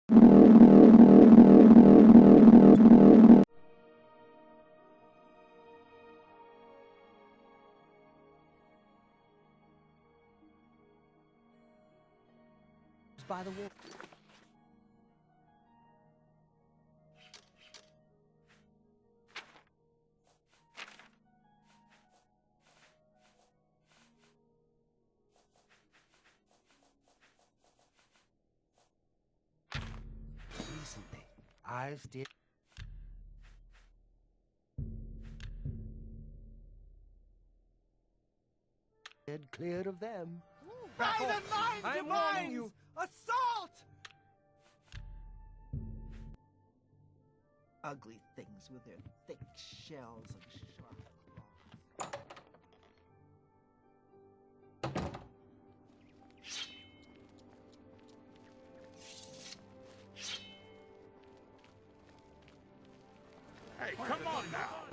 By the wall. Recently, I've steered clear of them. By the mind I'm warning you! Assault! Ugly things with their thick shells and sharp claws. Hey, come on now!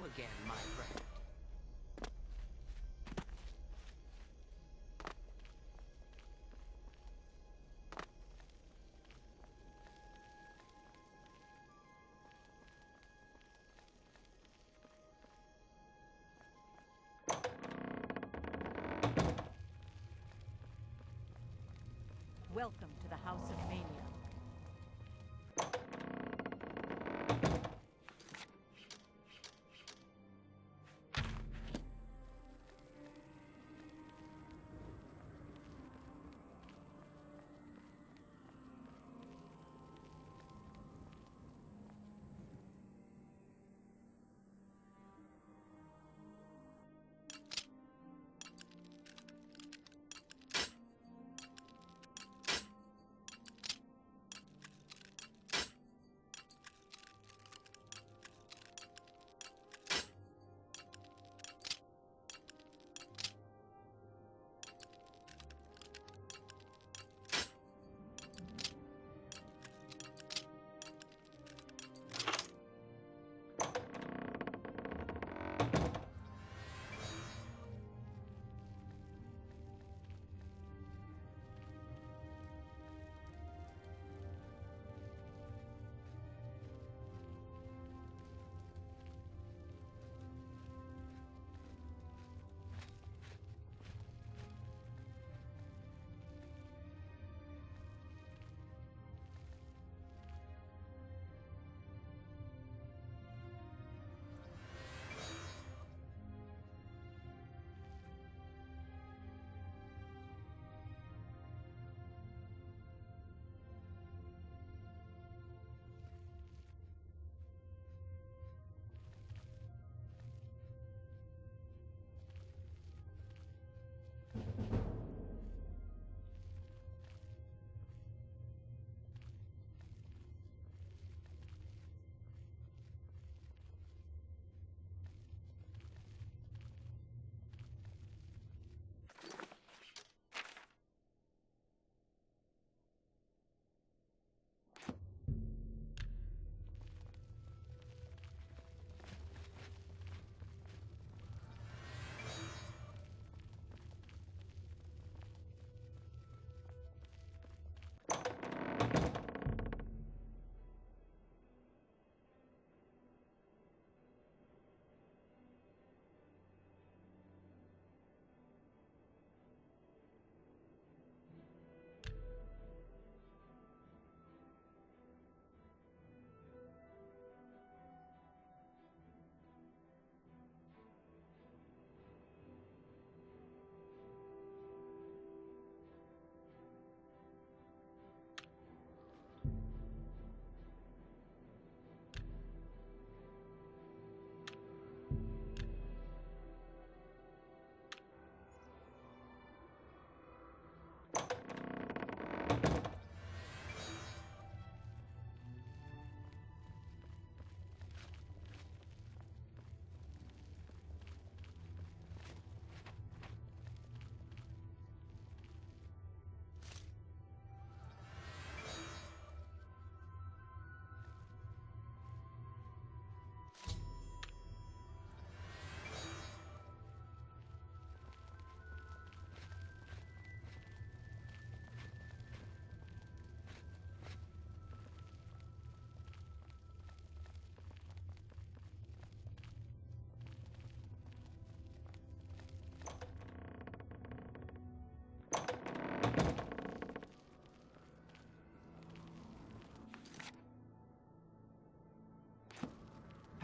again, my friend. Welcome to the House of Mania.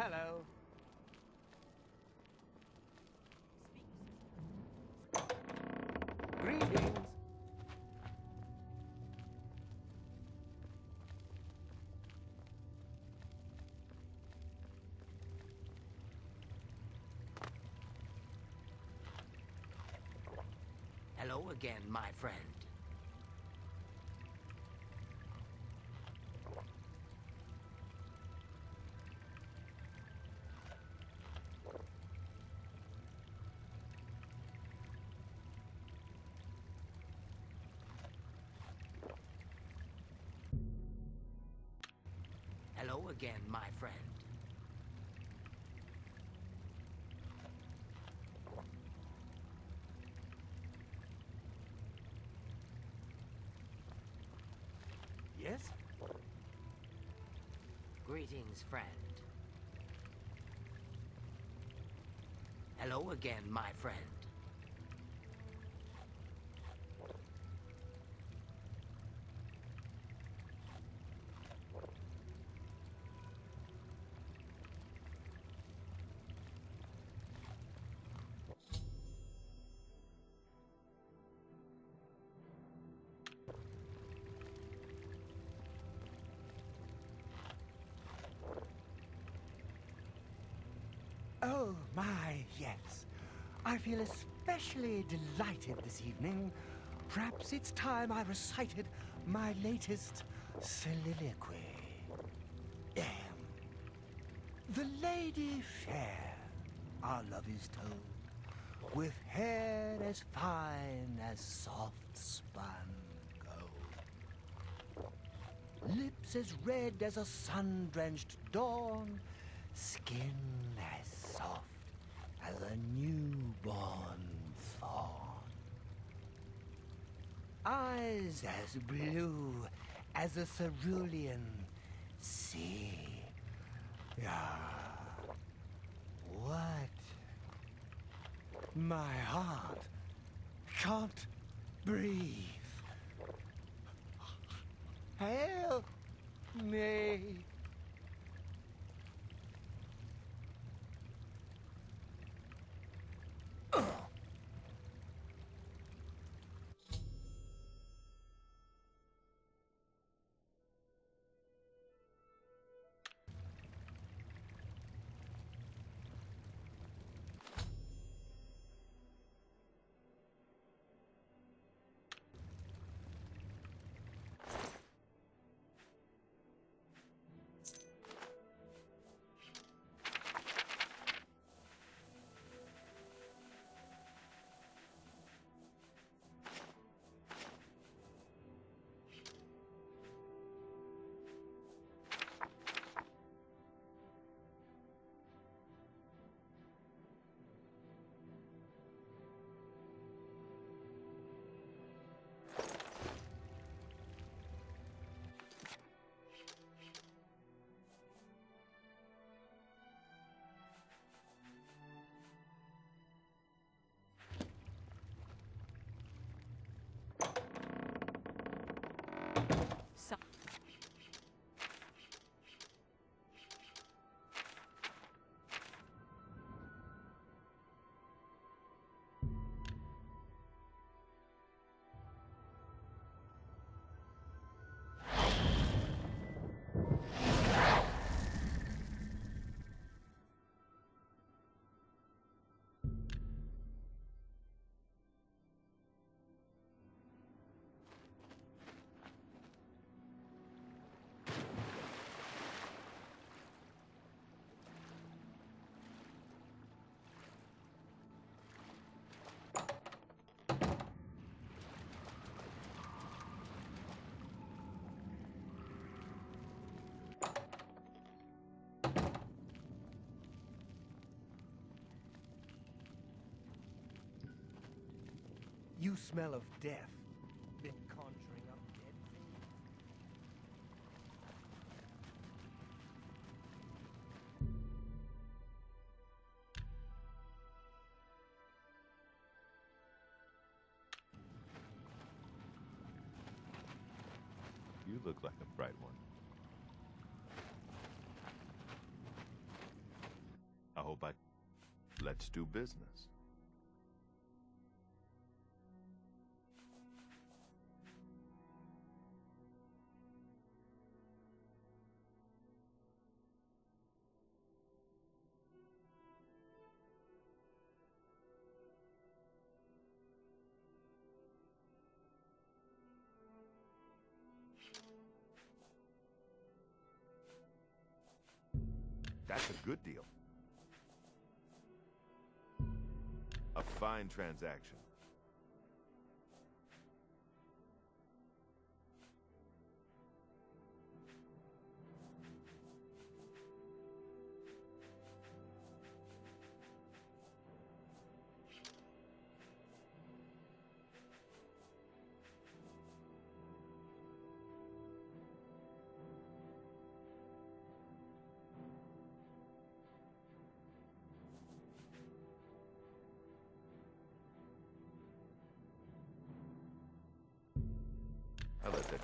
Hello. Greetings. Hello again, my friend. Hello again, my friend. Yes? Greetings, friend. Hello again, my friend. Oh, my, yes. I feel especially delighted this evening. Perhaps it's time I recited my latest soliloquy. The lady fair, our love is told, with hair as fine as soft spun gold, lips as red as a sun-drenched dawn, skin as soft as a newborn fawn, eyes as blue as a cerulean sea. Ah, what? My heart can't breathe. Help me. So You smell of death. Been conjuring up dead things. You look like a bright one. I hope I... Let's do business. That's a good deal. A fine transaction.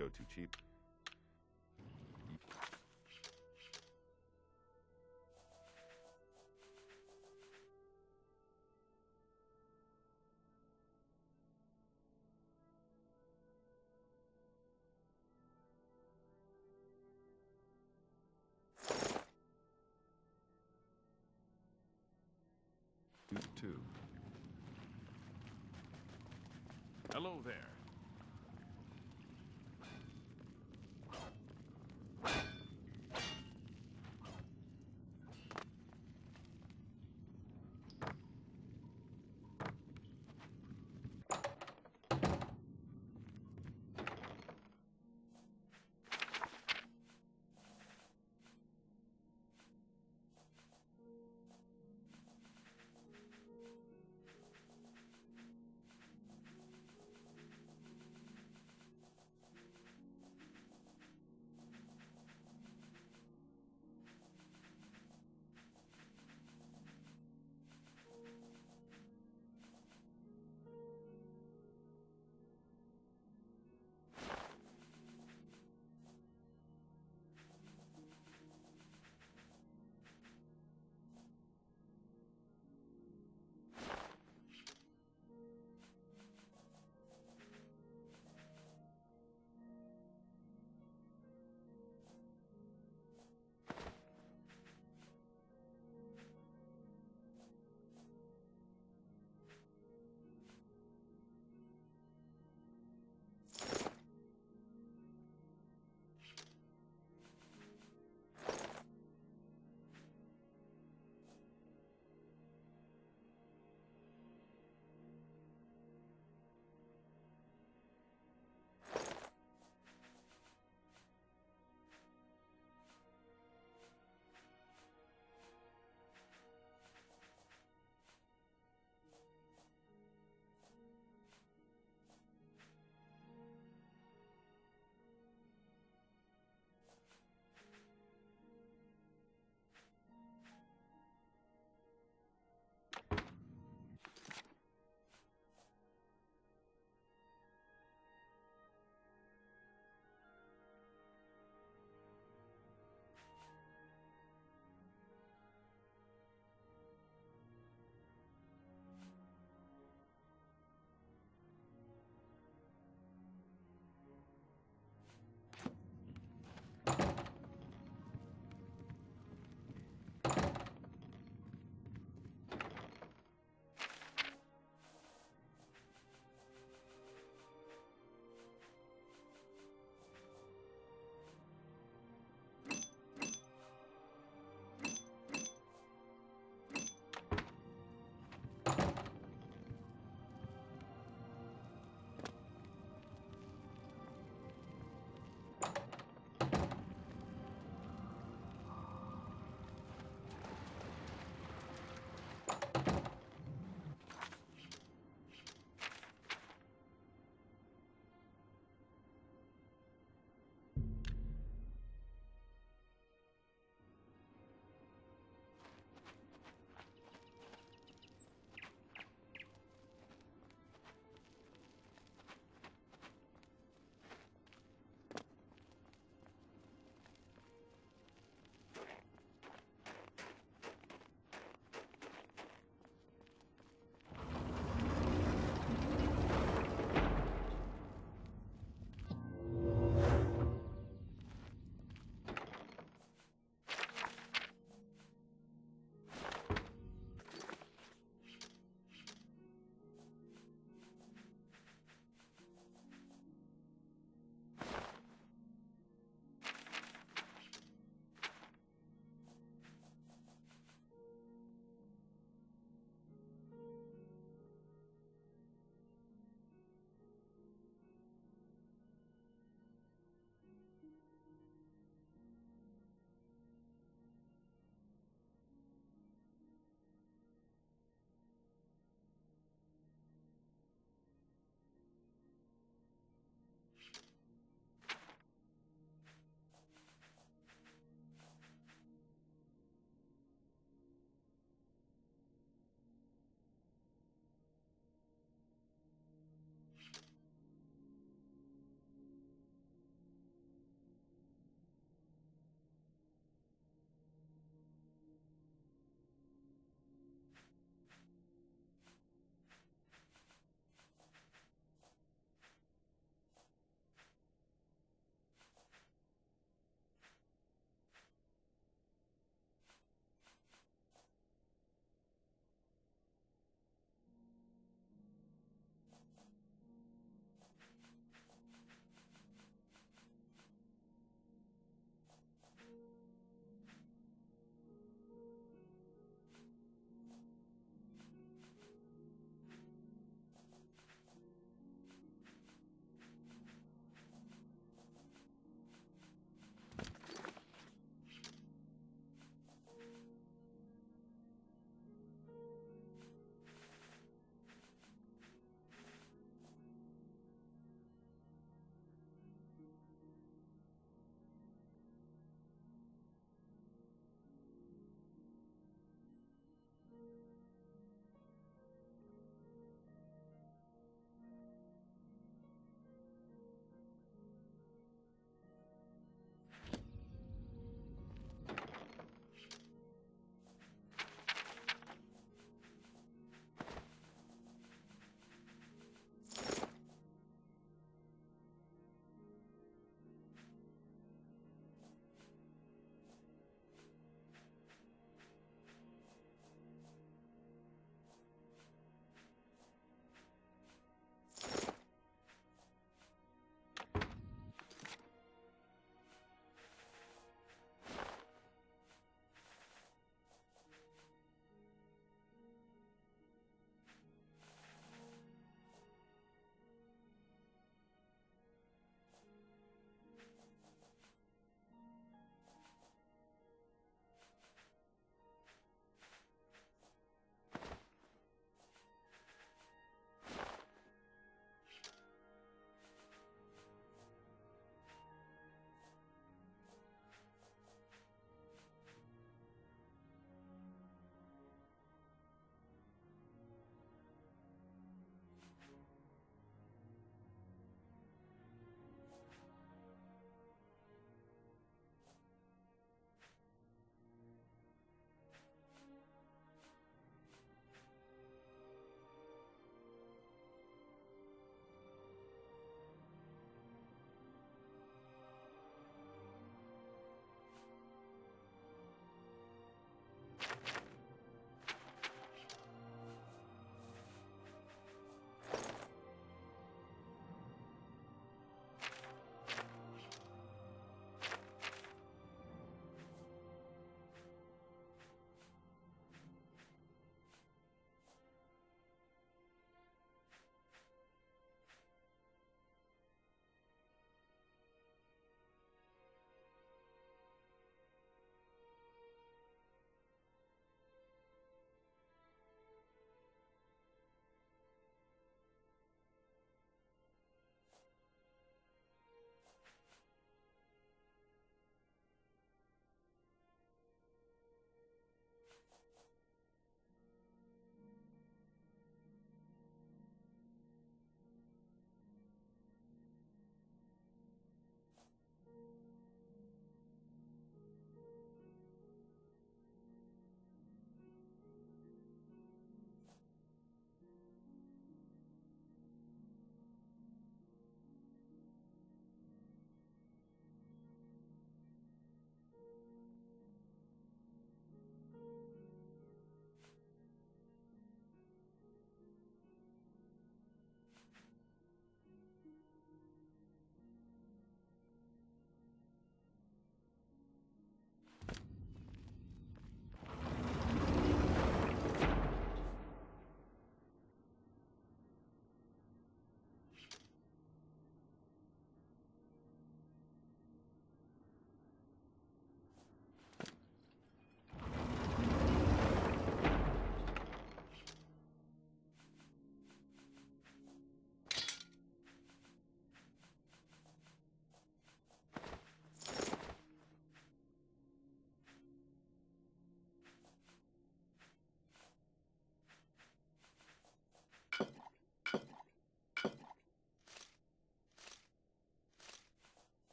go too cheap. Two. Hello there.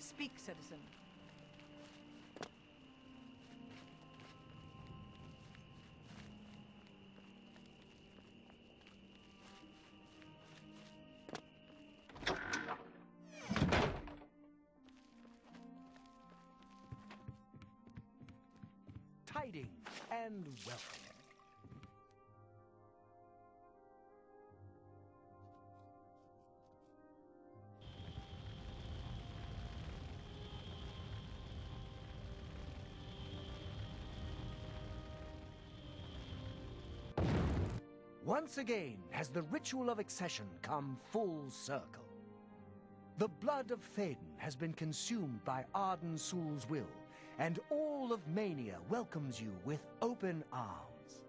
Speak, citizen. Tidings and welcome. Once again has the ritual of accession come full circle. The blood of Théden has been consumed by Arden Sul's will, and all of Mania welcomes you with open arms.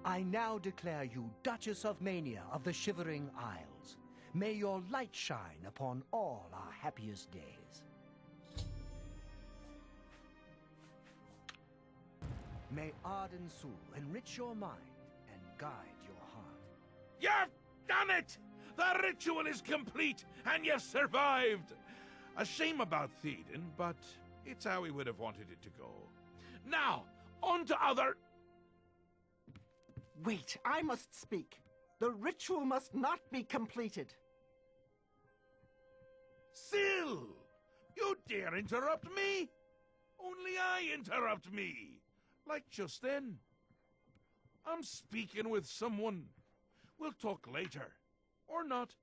I now declare you Duchess of Mania of the Shivering Isles. May your light shine upon all our happiest days. May Arden Sul enrich your mind and guide your heart. You've done it! The ritual is complete, and you've survived! A shame about Théden, but it's how we would have wanted it to go. Now, on to other... Wait, I must speak. The ritual must not be completed. Syl! You dare interrupt me? Only I interrupt me. Like just then. I'm speaking with someone. We'll talk later. Or not.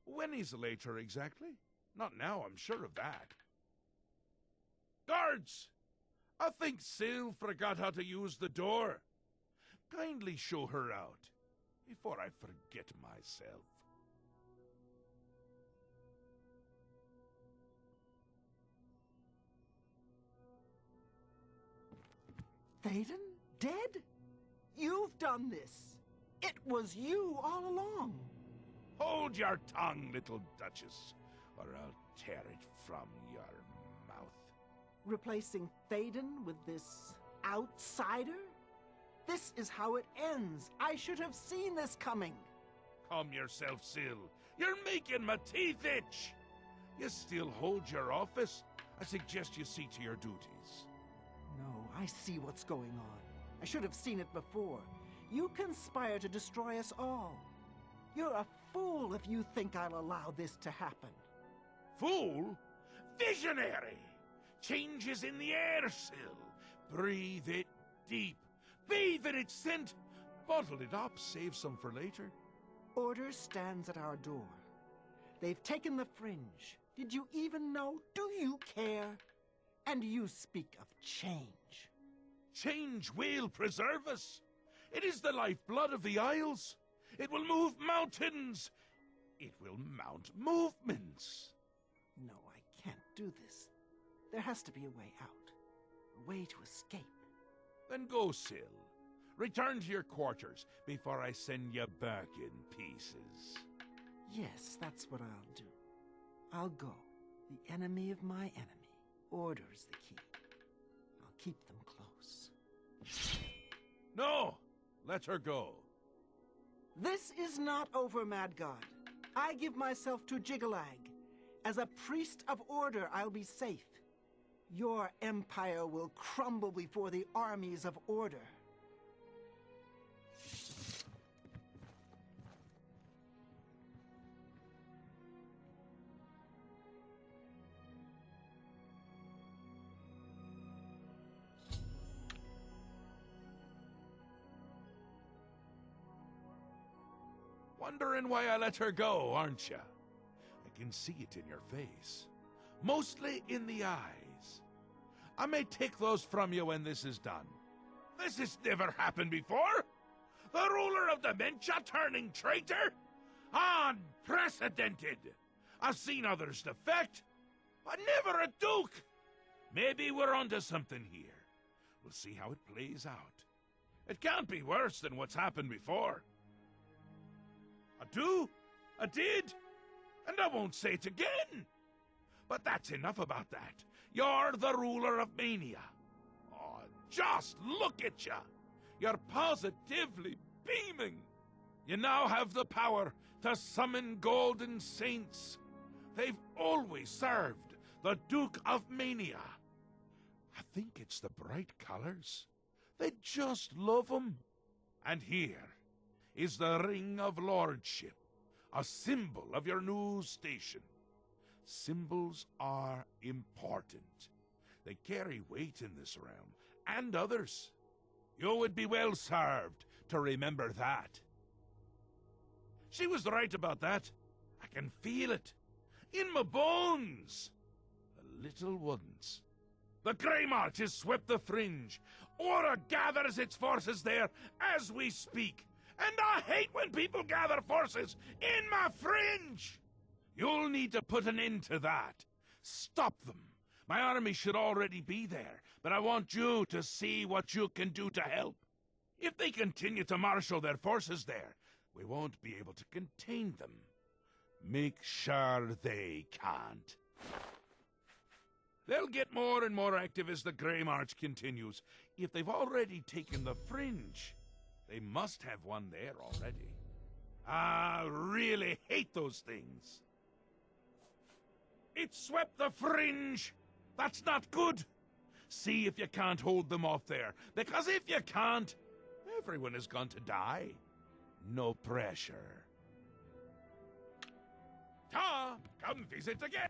When is later exactly? Not now, I'm sure of that. Guards! I think Syl forgot how to use the door. Kindly show her out, before I forget myself. Théden? Dead? You've done this. It was you all along. Hold your tongue, little Duchess, or I'll tear it from your mouth. Replacing Théden with this outsider? This is how it ends. I should have seen this coming. Calm yourself, Syl. You're making my teeth itch. You still hold your office. I suggest you see to your duties. No, I see what's going on. I should have seen it before. You conspire to destroy us all. You're a fool if you think I'll allow this to happen. Fool? Visionary! Change is in the air, Syl. Breathe it deep. Bathe in its scent. Bottle it up, save some for later. Order stands at our door. They've taken the fringe. Did you even know? Do you care? And you speak of change. Change will preserve us. It is the lifeblood of the Isles. It will move mountains. It will mount movements. No, I can't do this. There has to be a way out. A way to escape. Then go, Syl. Return to your quarters before I send you back in pieces. Yes, that's what I'll do. I'll go. The enemy of my enemy. Order is the key. I'll keep them close. No! Let her go. This is not over, Mad God. I give myself to Jiggalag. As a priest of order, I'll be safe. Your empire will crumble before the armies of order. Wondering why I let her go, aren't you? I can see it in your face. Mostly in the eyes. I may take those from you when this is done. This has never happened before. The ruler of dementia turning traitor? Unprecedented. I've seen others defect, but never a duke. Maybe we're onto something here. We'll see how it plays out. It can't be worse than what's happened before. I do, I did, and I won't say it again. But that's enough about that. You're the ruler of Mania. Oh, just look at you. You're positively beaming. You now have the power to summon golden saints. They've always served the Duke of Mania. I think it's the bright colors. They just love 'em. And here is the Ring of Lordship, a symbol of your new station. Symbols are important. They carry weight in this realm, and others. You would be well served to remember that. She was right about that. I can feel it. In my bones. The little ones. The Grey March has swept the Fringe. Aura gathers its forces there as we speak. And I hate when people gather forces in my Fringe! You'll need to put an end to that. Stop them. My army should already be there, but I want you to see what you can do to help. If they continue to marshal their forces there, we won't be able to contain them. Make sure they can't. They'll get more and more active as the Grey March continues. If they've already taken the Fringe, they must have one there already. I really hate those things. It swept the Fringe! That's not good! See if you can't hold them off there, because if you can't, everyone is going to die. No pressure. Ta! Come visit again!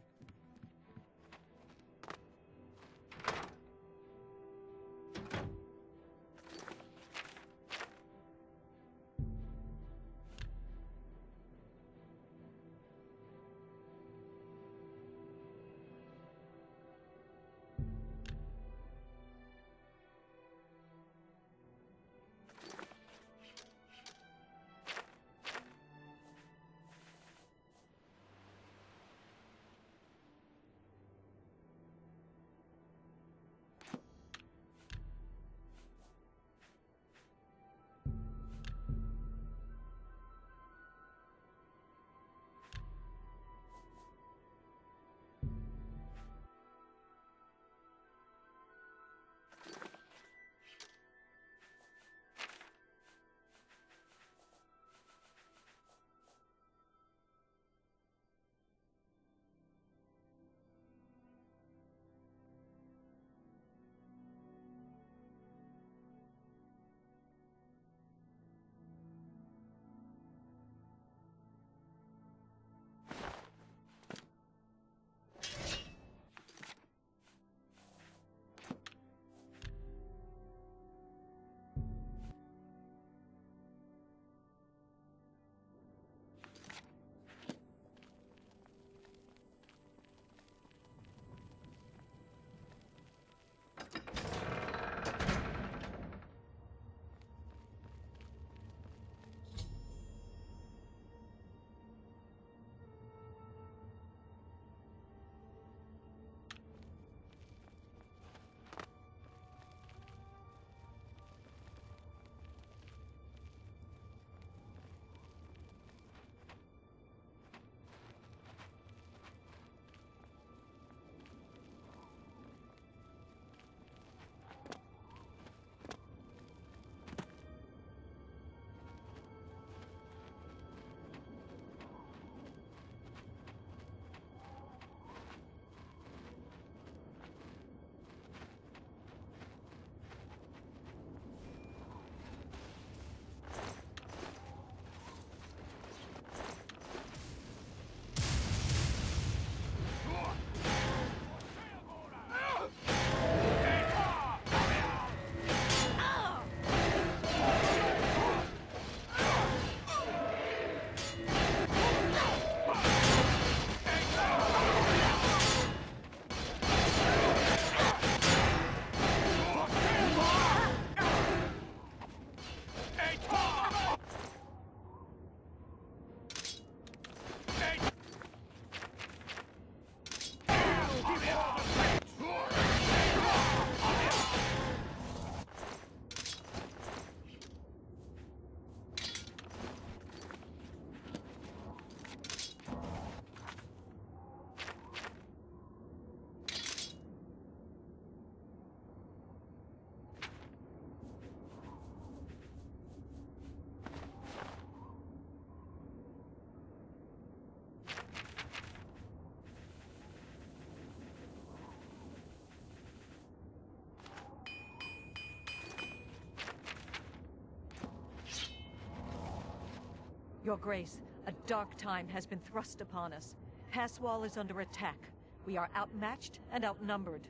Your Grace, a dark time has been thrust upon us. Passwall is under attack. We are outmatched and outnumbered.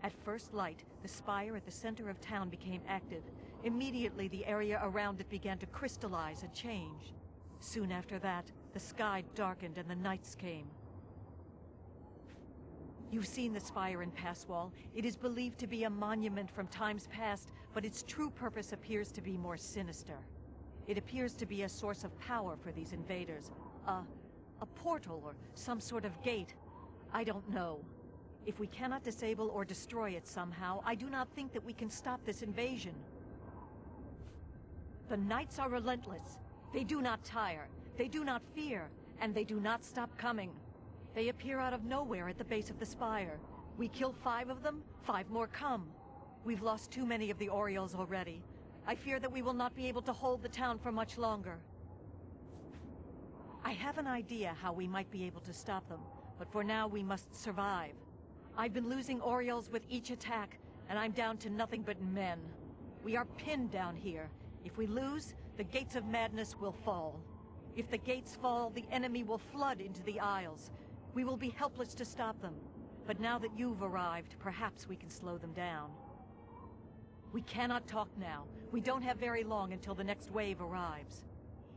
At first light, the spire at the center of town became active. Immediately, the area around it began to crystallize and change. Soon after that, the sky darkened and the nights came. You've seen the spire in Passwall. It is believed to be a monument from times past, but its true purpose appears to be more sinister. It appears to be a source of power for these invaders. A portal or some sort of gate. I don't know. If we cannot disable or destroy it somehow, I do not think that we can stop this invasion. The Knights are relentless. They do not tire. They do not fear. And they do not stop coming. They appear out of nowhere at the base of the spire. We kill 5 of them, 5 more come. We've lost too many of the Orioles already. I fear that we will not be able to hold the town for much longer. I have an idea how we might be able to stop them, but for now we must survive. I've been losing Orioles with each attack, and I'm down to nothing but men. We are pinned down here. If we lose, the gates of madness will fall. If the gates fall, the enemy will flood into the Isles. We will be helpless to stop them. But now that you've arrived, perhaps we can slow them down. We cannot talk now. We don't have very long until the next wave arrives.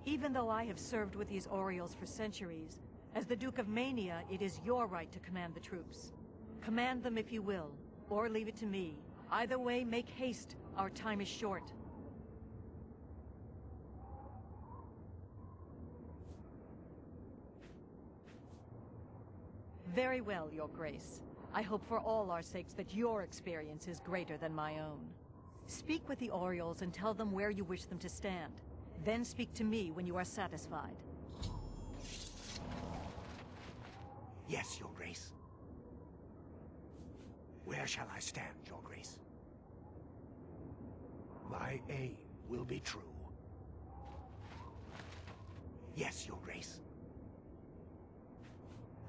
Even though I have served with these Orioles for centuries, as the Duke of Mania, it is your right to command the troops. Command them if you will, or leave it to me. Either way, make haste. Our time is short. Very well, Your Grace. I hope for all our sakes that your experience is greater than my own. Speak with the Orioles and tell them where you wish them to stand. Then speak to me when you are satisfied. Yes, Your Grace. Where shall I stand, Your Grace? My aim will be true. Yes, Your Grace.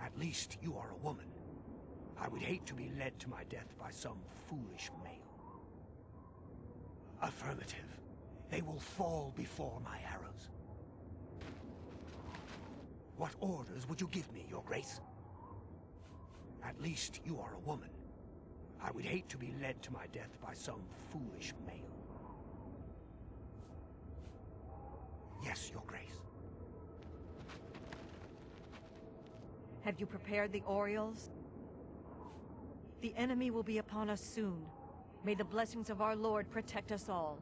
At least you are a woman. I would hate to be led to my death by some foolish male. Affirmative. They will fall before my arrows. What orders would you give me, Your Grace? At least you are a woman. I would hate to be led to my death by some foolish male. Yes, Your Grace. Have you prepared the Orioles? The enemy will be upon us soon. May the blessings of our Lord protect us all.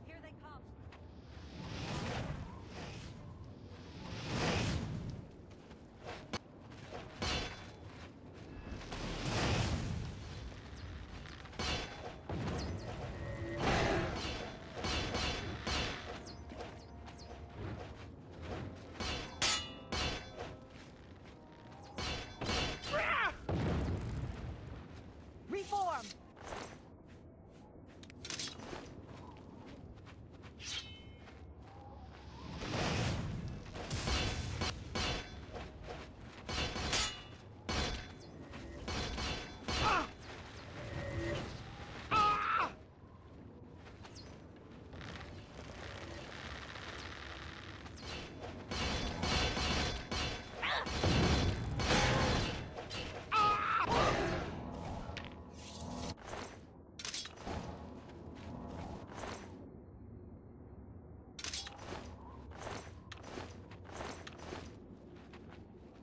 Here they come. Reform!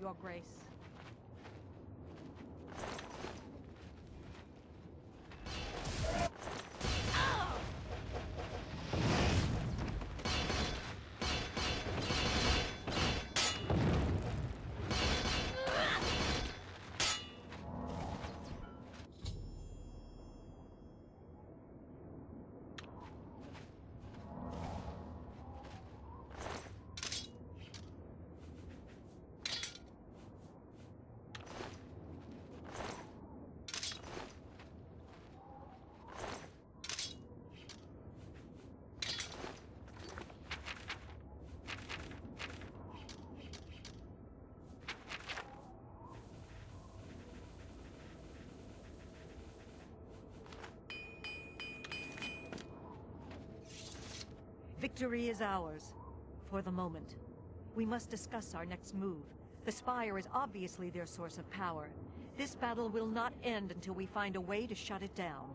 Your Grace. Victory is ours. For the moment. We must discuss our next move. The Spire is obviously their source of power. This battle will not end until we find a way to shut it down.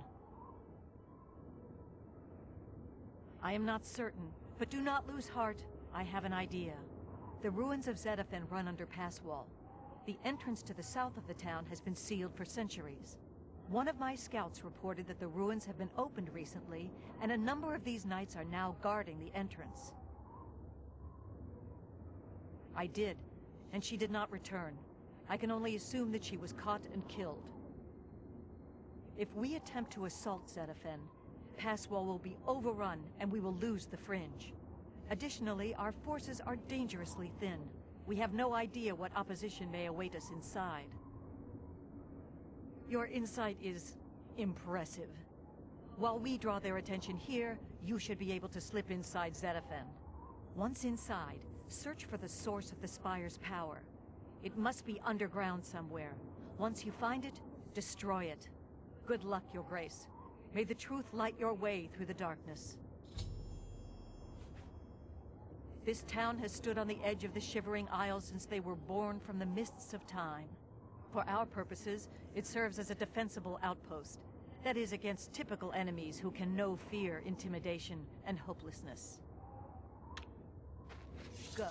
I am not certain, but do not lose heart. I have an idea. The ruins of Zedaphen run under pass wall. The entrance to the south of the town has been sealed for centuries. One of my scouts reported that the ruins have been opened recently, and a number of these knights are now guarding the entrance. I did, and she did not return. I can only assume that she was caught and killed. If we attempt to assault Zedaphen, Passwall will be overrun and we will lose the Fringe. Additionally, our forces are dangerously thin. We have no idea what opposition may await us inside. Your insight is impressive. While we draw their attention here, you should be able to slip inside Zedaphen. Once inside, search for the source of the Spire's power. It must be underground somewhere. Once you find it, destroy it. Good luck, Your Grace. May the truth light your way through the darkness. This town has stood on the edge of the Shivering Isles since they were born from the mists of time. For our purposes, it serves as a defensible outpost. That is, against typical enemies who can know fear, intimidation, and hopelessness. Go.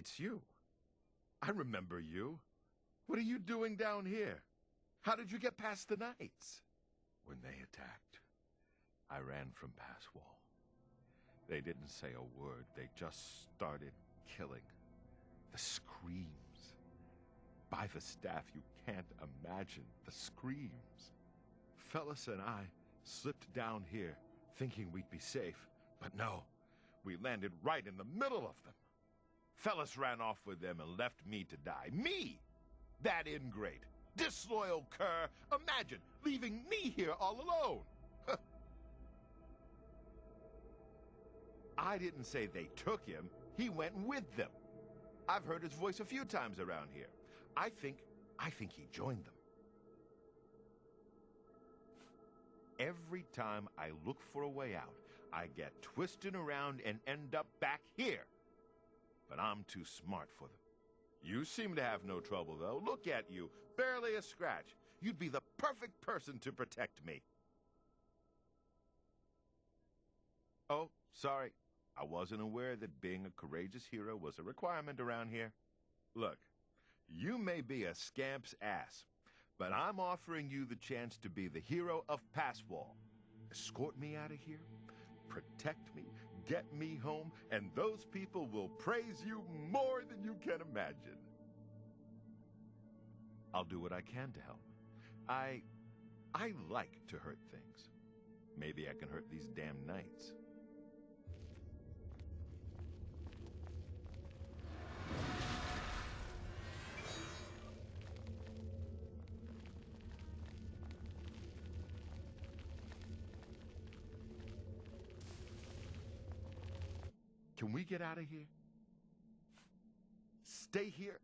It's you. I remember you. What are you doing down here? How did you get past the knights? When they attacked, I ran from Pass Wall. They didn't say a word. They just started killing. The screams. By the staff, you can't imagine the screams. Fellas and I slipped down here thinking we'd be safe, but no, we landed right in the middle of them. Fellas ran off with them and left me to die. Me! That ingrate, disloyal cur. Imagine leaving me here all alone. I didn't say they took him. He went with them. I've heard his voice a few times around here. I think he joined them. Every time I look for a way out, I get twisted around and end up back here. But I'm too smart for them. You seem to have no trouble, though. Look at you. Barely a scratch. You'd be the perfect person to protect me. Oh, sorry. I wasn't aware that being a courageous hero was a requirement around here. Look, you may be a scamp's ass, but I'm offering you the chance to be the hero of Passwall. Escort me out of here, protect me, get me home, and those people will praise you more than you can imagine. I'll do what I can to help. I like to hurt things. Maybe I can hurt these damn knights. Can we get out of here? Stay here?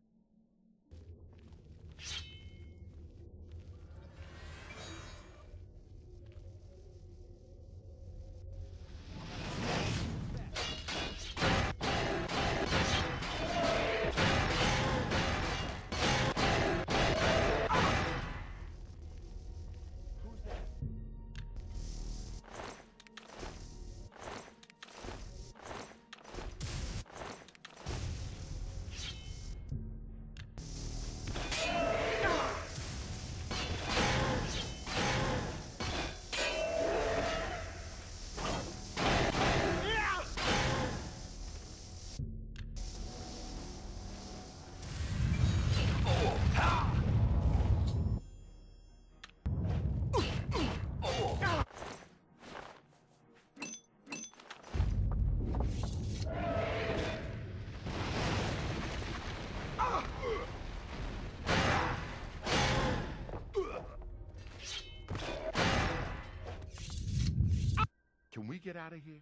Can we get out of here?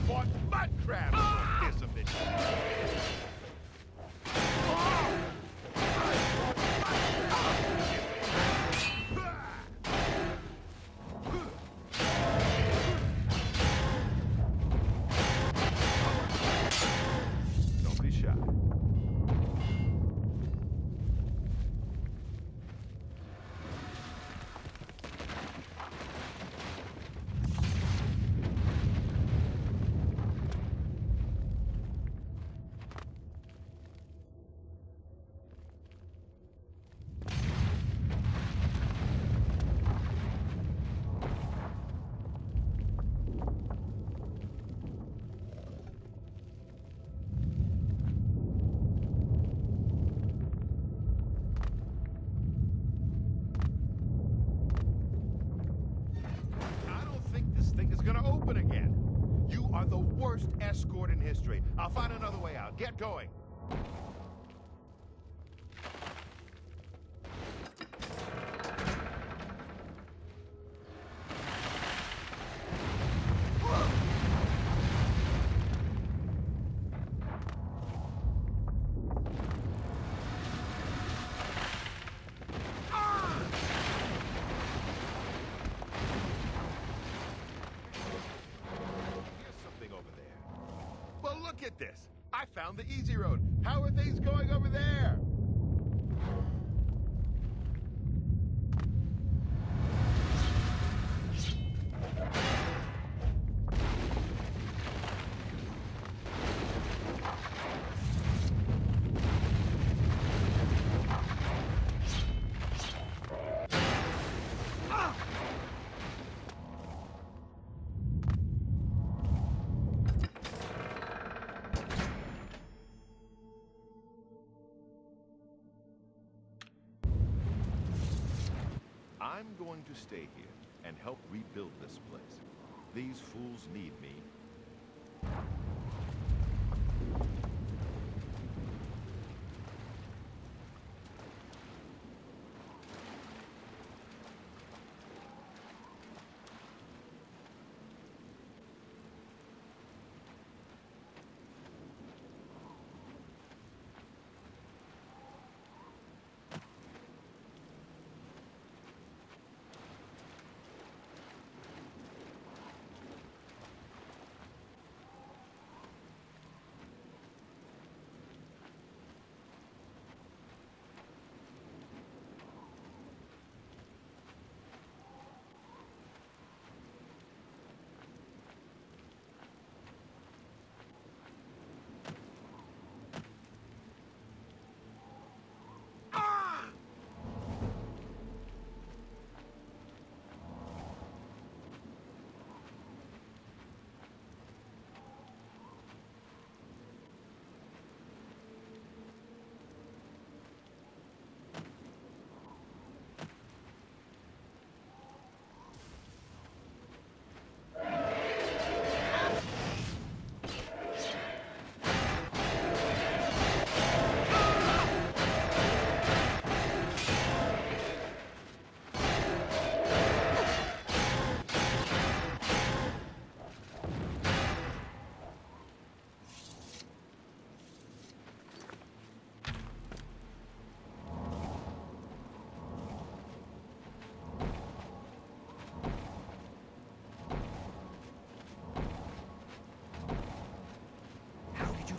fought mud crabs for this of it. Don't be shy. Gonna open again. You are the worst escort in history. I'll find another way out. Get going. Look at this. I found the easy road. How are things going over there? I'm going to stay here and help rebuild this place. These fools need me.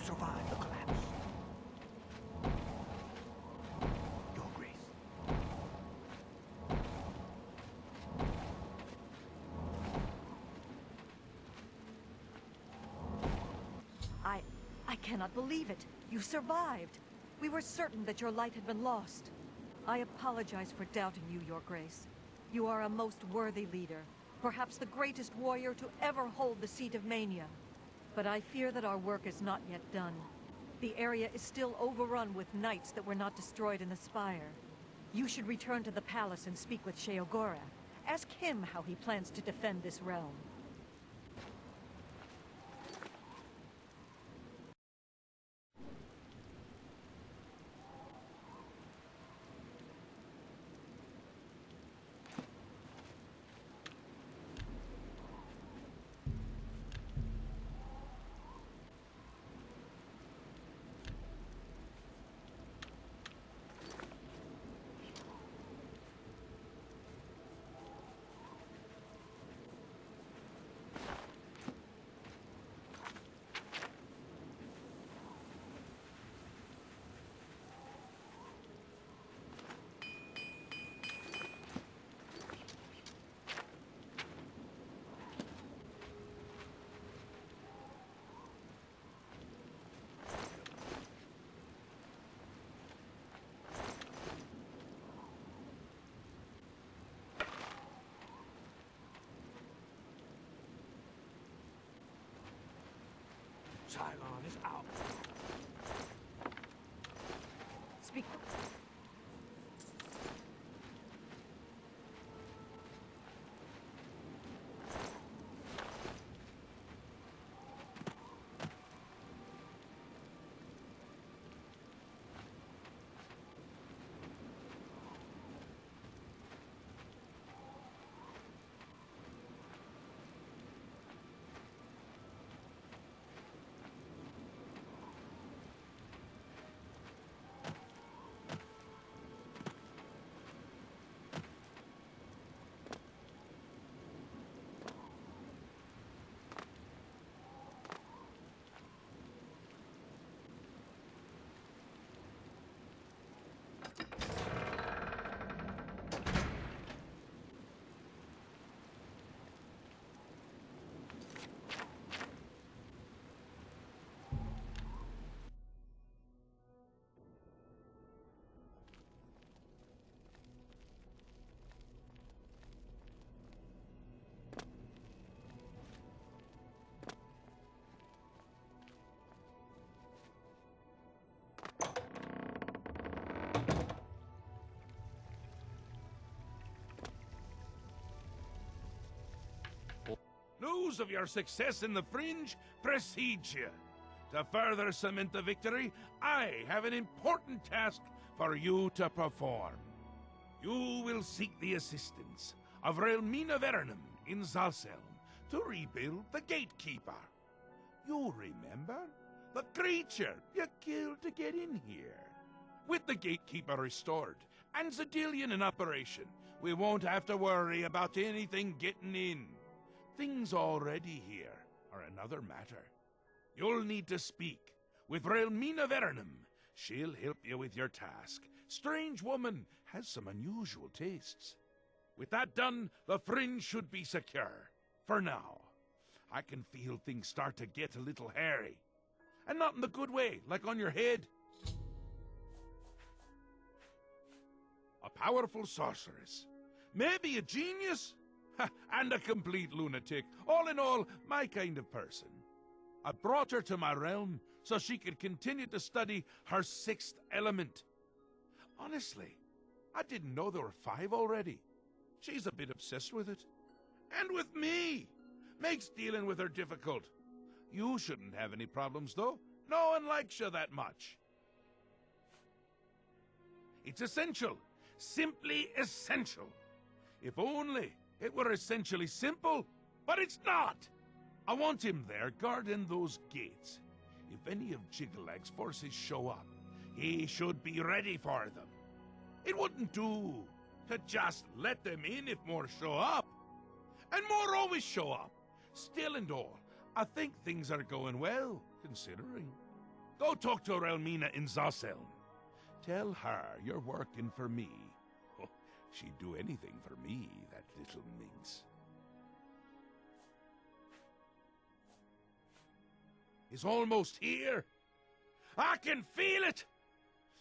Survive the collapse. Your Grace. I cannot believe it. You survived. We were certain that your light had been lost. I apologize for doubting you, Your Grace. You are a most worthy leader, perhaps the greatest warrior to ever hold the seat of Mania. But I fear that our work is not yet done. The area is still overrun with knights that were not destroyed in the Spire. You should return to the palace and speak with Sheogorath. Ask him how he plans to defend this realm. Cylon is out. Speak. News of your success in the Fringe precedes you. To further cement the victory, I have an important task for you to perform. You will seek the assistance of Relmina Verenum in Zalselm to rebuild the Gatekeeper. You remember? The creature you killed to get in here. With the Gatekeeper restored and Zadillion in operation, we won't have to worry about anything getting in. Things already here are another matter. You'll need to speak with Relmina Verenum. She'll help you with your task. Strange woman has some unusual tastes. With that done, the Fringe should be secure. For now. I can feel things start to get a little hairy. And not in the good way, like on your head. A powerful sorceress. Maybe a genius? And a complete lunatic. All in all, my kind of person. I brought her to my realm so she could continue to study her sixth element. Honestly, I didn't know there were 5 already. She's a bit obsessed with it. And with me. Makes dealing with her difficult. You shouldn't have any problems, though. No one likes you that much. It's essential. Simply essential. If only it were essentially simple, but it's not. I want him there guarding those gates. If any of Jigglag's forces show up, he should be ready for them. It wouldn't do to just let them in if more show up. And more always show up. Still and all, I think things are going well, considering. Go talk to Relmina in Zalselm. Tell her you're working for me. Oh, she'd do anything for me, that little minx. He's almost here. I can feel it.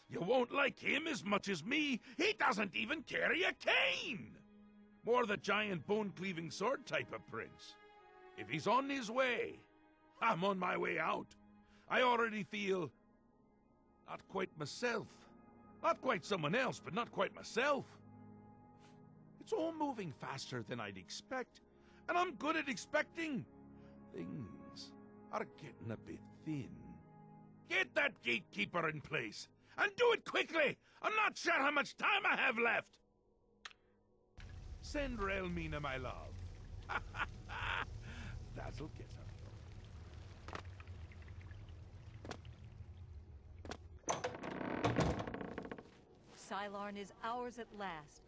You won't like him as much as me. He doesn't even carry a cane. More the giant bone-cleaving sword type of prince. If he's on his way, I'm on my way out. I already feel not quite myself. Not quite someone else, but not quite myself. It's all moving faster than I'd expect, and I'm good at expecting. Things are getting a bit thin. Get that gatekeeper in place, and do it quickly! I'm not sure how much time I have left! Send Relmina my love. That'll get her. Cylon is ours at last.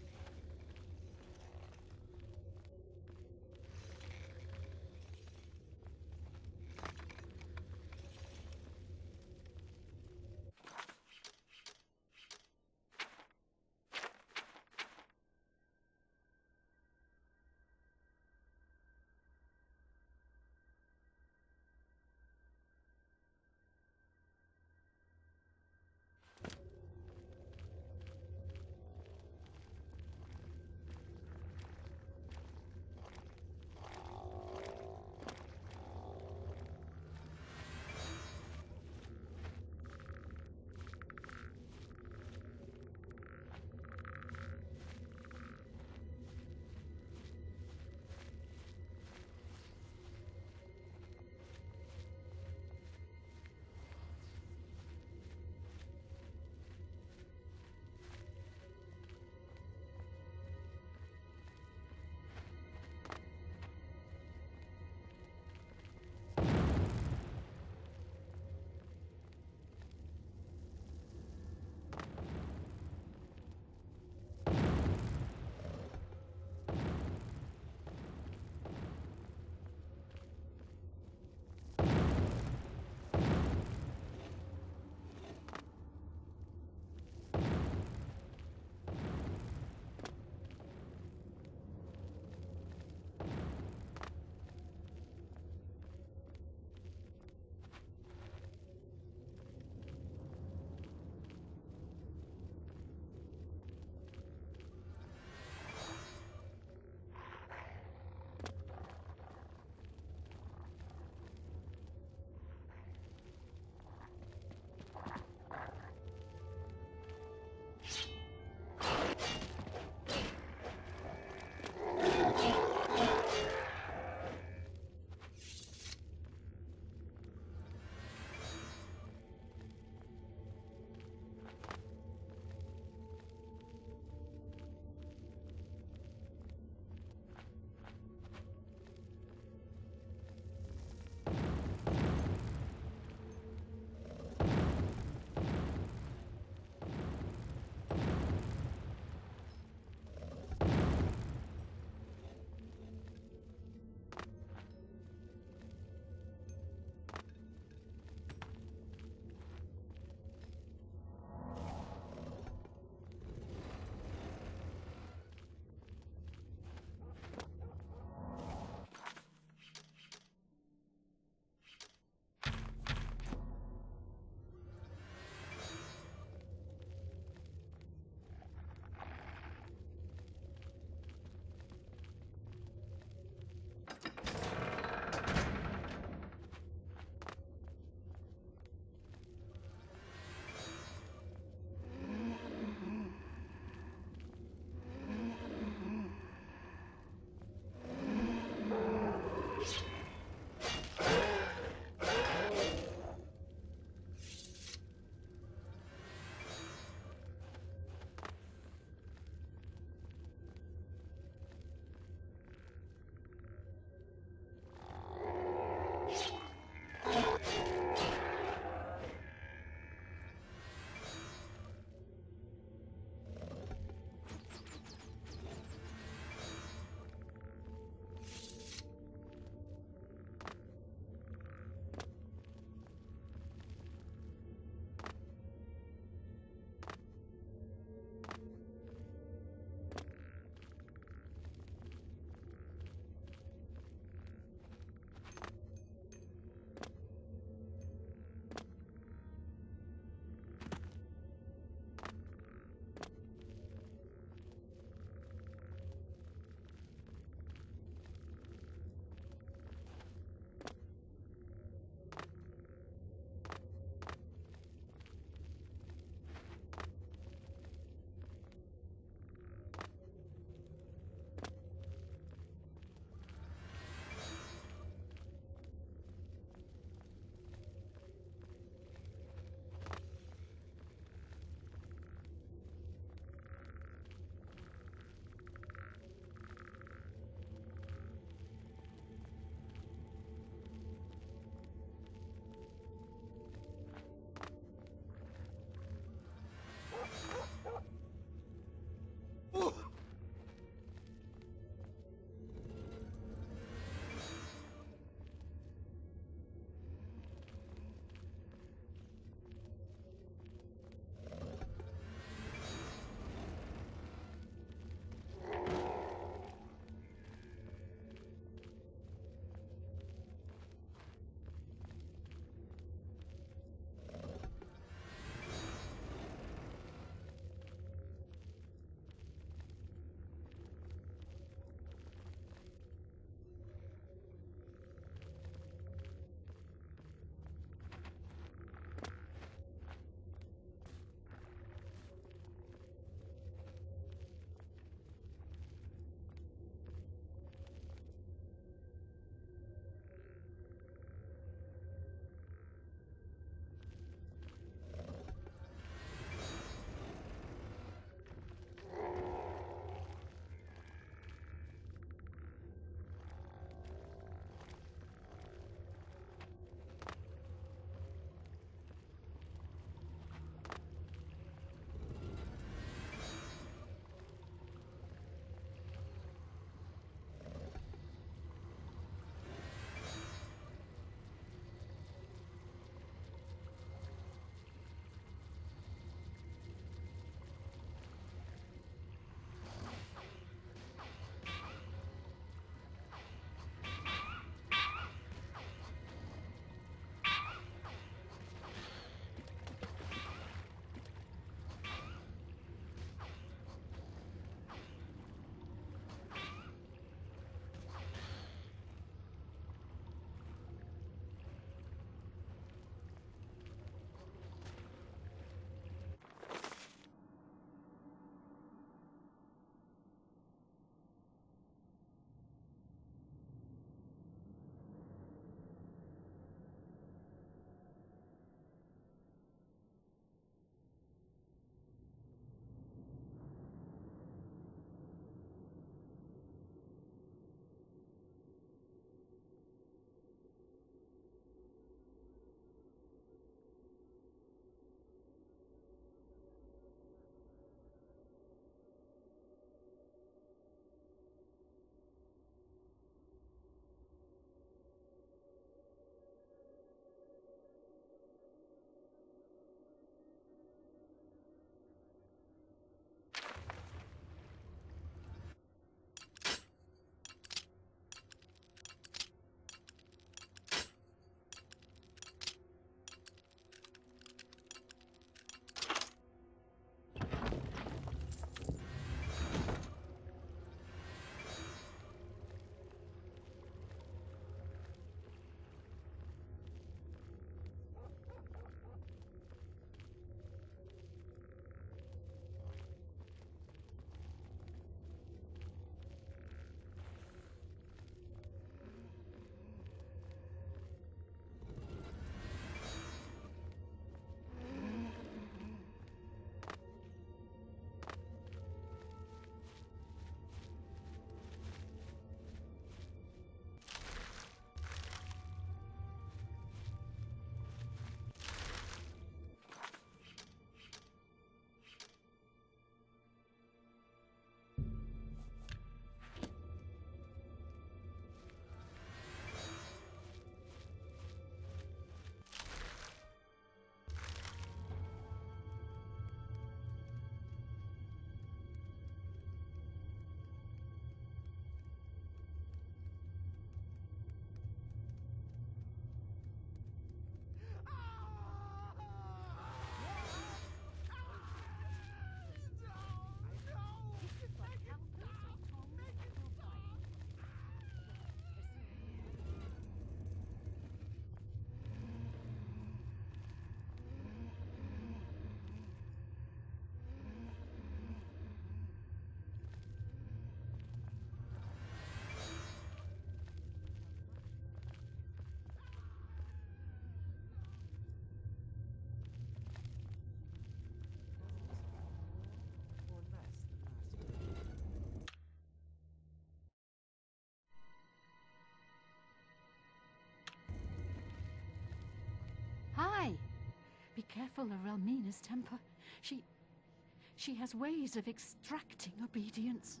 careful of Relmina's temper. She has ways of extracting obedience.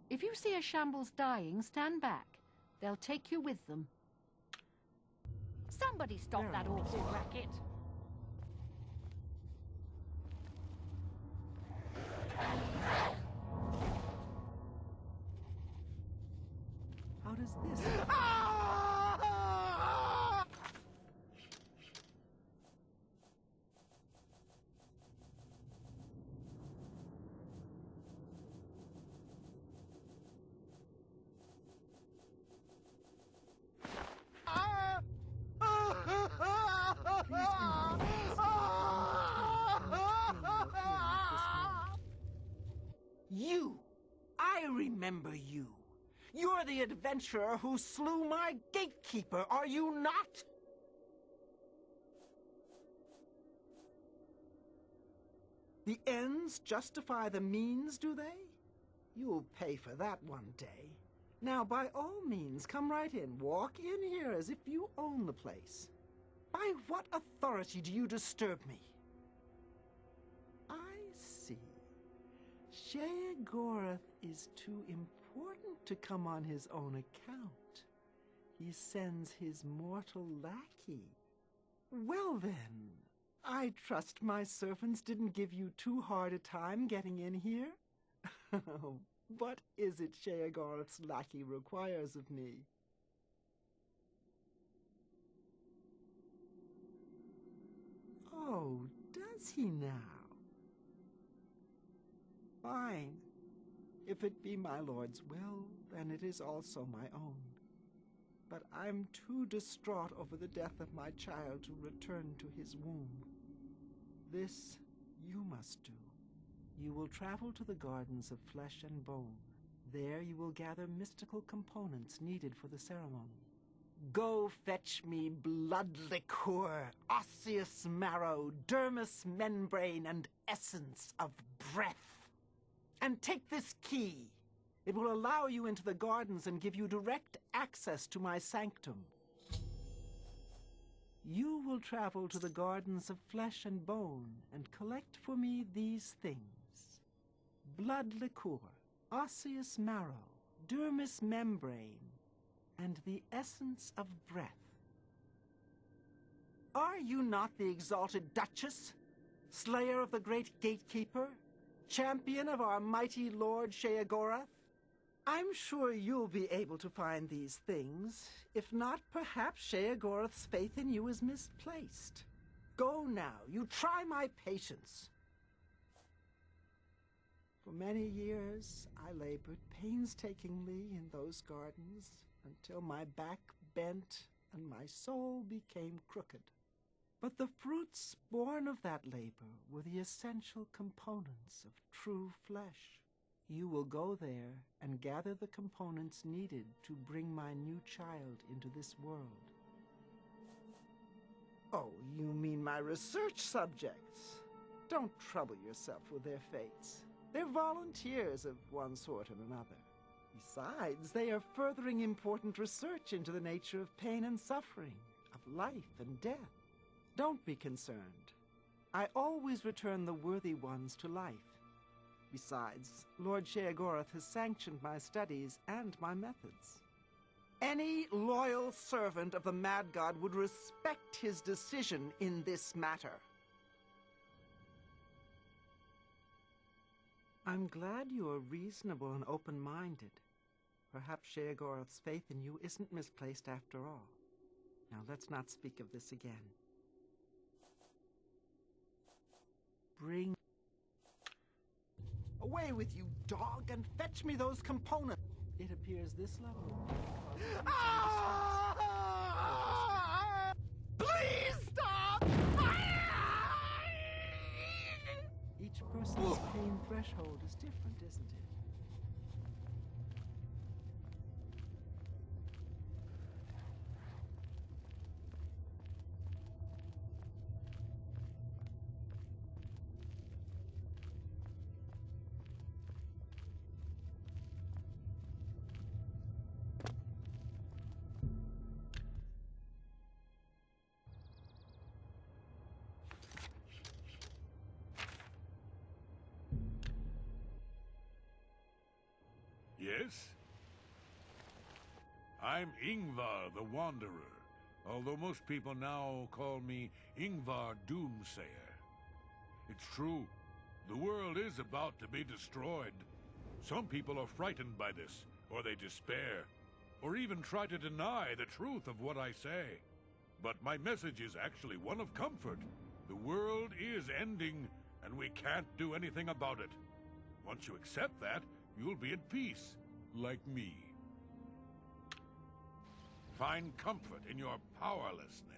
If you see a shambles dying, stand back. They'll take you with them. Somebody stop that awful racket. How does this... You! I remember you. You're the adventurer who slew my gatekeeper, are you not? The ends justify the means, do they? You'll pay for that one day. Now, by all means, come right in. Walk in here as if you own the place. By what authority do you disturb me? I see. Sheogorath is too important to come on his own account. He sends his mortal lackey. Well then, I trust my servants didn't give you too hard a time getting in here? What is it Sheogorath's lackey requires of me? Oh, does he now? Fine. If it be my lord's will, then it is also my own. But I'm too distraught over the death of my child to return to his womb. This you must do. You will travel to the Gardens of Flesh and Bone. There you will gather mystical components needed for the ceremony. Go fetch me blood liqueur, osseous marrow, dermis membrane, and essence of breath. And take this key. It will allow you into the gardens and give you direct access to my sanctum. You will travel to the Gardens of Flesh and Bone and collect for me these things: blood liqueur, osseous marrow, dermis membrane, and the essence of breath. Are you not the exalted Duchess, slayer of the great gatekeeper, champion of our mighty Lord Sheogorath? I'm sure you'll be able to find these things. If not, perhaps Sheogorath's faith in you is misplaced. Go now. You try my patience. For many years, I labored painstakingly in those gardens until my back bent and my soul became crooked. But the fruits born of that labor were the essential components of true flesh. You will go there and gather the components needed to bring my new child into this world. Oh, you mean my research subjects? Don't trouble yourself with their fates. They're volunteers of one sort or another. Besides, they are furthering important research into the nature of pain and suffering, of life and death. Don't be concerned. I always return the worthy ones to life. Besides, Lord Sheogorath has sanctioned my studies and my methods. Any loyal servant of the Mad God would respect his decision in this matter. I'm glad you are reasonable and open-minded. Perhaps Sheogorath's faith in you isn't misplaced after all. Now let's not speak of this again. Bring... Away with you, dog, and fetch me those components. It appears this level... Please stop! Each person's pain threshold is different, isn't it? Yes? I'm Ingvar the Wanderer, although most people now call me Ingvar Doomsayer. It's true, the world is about to be destroyed. Some people are frightened by this, or they despair, or even try to deny the truth of what I say. But my message is actually one of comfort. The world is ending, and we can't do anything about it. Once you accept that, you'll be at peace, like me. Find comfort in your powerlessness.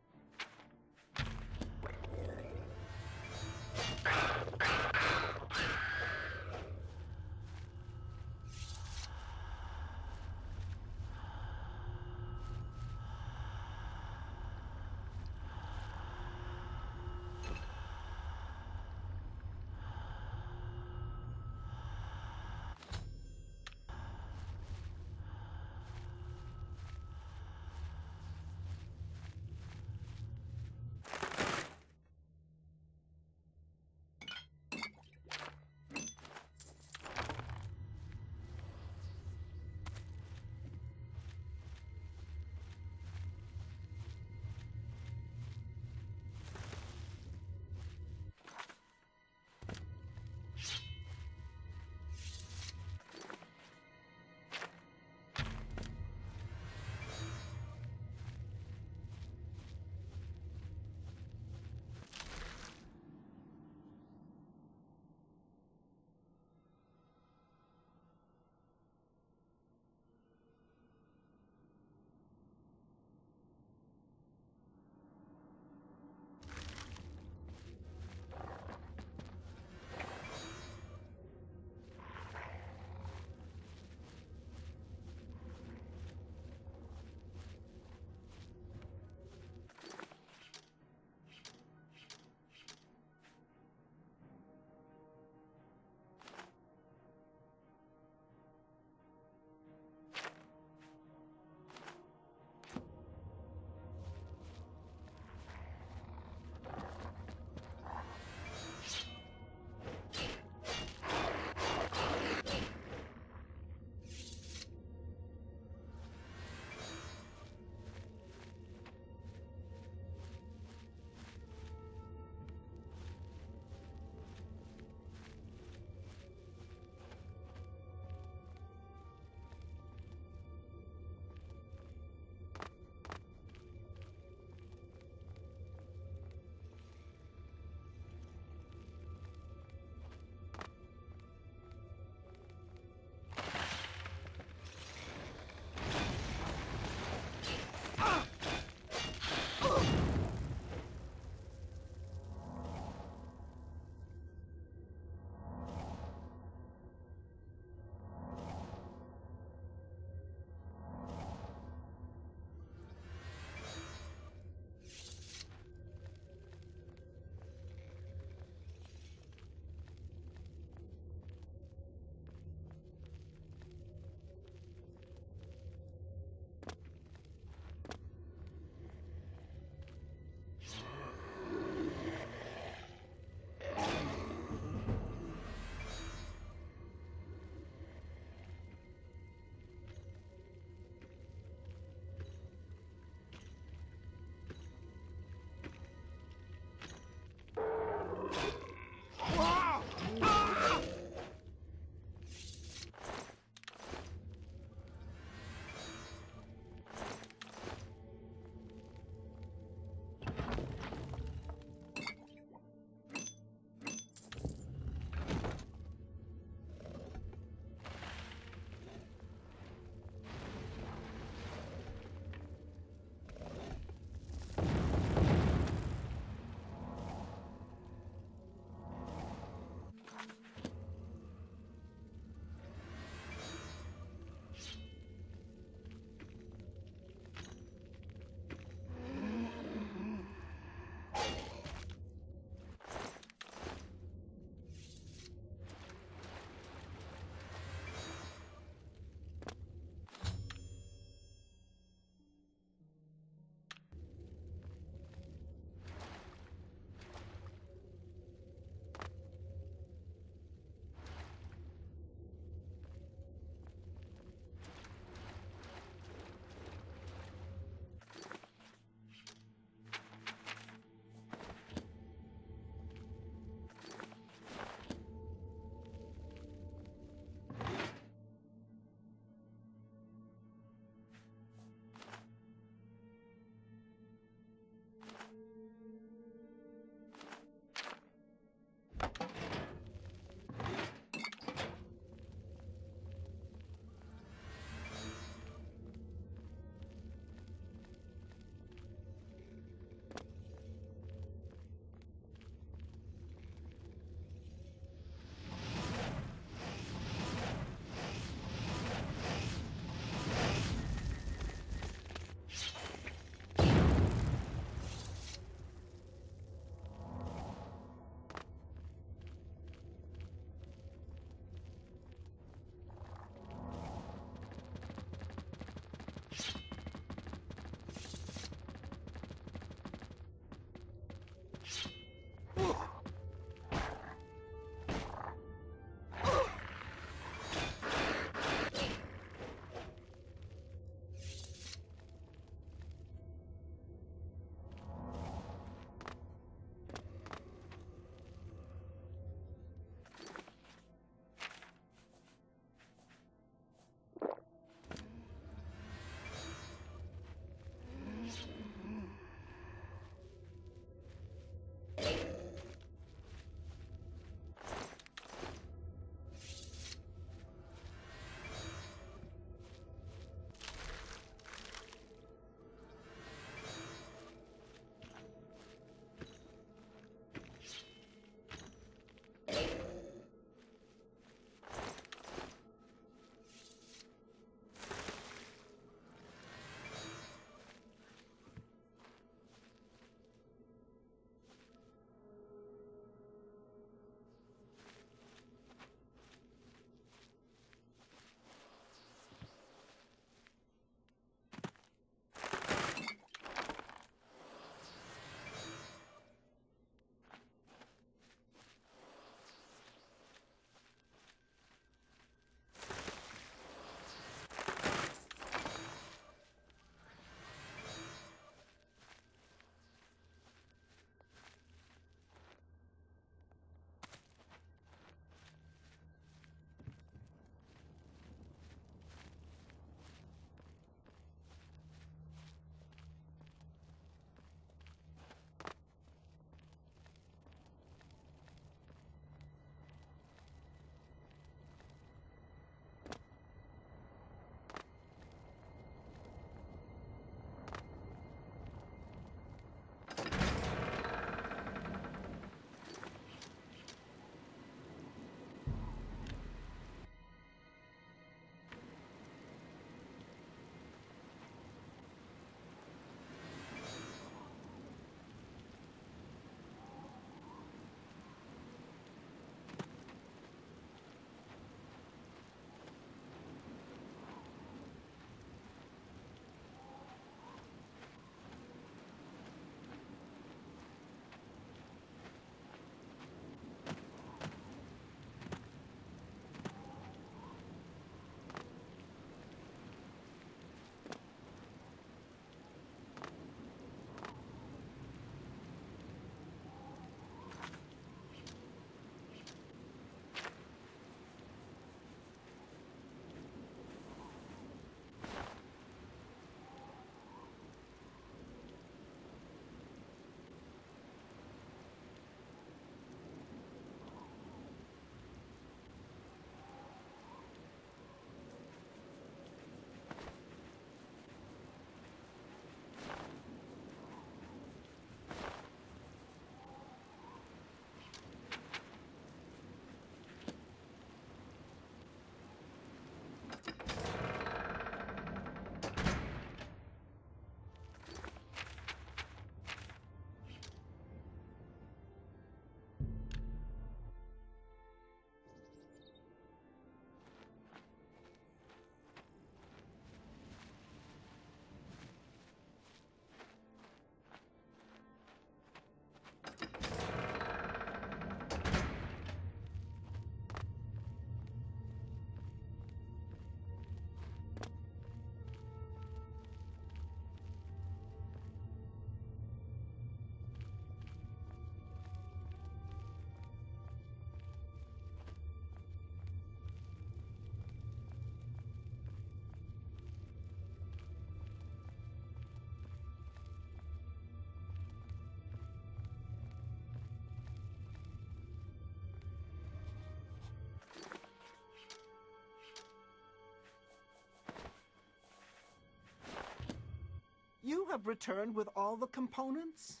have returned with all the components?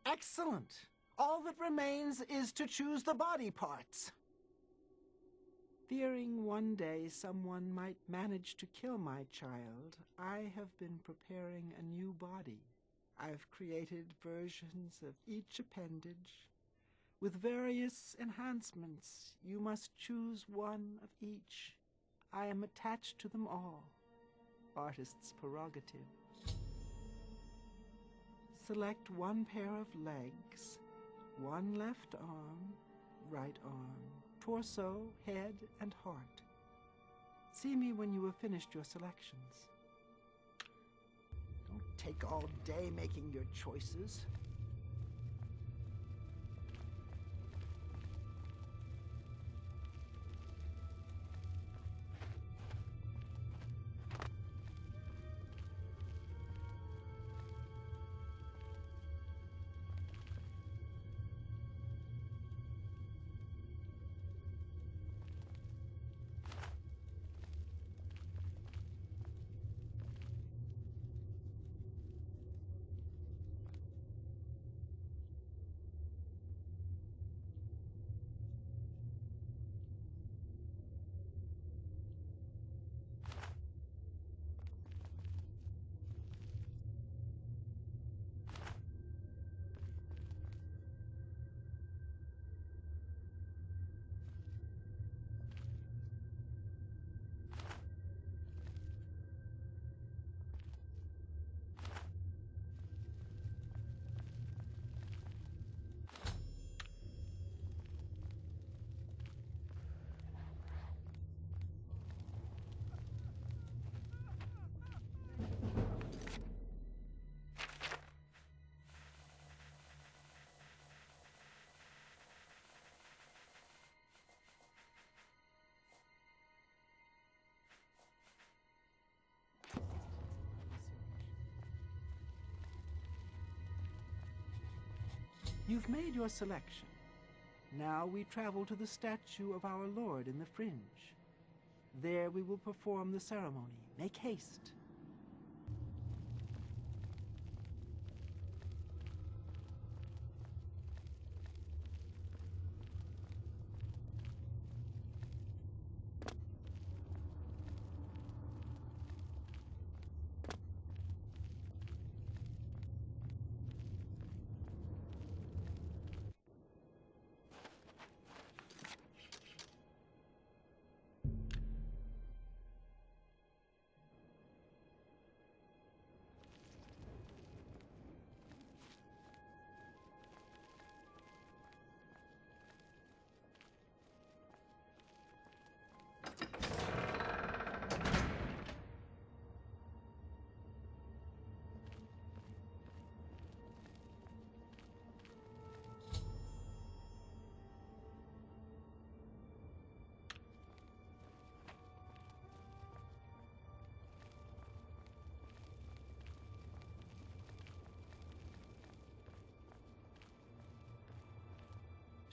Excellent. All that remains is to choose the body parts. Fearing one day someone might manage to kill my child, I have been preparing a new body. I've created versions of each appendage. With various enhancements, you must choose one of each. I am attached to them all. Artist's prerogative. Select one pair of legs, one left arm, right arm, torso, head, and heart. See me when you have finished your selections. Don't take all day making your choices. You've made your selection. Now we travel to the statue of our Lord in the Fringe. There we will perform the ceremony. Make haste.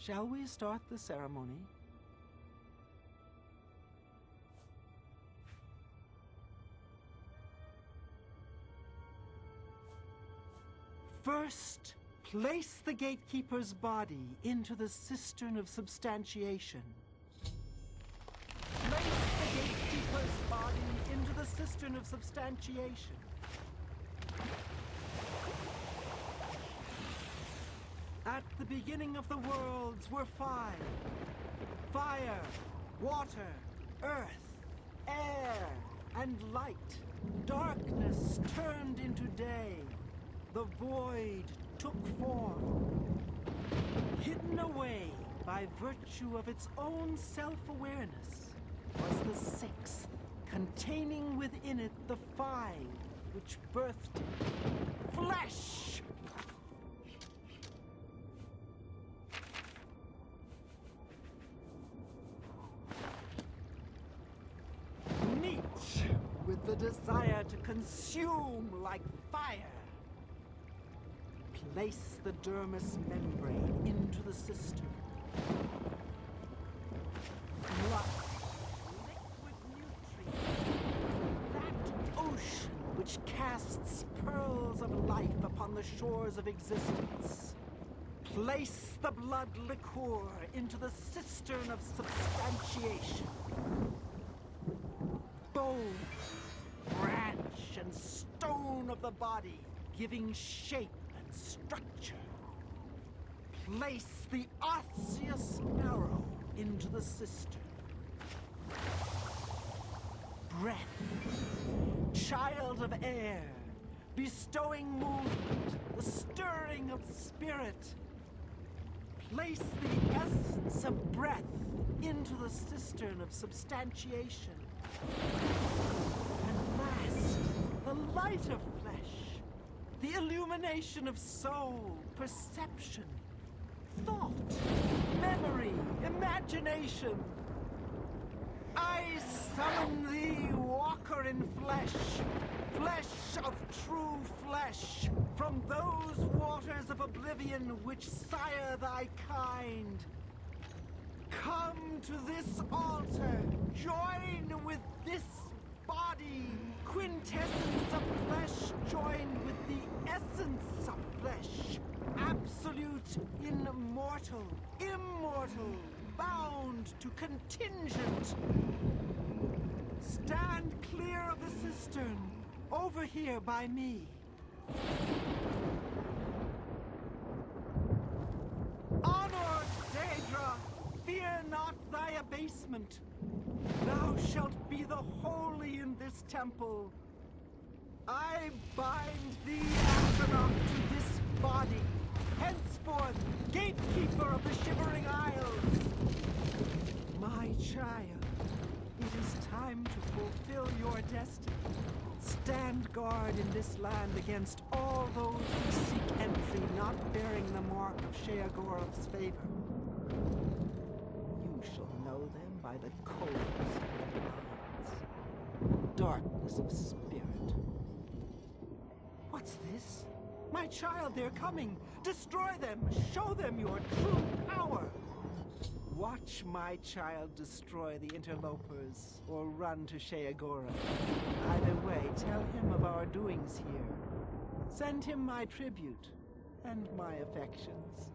Shall we start the ceremony? First, place the gatekeeper's body into the cistern of substantiation. Place the gatekeeper's body into the cistern of substantiation. At the beginning of the worlds were five. Fire, water, earth, air, and light. Darkness turned into day. The void took form. Hidden away by virtue of its own self-awareness was the sixth, containing within it the five which birthed it. Flesh! With the desire to consume like fire. Place the dermis membrane into the cistern. Blood, liquid nutrient, that ocean which casts pearls of life upon the shores of existence. Place the blood liqueur into the cistern of substantiation. Bone, branch, and stone of the body, giving shape and structure. Place the osseous marrow into the cistern. Breath, child of air, bestowing movement, the stirring of spirit. Place the essence of breath into the cistern of substantiation. And last, the light of flesh, the illumination of soul, perception, thought, memory, imagination. I summon thee, walker in flesh, flesh of true flesh, from those waters of oblivion which sire thy kind. Come to this altar, join with this body, quintessence of flesh joined with the essence of flesh, absolute, immortal, immortal, bound to contingent. Stand clear of the cistern, over here by me. Honored Daedra, fear not thy abasement. Thou shalt be the holy in this temple. I bind thee, astronaut, to this body, henceforth gatekeeper of the Shivering Isles. My child, it is time to fulfill your destiny. Stand guard in this land against all those who seek entry not bearing the mark of Sheogorov's favor. You shall know them by the coldness of their minds, darkness of spirit. What's this? My child, they're coming! Destroy them! Show them your true power! Watch my child destroy the interlopers, or run to Sheogorov. Either way, tell him of our doings here. Send him my tribute, and my affections.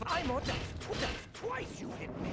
I'm on that's twice you hit me.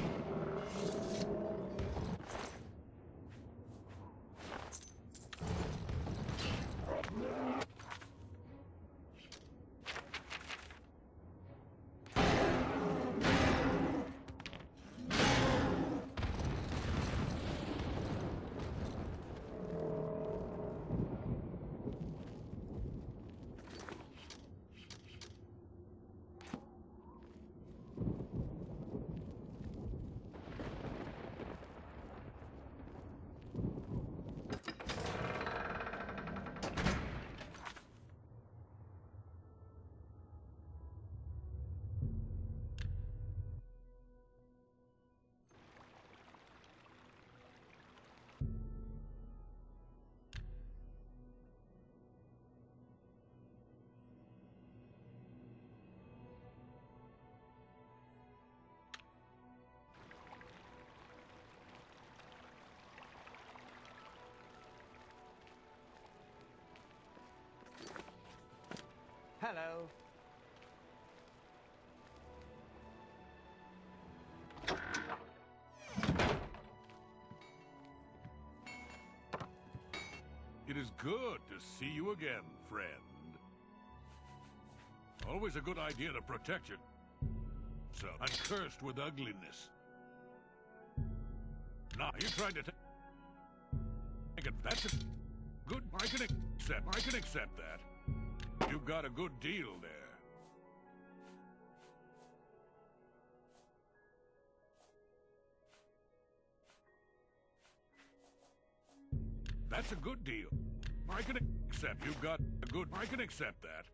Hello. It is good to see you again, friend. Always a good idea to protect you. So, I'm cursed with ugliness. Nah, you tried to take it. That's a good. I can accept that. You got a good deal there. That's a good deal. I can accept. You've got a good... I can accept that.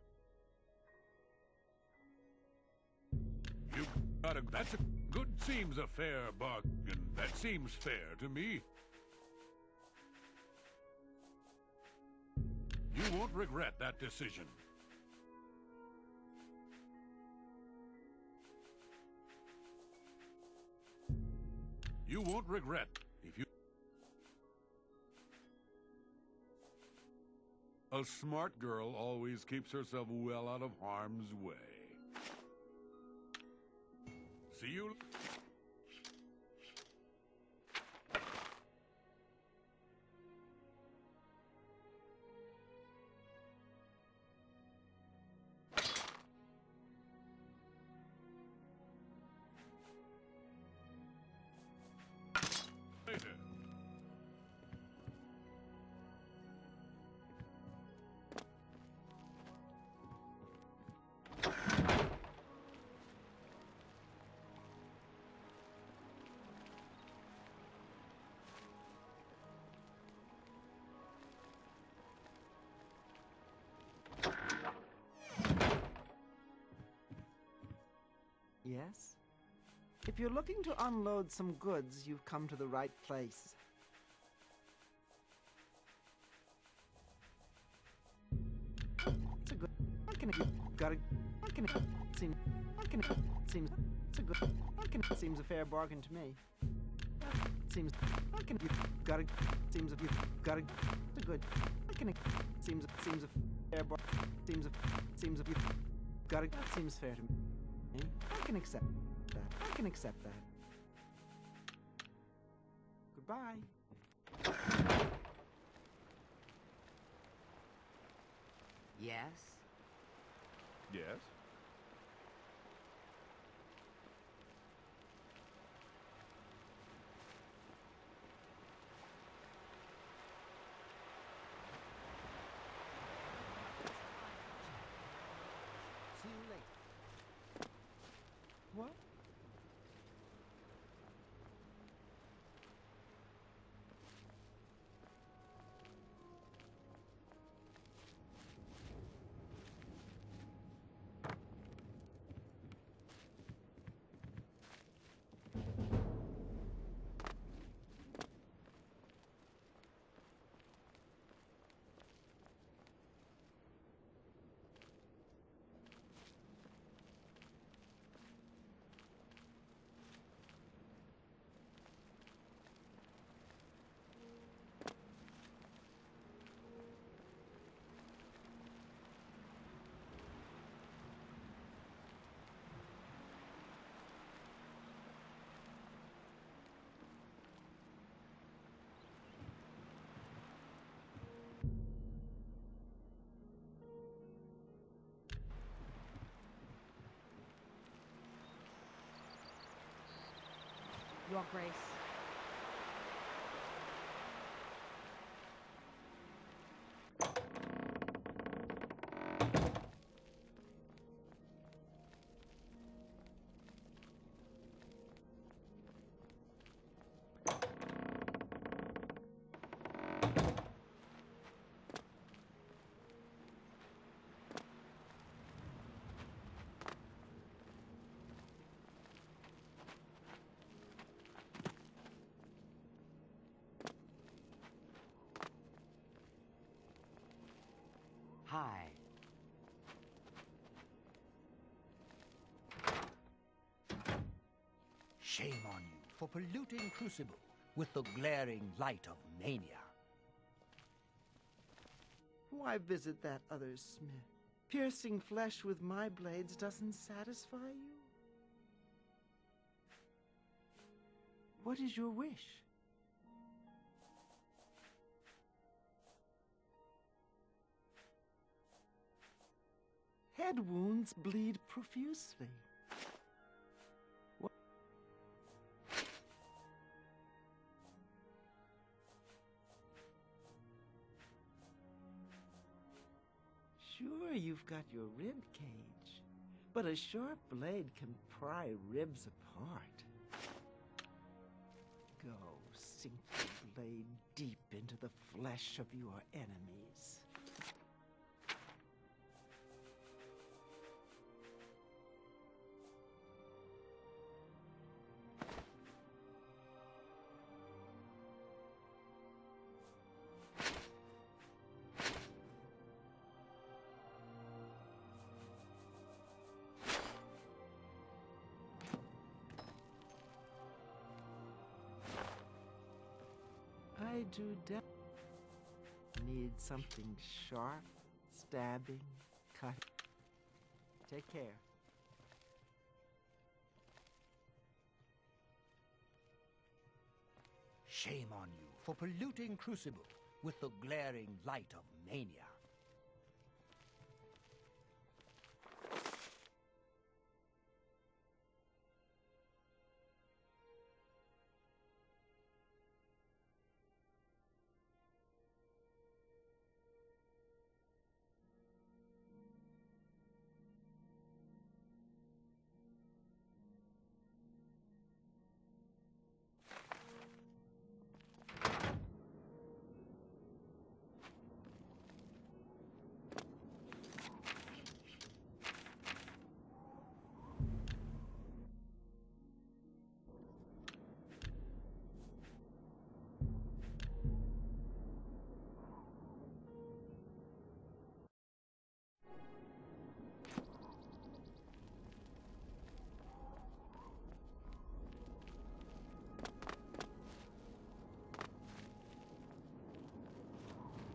You've got a... That's a good... Seems a fair bargain. That seems fair to me. You won't regret that decision. You won't regret if you... A smart girl always keeps herself well out of harm's way. See you... later. Yes? If you're looking to unload some goods, you've come to the right place. It's a good... I can... Got a... I can... Seems... I can... Seems... It's a good... I can... Seems a fair bargain to me. Seems... I can... Got a... Seems a... Got a... It's a good... I can... Seems... Seems a fair bargain... Seems a... Seems a... Got a... Seems fair to me. I can accept that. I can accept that. Goodbye. Yes? Yes? See you later. What? Your Grace. Hi. Shame on you for polluting Crucible with the glaring light of mania. Why visit that other smith? Piercing flesh with my blades doesn't satisfy you? What is your wish? Head wounds bleed profusely. What? Sure, you've got your rib cage, but a sharp blade can pry ribs apart. Go, sink your blade deep into the flesh of your enemies. I do need something sharp, stabbing, cut. Take care. Shame on you for polluting Crucible with the glaring light of mania.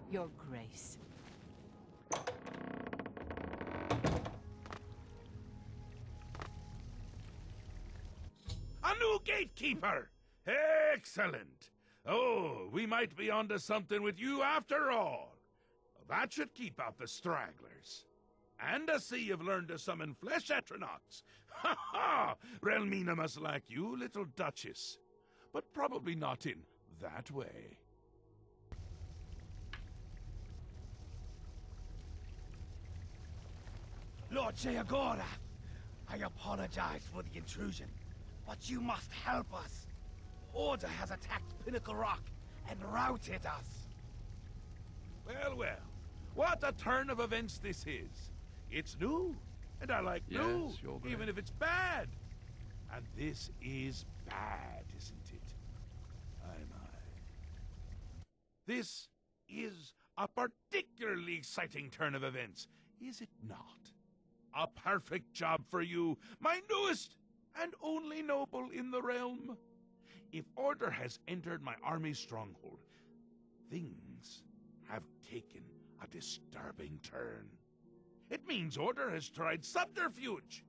Your Grace. A new gatekeeper! Excellent! Oh, we might be onto something with you after all. That should keep out the stragglers. And I see you've learned to summon flesh atronachs. Ha ha! Relmina must like you, little Duchess. But probably not in that way. Lord Jayagora, I apologize for the intrusion, but you must help us. Order has attacked Pinnacle Rock and routed us. Well, well. What a turn of events this is. It's new, and I like new, Your Grace. even if it's bad. And this is bad, isn't it? My. This is a particularly exciting turn of events, is it not? A perfect job for you, my newest and only noble in the realm. If Order has entered my army's stronghold, things have taken a disturbing turn. It means Order has tried subterfuge,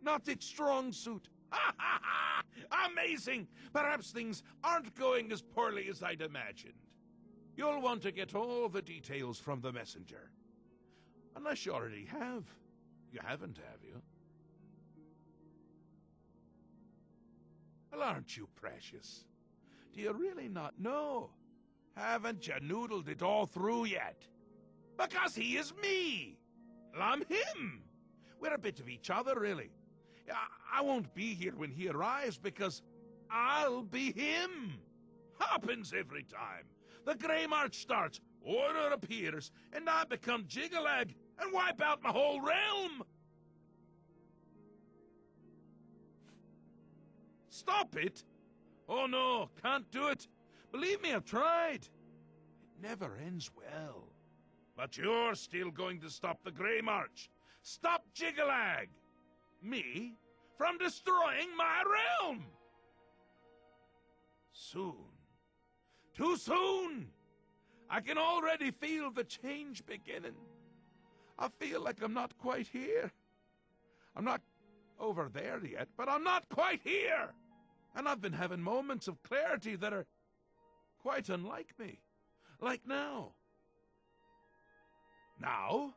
not its strong suit. Ha ha ha! Amazing! Perhaps things aren't going as poorly as I'd imagined. You'll want to get all the details from the messenger. Unless you already have. You haven't, have you? Well, aren't you precious? Do you really not know? Haven't you noodled it all through yet? Because he is me! Well, I'm him! We're a bit of each other, really. I won't be here when he arrives because I'll be him! Happens every time. The Grey March starts, Order appears, and I become Jiggalag and wipe out my whole realm! Stop it! Oh no, can't do it. Believe me, I've tried. It never ends well. But you're still going to stop the Grey March. Stop Jiggalag! Me? From destroying my realm! Soon. Too soon! I can already feel the change beginning. I feel like I'm not quite here. I'm not over there yet, but I'm not quite here! And I've been having moments of clarity that are quite unlike me. Like now. Now?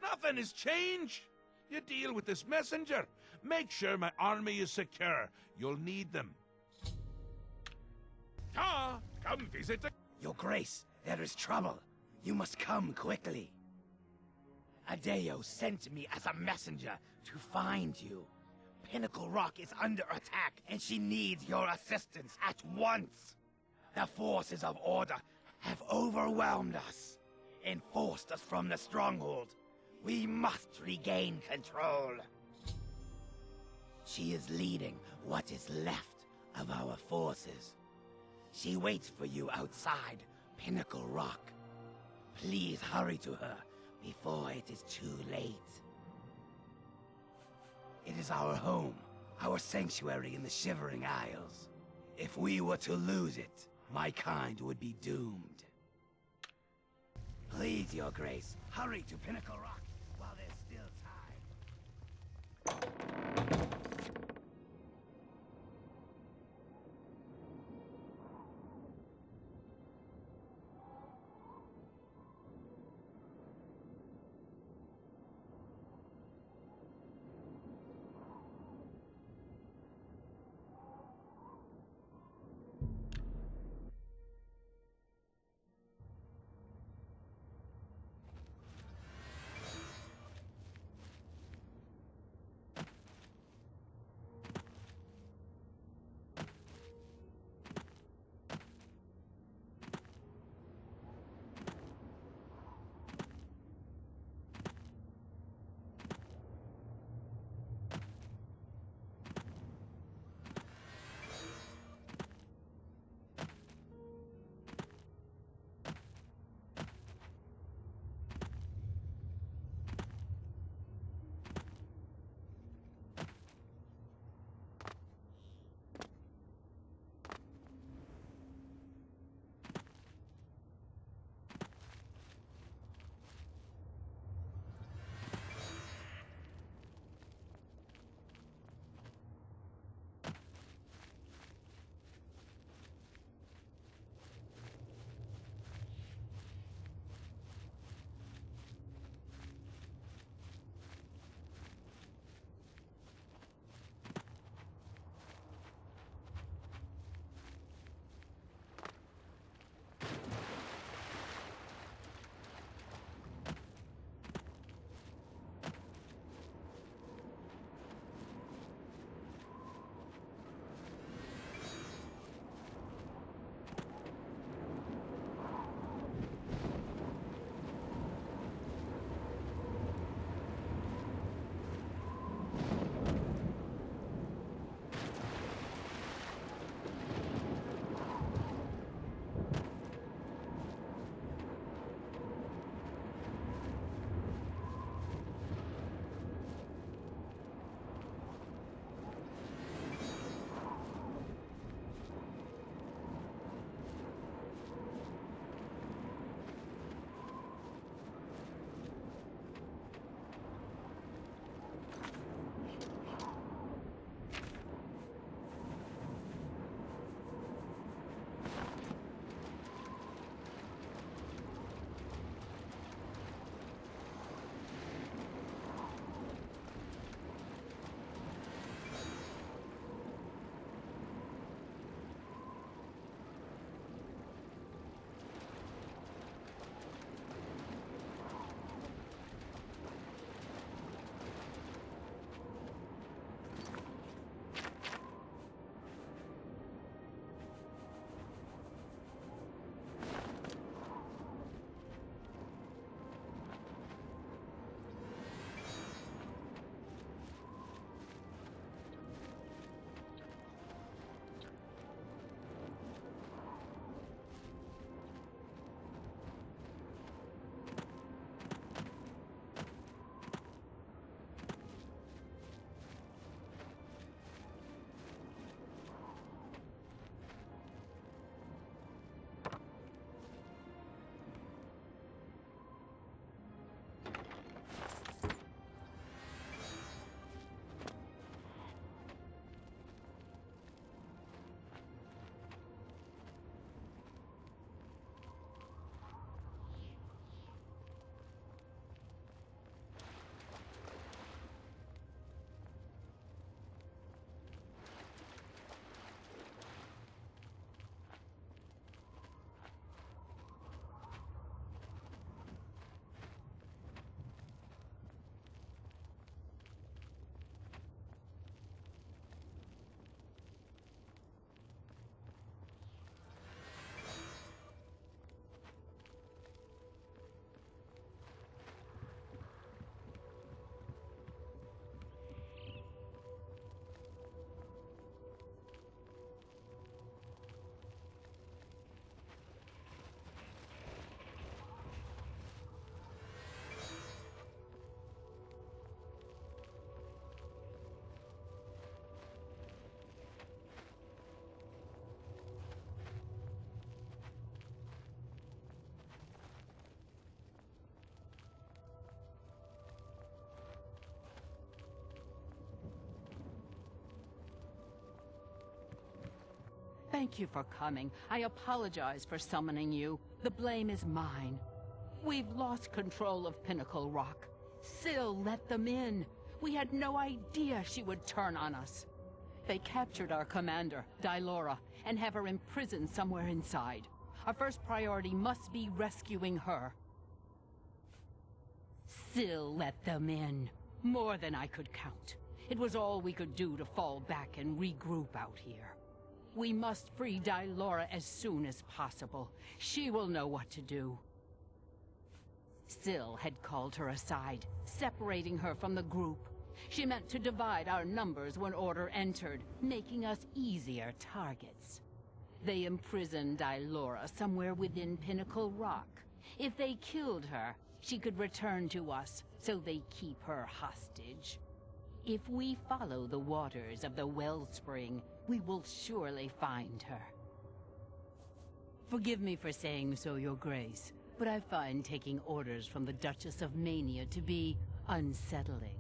Nothing has changed. You deal with this messenger. Make sure my army is secure. You'll need them. Come visit the... Your Grace, there is trouble. You must come quickly. Adeo sent me as a messenger to find you. Pinnacle Rock is under attack, and she needs your assistance at once. The forces of Order have overwhelmed us and forced us from the stronghold. We must regain control. She is leading what is left of our forces. She waits for you outside Pinnacle Rock. Please hurry to her before it is too late. It is our home, our sanctuary in the Shivering Isles. If we were to lose it, my kind would be doomed. Please, Your Grace, hurry to Pinnacle Rock while there's still time. Thank you for coming. I apologize for summoning you. The blame is mine. We've lost control of Pinnacle Rock. Syl let them in. We had no idea she would turn on us. They captured our commander, Dylora, and have her imprisoned somewhere inside. Our first priority must be rescuing her. Syl let them in. More than I could count. It was all we could do to fall back and regroup out here. We must free Dylora as soon as possible. She will know what to do. Syl had called her aside, separating her from the group. She meant to divide our numbers when order entered, making us easier targets. They imprisoned Dylora somewhere within Pinnacle Rock. If they killed her, she could return to us, so they keep her hostage. If we follow the waters of the wellspring, we will surely find her. Forgive me for saying so, Your Grace, but I find taking orders from the Duchess of Mania to be unsettling.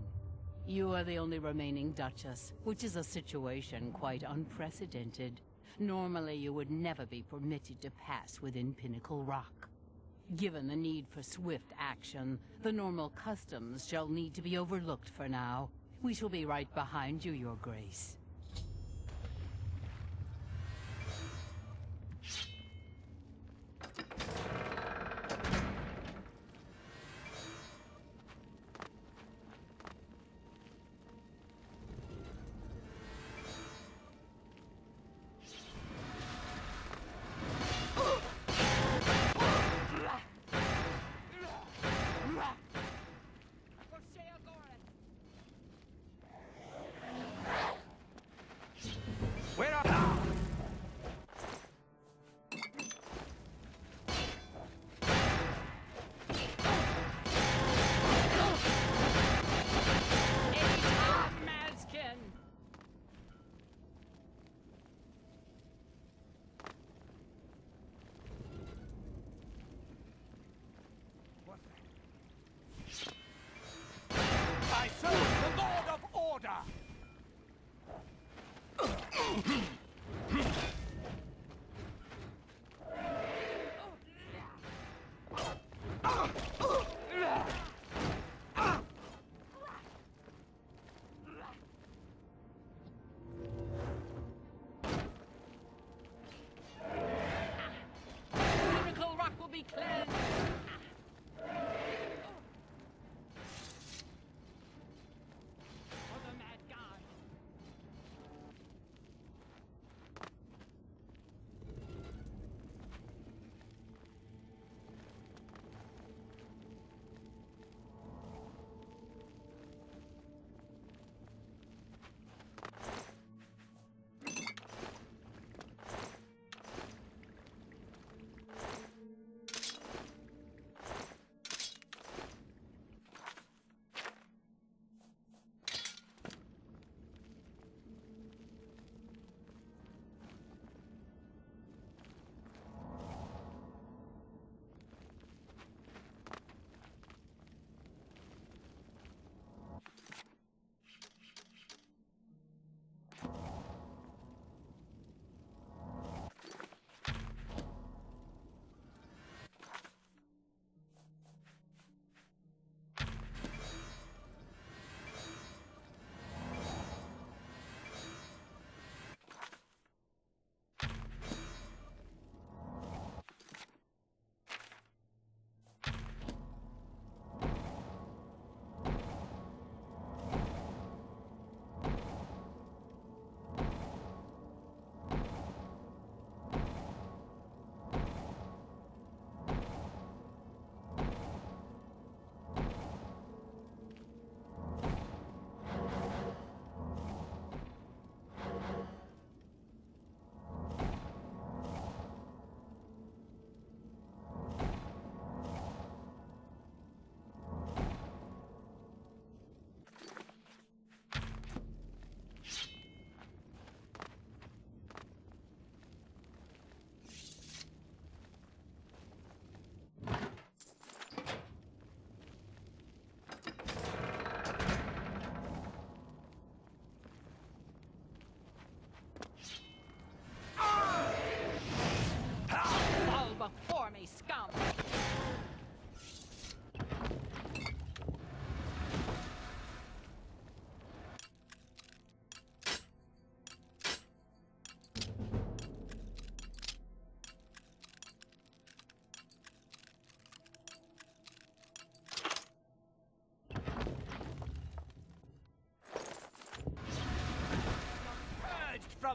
You are the only remaining Duchess, which is a situation quite unprecedented. Normally, you would never be permitted to pass within Pinnacle Rock. Given the need for swift action, the normal customs shall need to be overlooked for now. We shall be right behind you, Your Grace.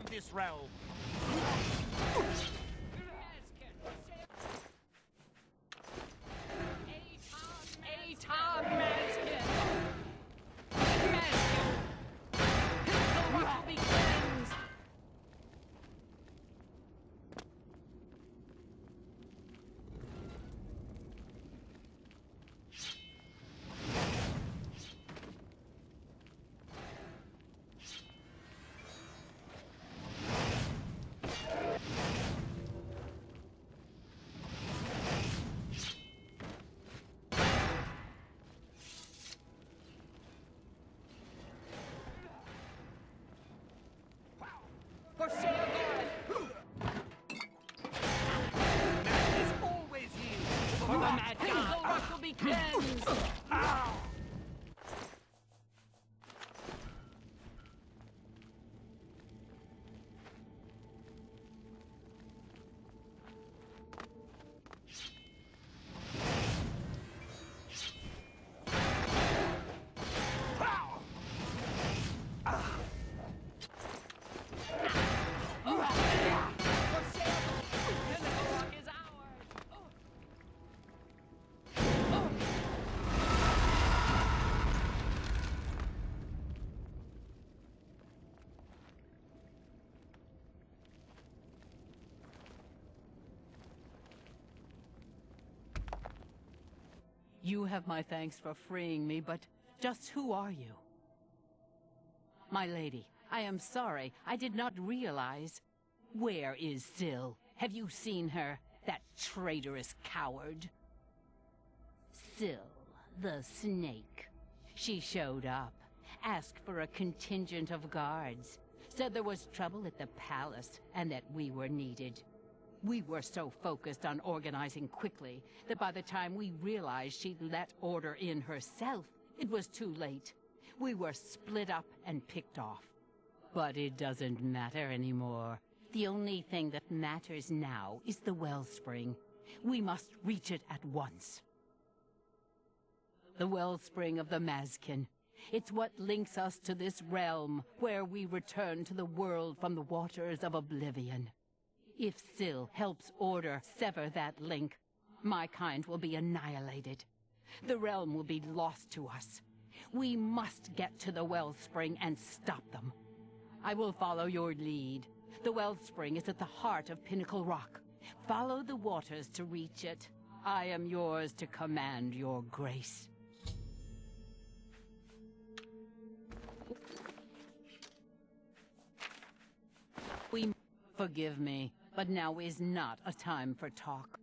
from this realm. For Sheogoth! Madness always yields. For the mad god, rock will be cleansed! You have my thanks for freeing me, but just who are you? My lady, I am sorry. I did not realize. Where is Syl? Have you seen her? That traitorous coward? Syl, the snake. She showed up, asked for a contingent of guards, said there was trouble at the palace and that we were needed. We were so focused on organizing quickly that by the time we realized she'd let order in herself, it was too late. We were split up and picked off. But it doesn't matter anymore. The only thing that matters now is the wellspring. We must reach it at once. The wellspring of the Mazkin. It's what links us to this realm, where we return to the world from the waters of Oblivion. If Syl helps Order sever that link, my kind will be annihilated. The realm will be lost to us. We must get to the wellspring and stop them. I will follow your lead. The wellspring is at the heart of Pinnacle Rock. Follow the waters to reach it. I am yours to command your grace. Forgive me, but now is not a time for talk.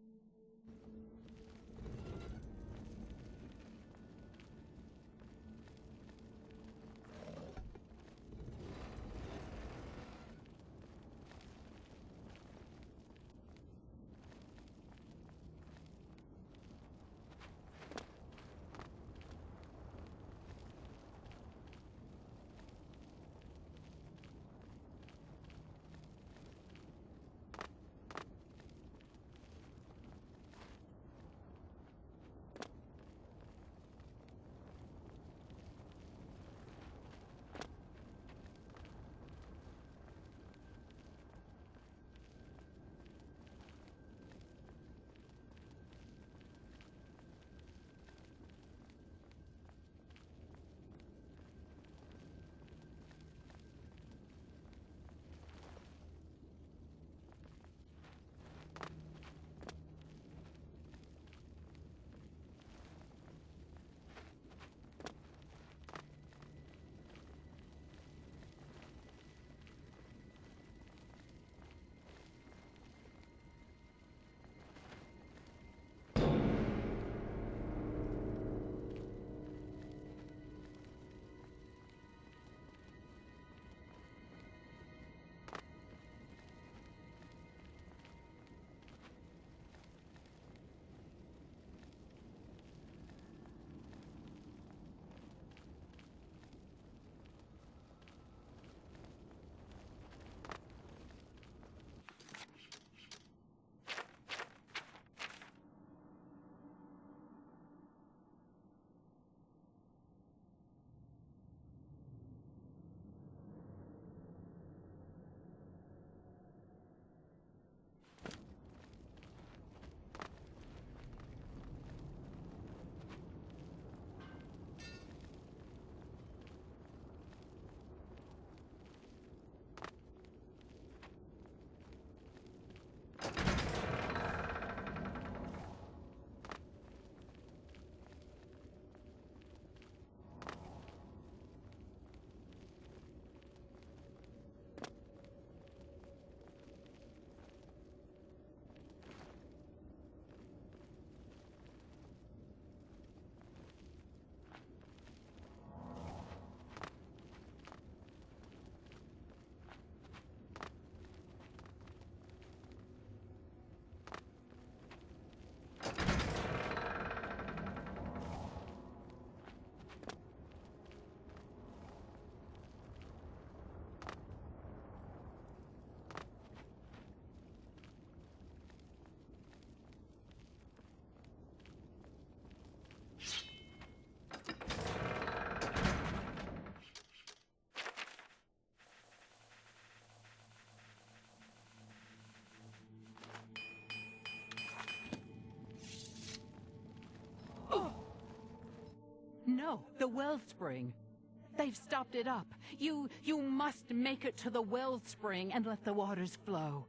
know, the wellspring. They've stopped it up. You must make it to the wellspring and let the waters flow.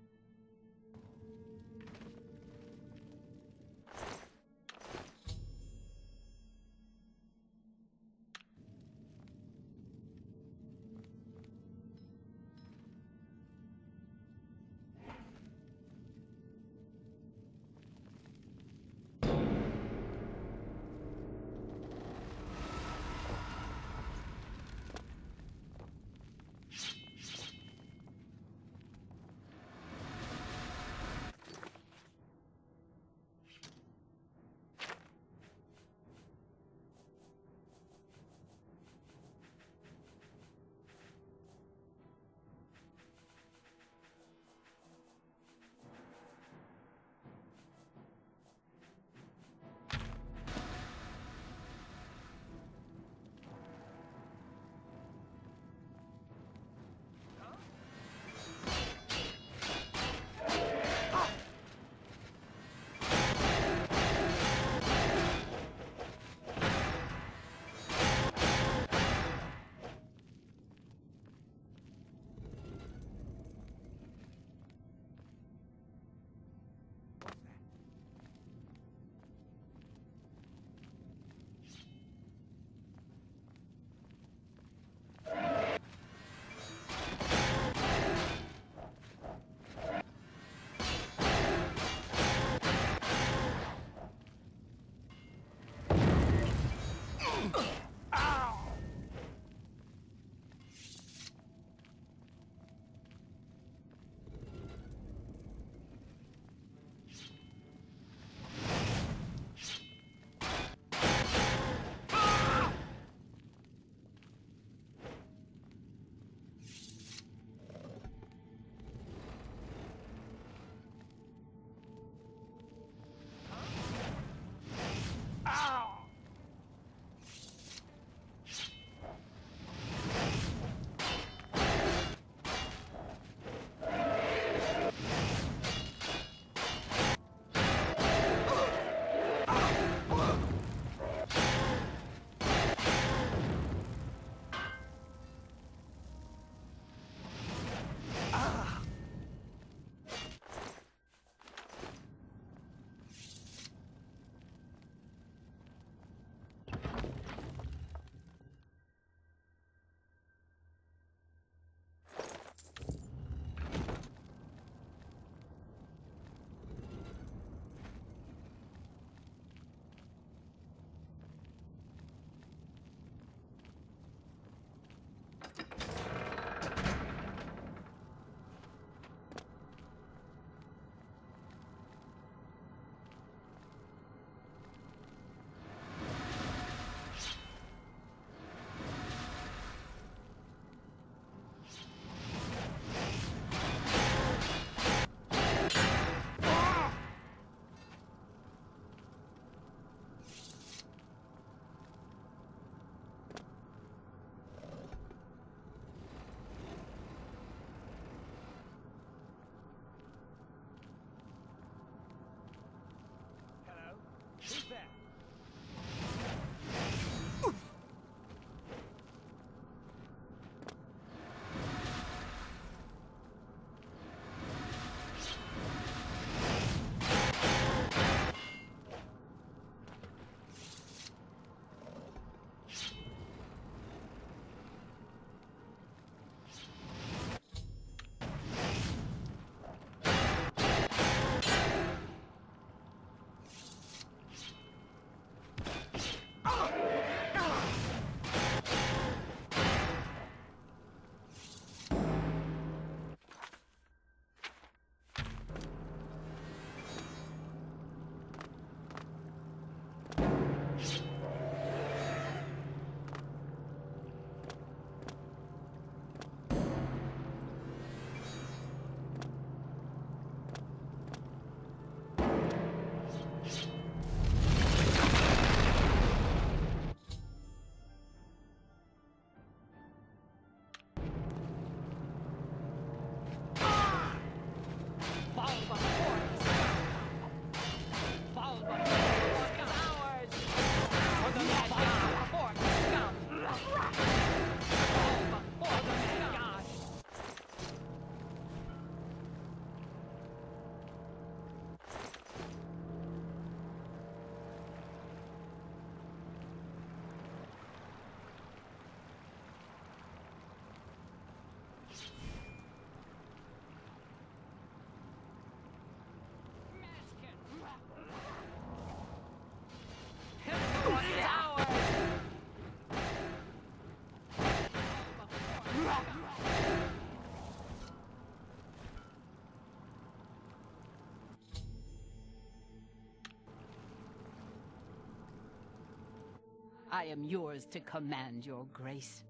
I am yours to command, Your Grace.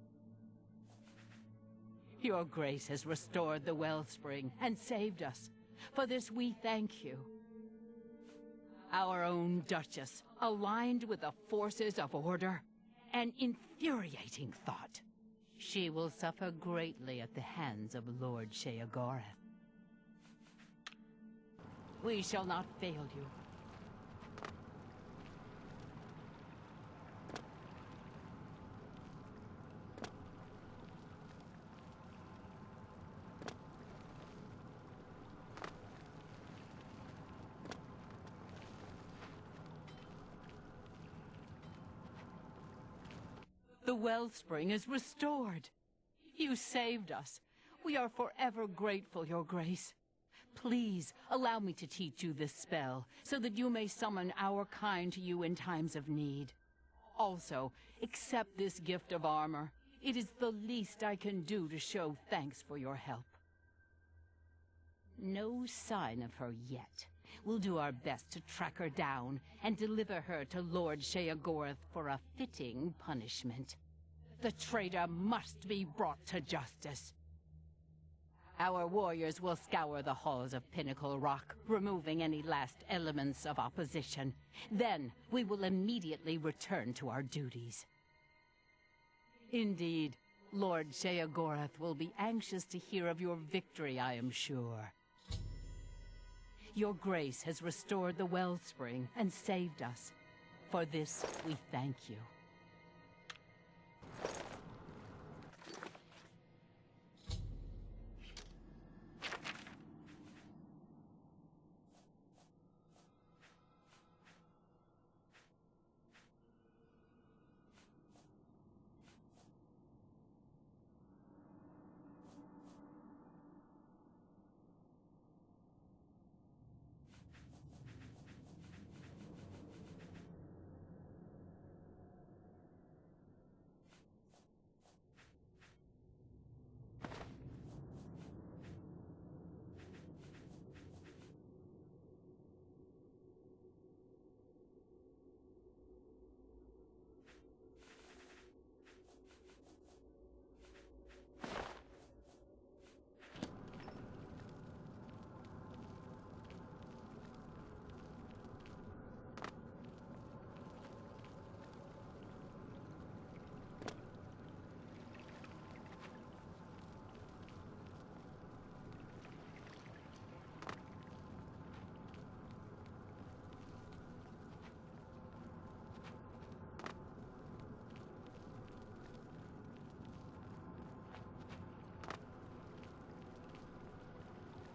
Your Grace has restored the wellspring and saved us. For this we thank you. Our own Duchess, aligned with the forces of order. An infuriating thought. She will suffer greatly at the hands of Lord Sheogorath. We shall not fail you. The wellspring is restored. You saved us. We are forever grateful, Your Grace. Please, allow me to teach you this spell, so that you may summon our kind to you in times of need. Also, accept this gift of armor. It is the least I can do to show thanks for your help. No sign of her yet. We'll do our best to track her down and deliver her to Lord Sheogorath for a fitting punishment. The traitor must be brought to justice. Our warriors will scour the halls of Pinnacle Rock, removing any last elements of opposition. Then, we will immediately return to our duties. Indeed, Lord Sheogorath will be anxious to hear of your victory, I am sure. Your Grace has restored the wellspring and saved us. For this, we thank you.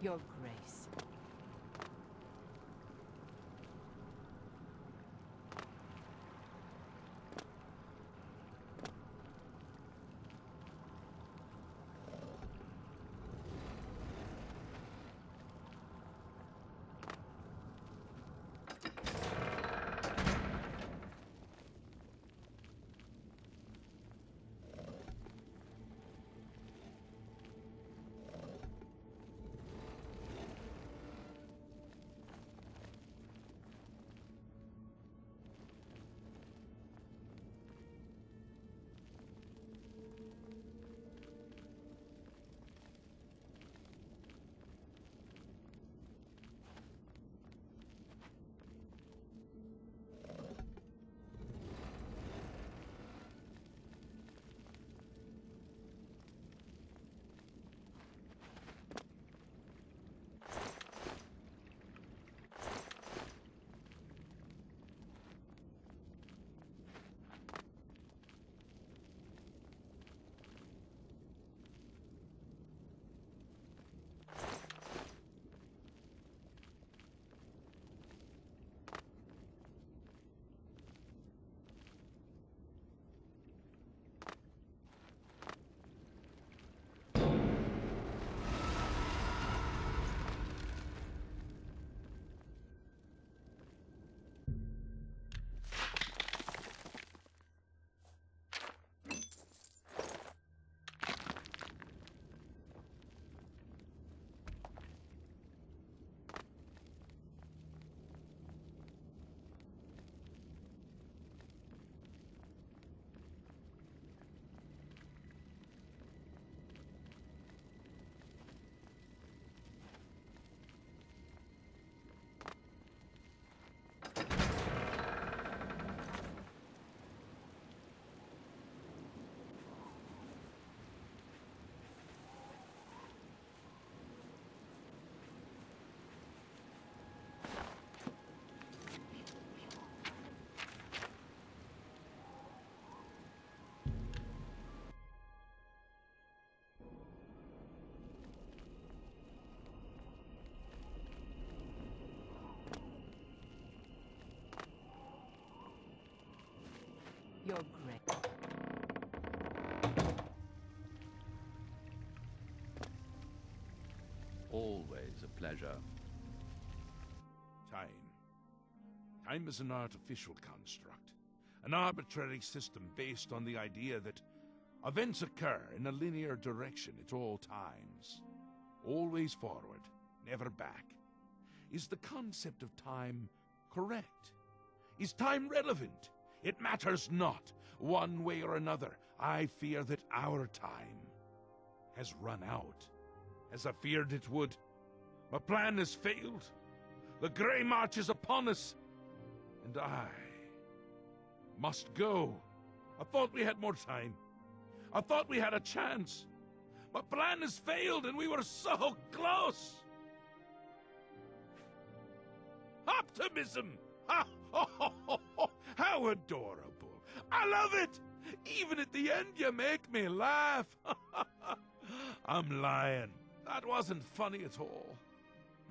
Your Grace. grace. Always a pleasure. Time. Time is an artificial construct, an arbitrary system based on the idea that events occur in a linear direction at all times. Always forward, never back. Is the concept of time correct? Is time relevant? It matters not. One way or another, I fear that our time has run out, as I feared it would. My plan has failed. The Grey March is upon us, and I must go. I thought we had more time. I thought we had a chance. My plan has failed, and we were so close. Optimism! Ha! How adorable! I love it! Even at the end, you make me laugh. I'm lying. That wasn't funny at all.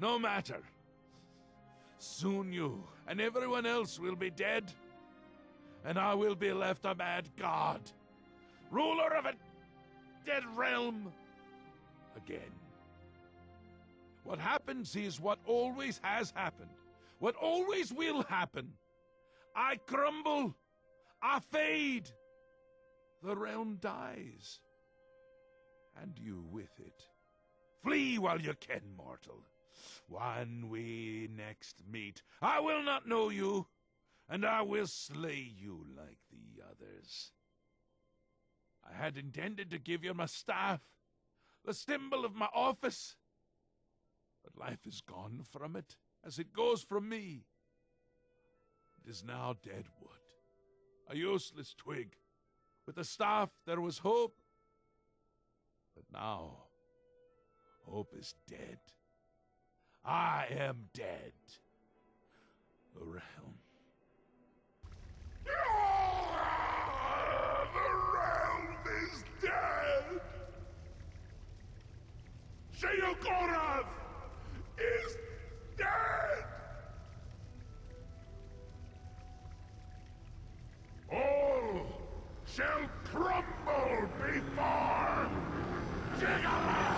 No matter. Soon you and everyone else will be dead, and I will be left a mad god, ruler of a dead realm again. What happens is what always has happened, what always will happen. I crumble, I fade, the realm dies, and you with it. Flee while you can, mortal. When we next meet, I will not know you, and I will slay you like the others. I had intended to give you my staff, the symbol of my office, but life is gone from it, as it goes from me. It is now dead wood, a useless twig. With the staff there was hope, but now hope is dead. I am dead. The realm. The realm is dead! Sheogorath is dead! All shall crumble before Jiggler!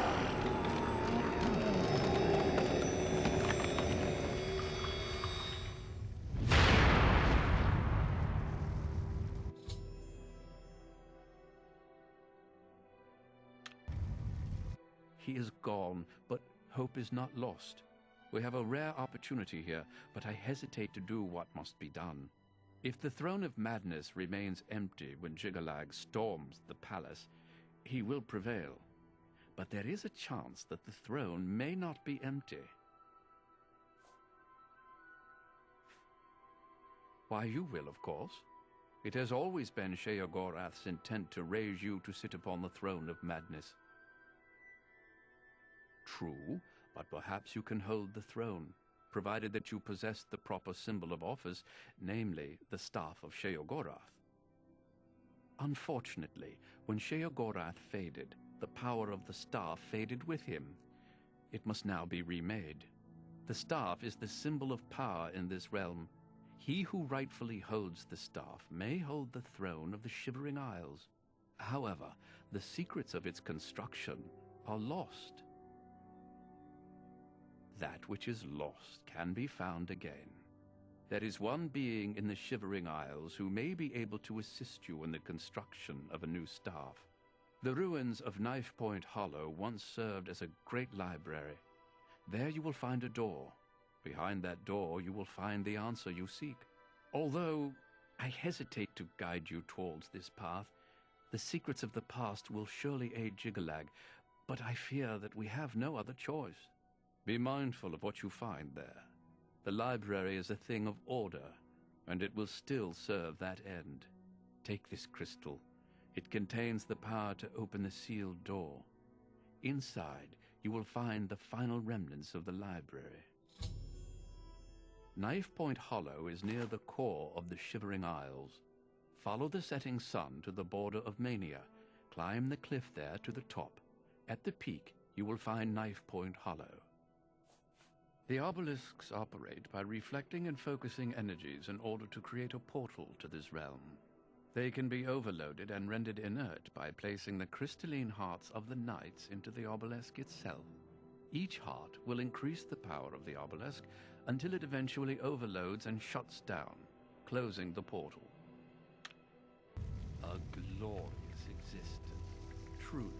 He is gone, but hope is not lost. We have a rare opportunity here, but I hesitate to do what must be done. If the Throne of Madness remains empty when Jiggalag storms the palace, he will prevail. But there is a chance that the throne may not be empty. Why, you will, of course. It has always been Sheogorath's intent to raise you to sit upon the Throne of Madness. True, but perhaps you can hold the throne, provided that you possess the proper symbol of office, namely the Staff of Sheogorath. Unfortunately, when Sheogorath faded, the power of the staff faded with him. It must now be remade. The staff is the symbol of power in this realm. He who rightfully holds the staff may hold the throne of the Shivering Isles. However, the secrets of its construction are lost. That which is lost can be found again. There is one being in the Shivering Isles who may be able to assist you in the construction of a new staff. The ruins of Knife Point Hollow once served as a great library. There you will find a door. Behind that door you will find the answer you seek. Although I hesitate to guide you towards this path, the secrets of the past will surely aid Jiggalag, but I fear that we have no other choice. Be mindful of what you find there. The library is a thing of order, and it will still serve that end. Take this crystal. It contains the power to open the sealed door. Inside, you will find the final remnants of the library. Knife Point Hollow is near the core of the Shivering Isles. Follow the setting sun to the border of Mania. Climb the cliff there to the top. At the peak, you will find Knife Point Hollow. The obelisks operate by reflecting and focusing energies in order to create a portal to this realm. They can be overloaded and rendered inert by placing the crystalline hearts of the knights into the obelisk itself. Each heart will increase the power of the obelisk until it eventually overloads and shuts down, closing the portal. A glorious existence, truly.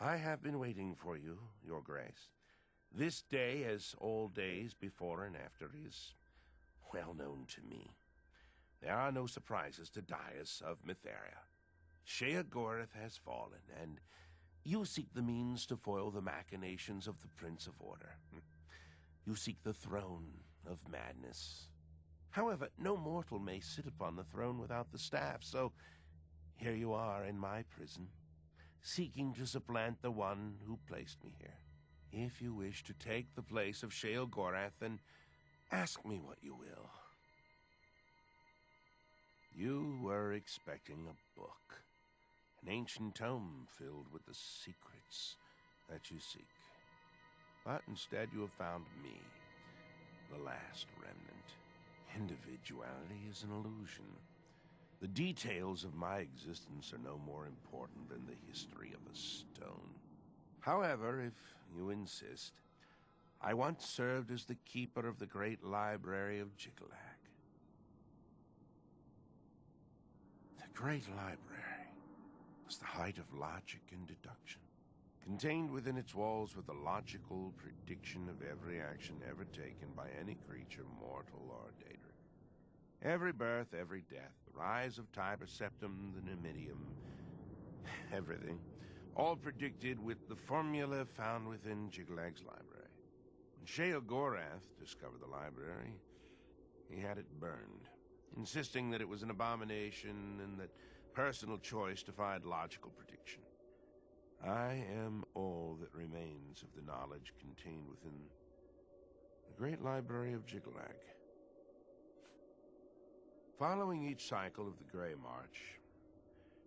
I have been waiting for you, Your Grace. This day, as all days before and after, is well known to me. There are no surprises to Dias of Mytheria. Sheogorath has fallen, and you seek the means to foil the machinations of the Prince of Order. You seek the throne of madness. However, no mortal may sit upon the throne without the staff, so here you are in my prison, seeking to supplant the one who placed me here. If you wish to take the place of Sheogorath, then ask me what you will. You were expecting a book, an ancient tome filled with the secrets that you seek. But instead you have found me, the last remnant. Individuality is an illusion. The details of my existence are no more important than the history of a stone. However, if you insist, I once served as the keeper of the great library of Jiglag. The great library was the height of logic and deduction. Contained within its walls were the logical prediction of every action ever taken by any creature, mortal or daedric. Every birth, every death, the rise of Tiber Septim, the Numidium, everything, all predicted with the formula found within Jiglag's library. When Sheogorath discovered the library, he had it burned, insisting that it was an abomination and that personal choice defied logical prediction. I am all that remains of the knowledge contained within the great library of Jiglag. Following each cycle of the Grey March,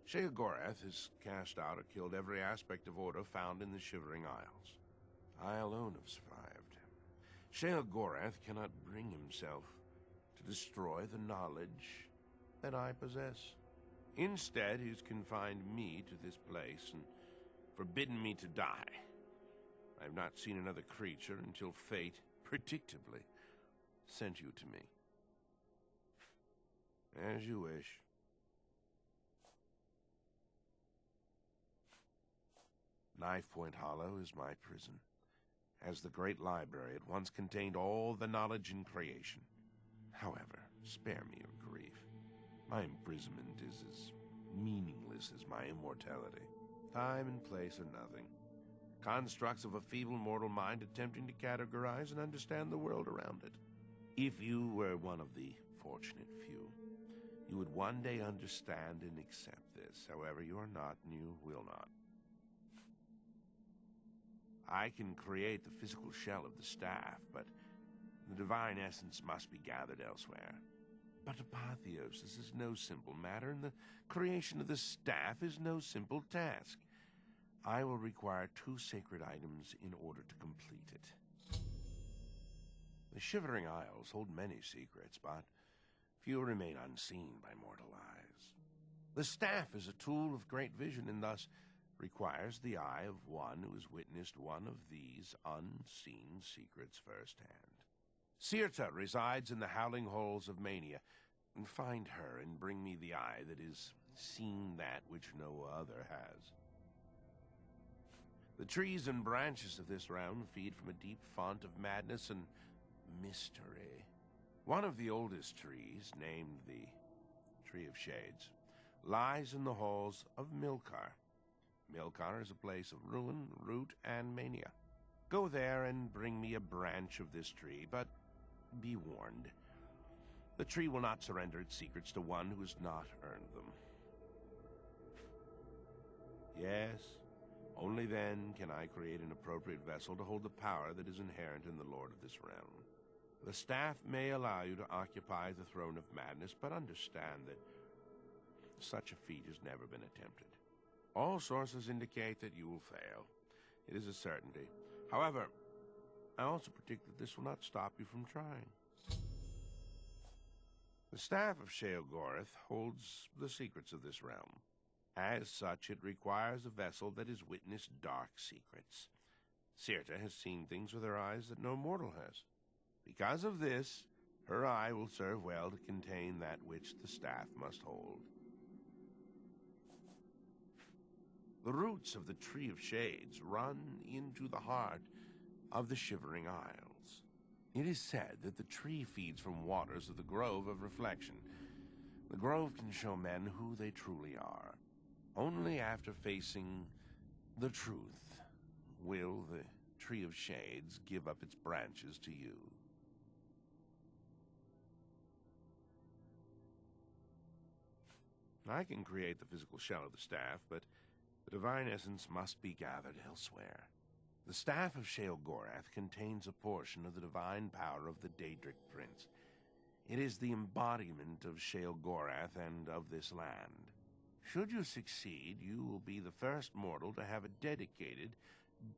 Sheogorath has cast out or killed every aspect of order found in the Shivering Isles. I alone have survived. Sheogorath cannot bring himself to destroy the knowledge that I possess. Instead, he's confined me to this place and forbidden me to die. I have not seen another creature until fate, predictably, sent you to me. As you wish. Knife Point Hollow is my prison. As the great library, it once contained all the knowledge in creation. However, spare me your grief. My imprisonment is as meaningless as my immortality. Time and place are nothing. Constructs of a feeble mortal mind attempting to categorize and understand the world around it. If you were one of the fortunate few, you would one day understand and accept this. However, you are not, and you will not. I can create the physical shell of the staff, but the divine essence must be gathered elsewhere. But apotheosis is no simple matter, and the creation of the staff is no simple task. I will require 2 sacred items in order to complete it. The Shivering Isles hold many secrets, but few remain unseen by mortal eyes. The staff is a tool of great vision, and thus requires the eye of one who has witnessed one of these unseen secrets firsthand. Sirta resides in the howling halls of Mania. Find her and bring me the eye that has seen that which no other has. The trees and branches of this realm feed from a deep font of madness and mystery. One of the oldest trees, named the Tree of Shades, lies in the halls of Milkar. Milkar is a place of ruin, root, and mania. Go there and bring me a branch of this tree, but be warned. The tree will not surrender its secrets to one who has not earned them. Yes, only then can I create an appropriate vessel to hold the power that is inherent in the Lord of this realm. The staff may allow you to occupy the throne of madness, but understand that such a feat has never been attempted. All sources indicate that you will fail. It is a certainty. However, I also predict that this will not stop you from trying. The staff of Sheogorath holds the secrets of this realm. As such, it requires a vessel that has witnessed dark secrets. Sirta has seen things with her eyes that no mortal has. Because of this, her eye will serve well to contain that which the staff must hold. The roots of the Tree of Shades run into the heart of the Shivering Isles. It is said that the tree feeds from waters of the Grove of Reflection. The Grove can show men who they truly are. Only after facing the truth will the Tree of Shades give up its branches to you. I can create the physical shell of the staff, but the divine essence must be gathered elsewhere. The staff of Sheol-Gorath contains a portion of the divine power of the Daedric Prince. It is the embodiment of Sheol-Gorath and of this land. Should you succeed, you will be the first mortal to have a dedicated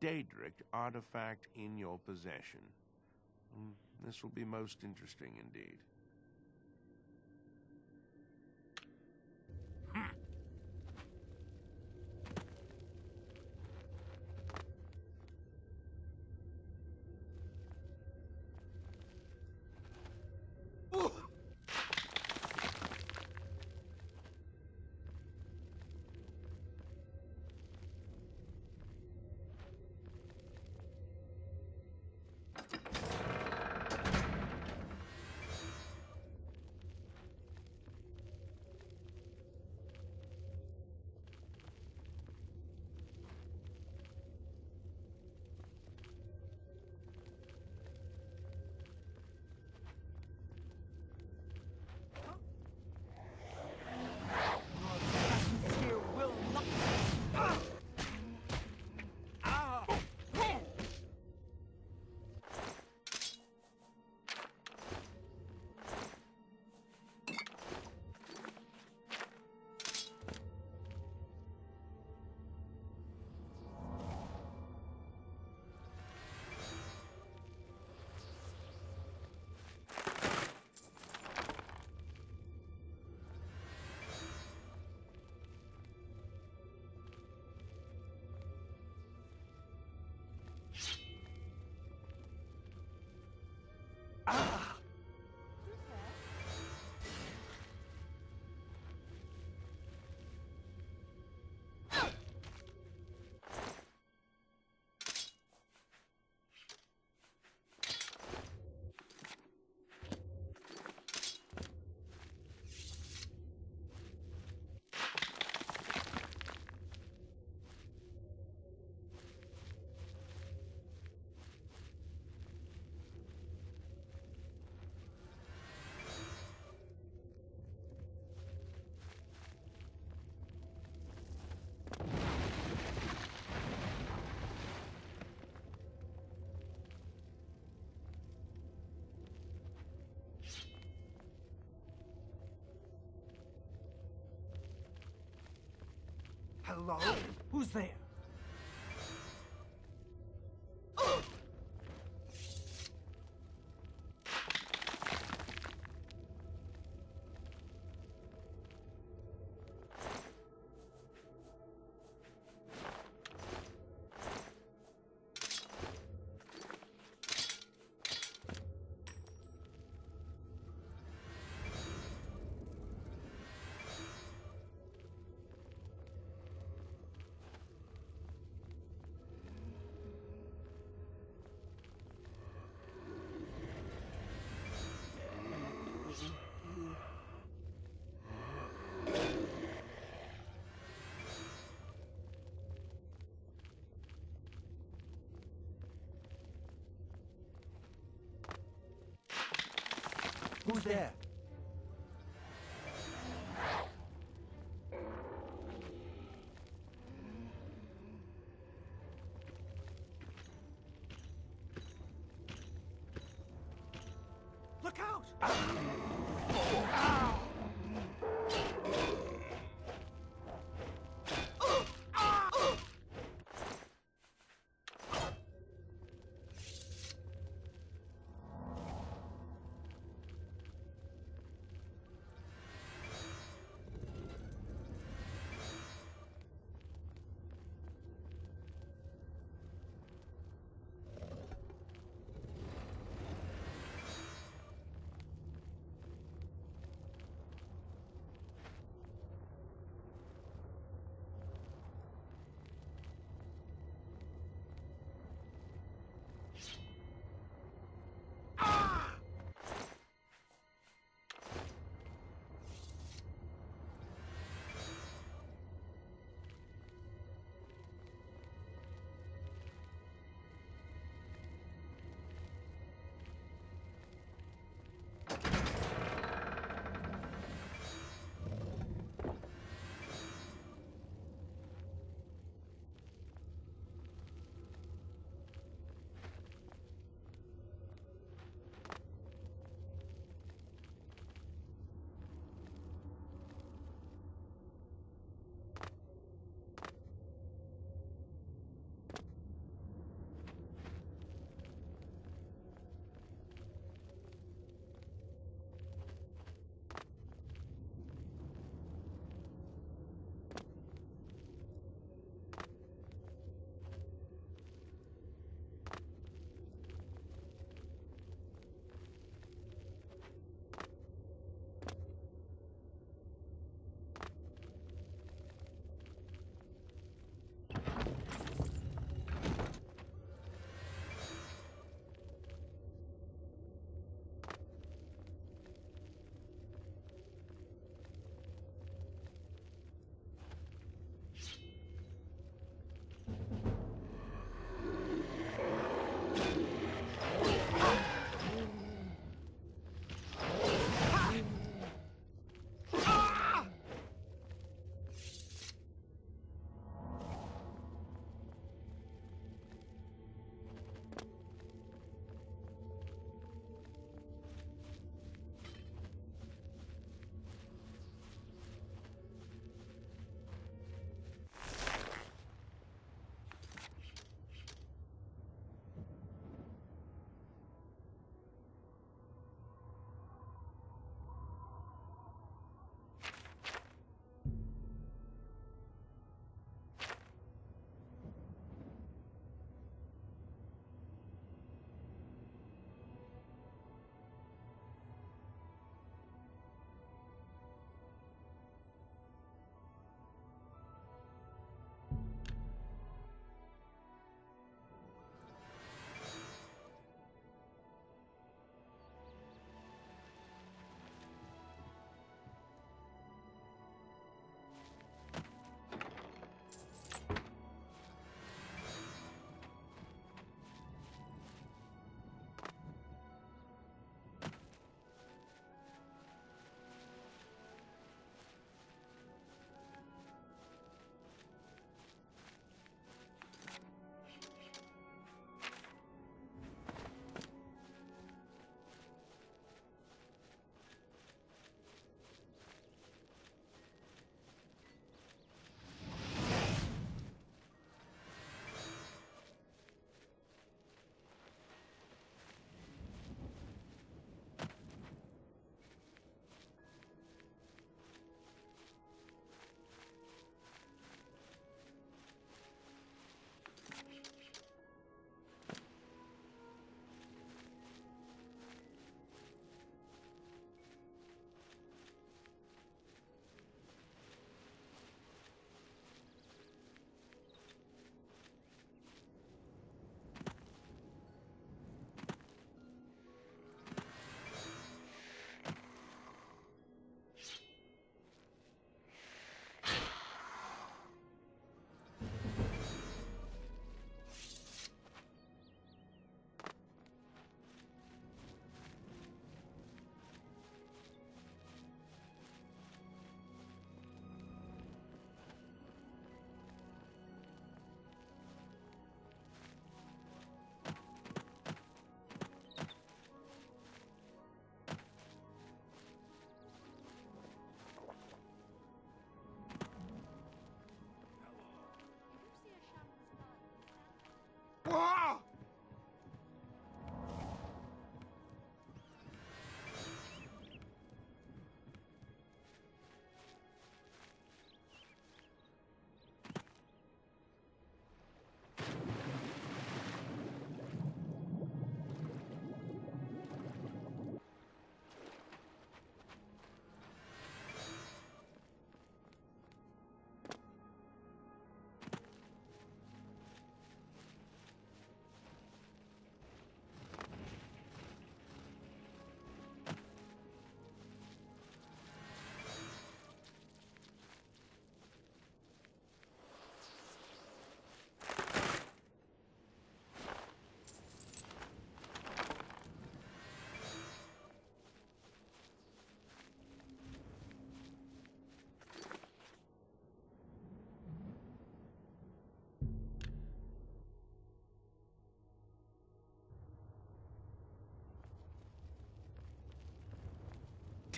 Daedric artifact in your possession. This will be most interesting indeed. Hello? Who's there? Who's there? Look out!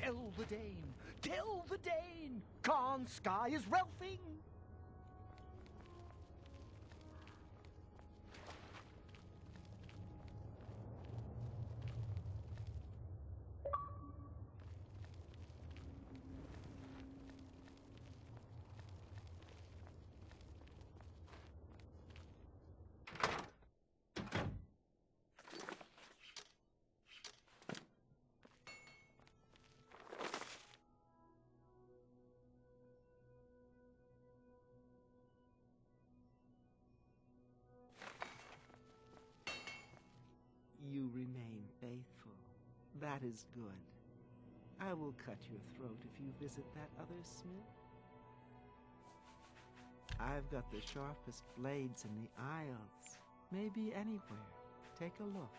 Tell the Dane! Tell the Dane! Khan's sky is Ralphing! You remain faithful. That is good. I will cut your throat if you visit that other smith. I've got the sharpest blades in the Isles. Maybe anywhere. Take a look.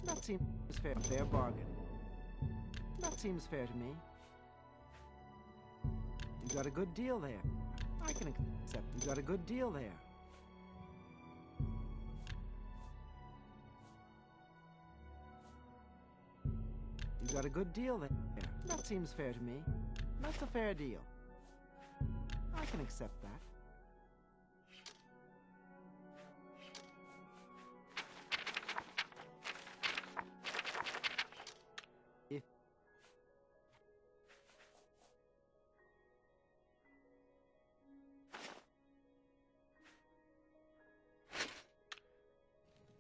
That seems fair. Fair bargain. That seems fair to me. You got a good deal there. I can accept. You got a good deal there. You got a good deal there. That seems fair to me. That's a fair deal. I can accept that. If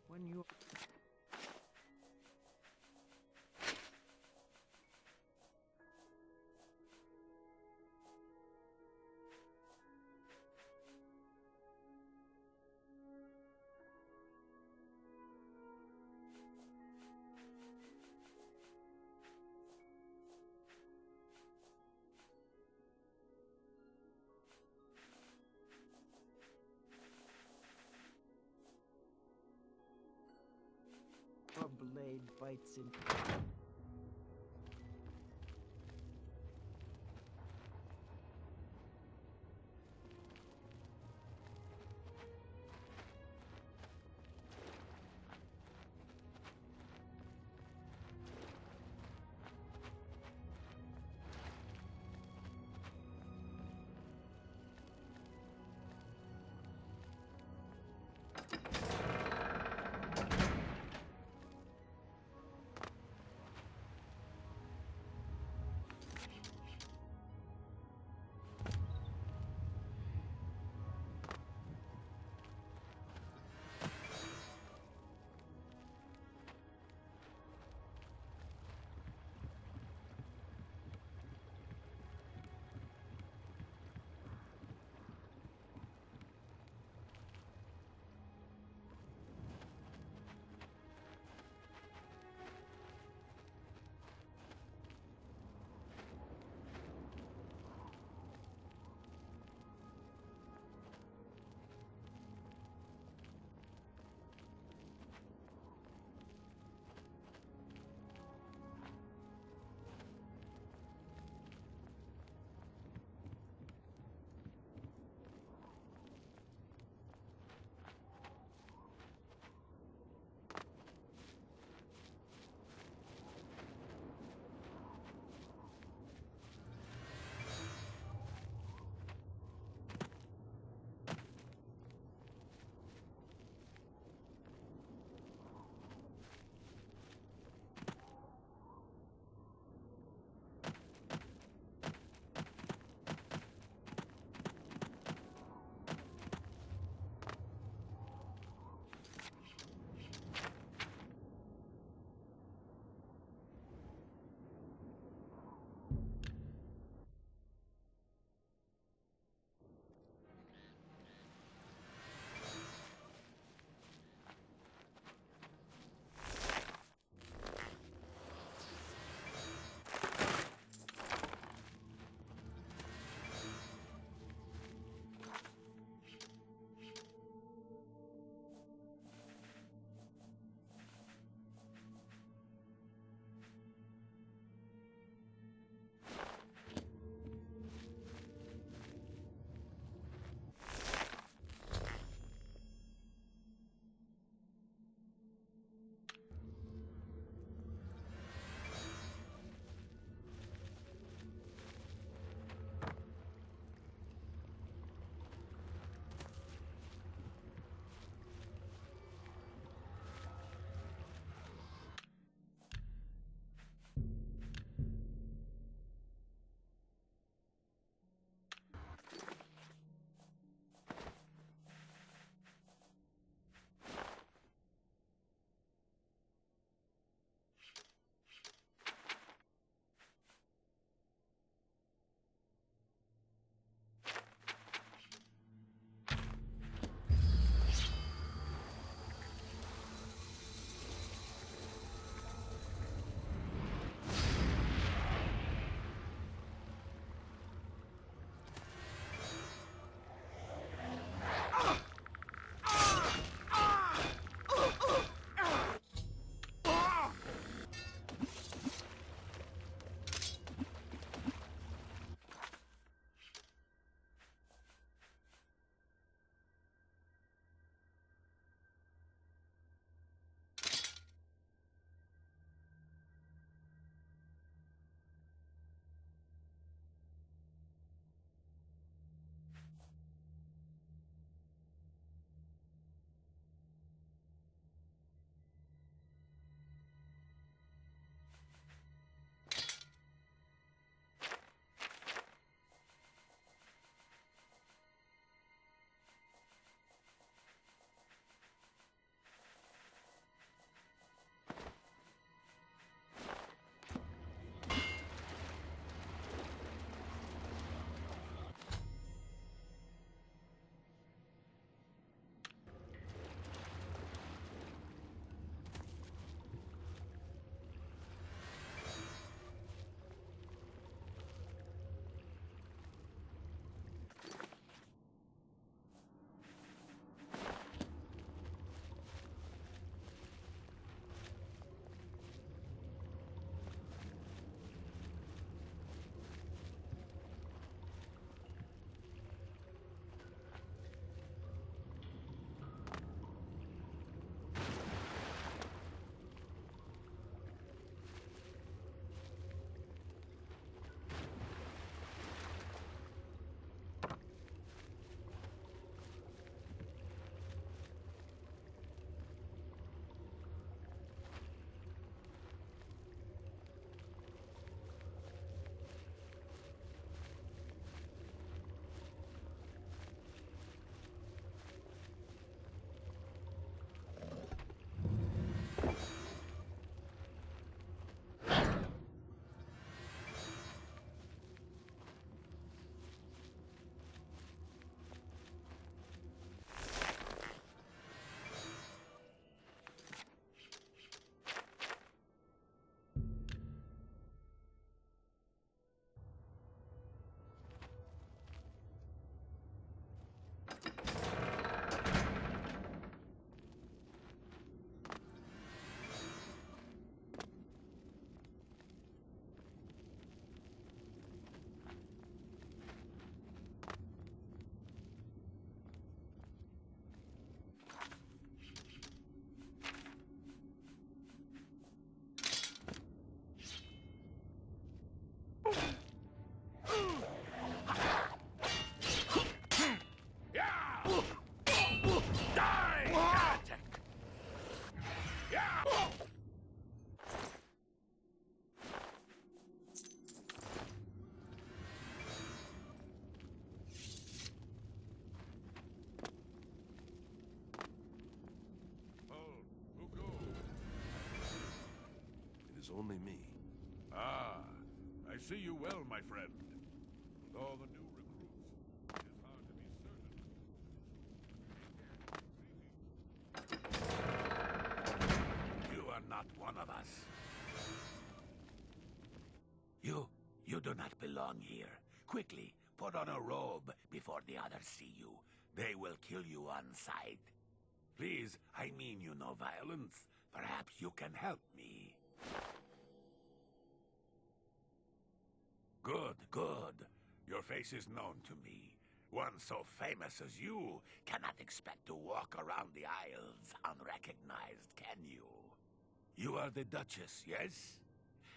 when you a blade bites in. only me. Ah, I see you well, my friend. With all the new recruits, it is hard to be certain. You are not one of us. You do not belong here. Quickly, put on a robe before the others see you. They will kill you on sight. Please, I mean you no violence. Perhaps you can help me. Good, good. Your face is known to me. One so famous as you cannot expect to walk around the Isles unrecognized, can you? You are the Duchess, yes?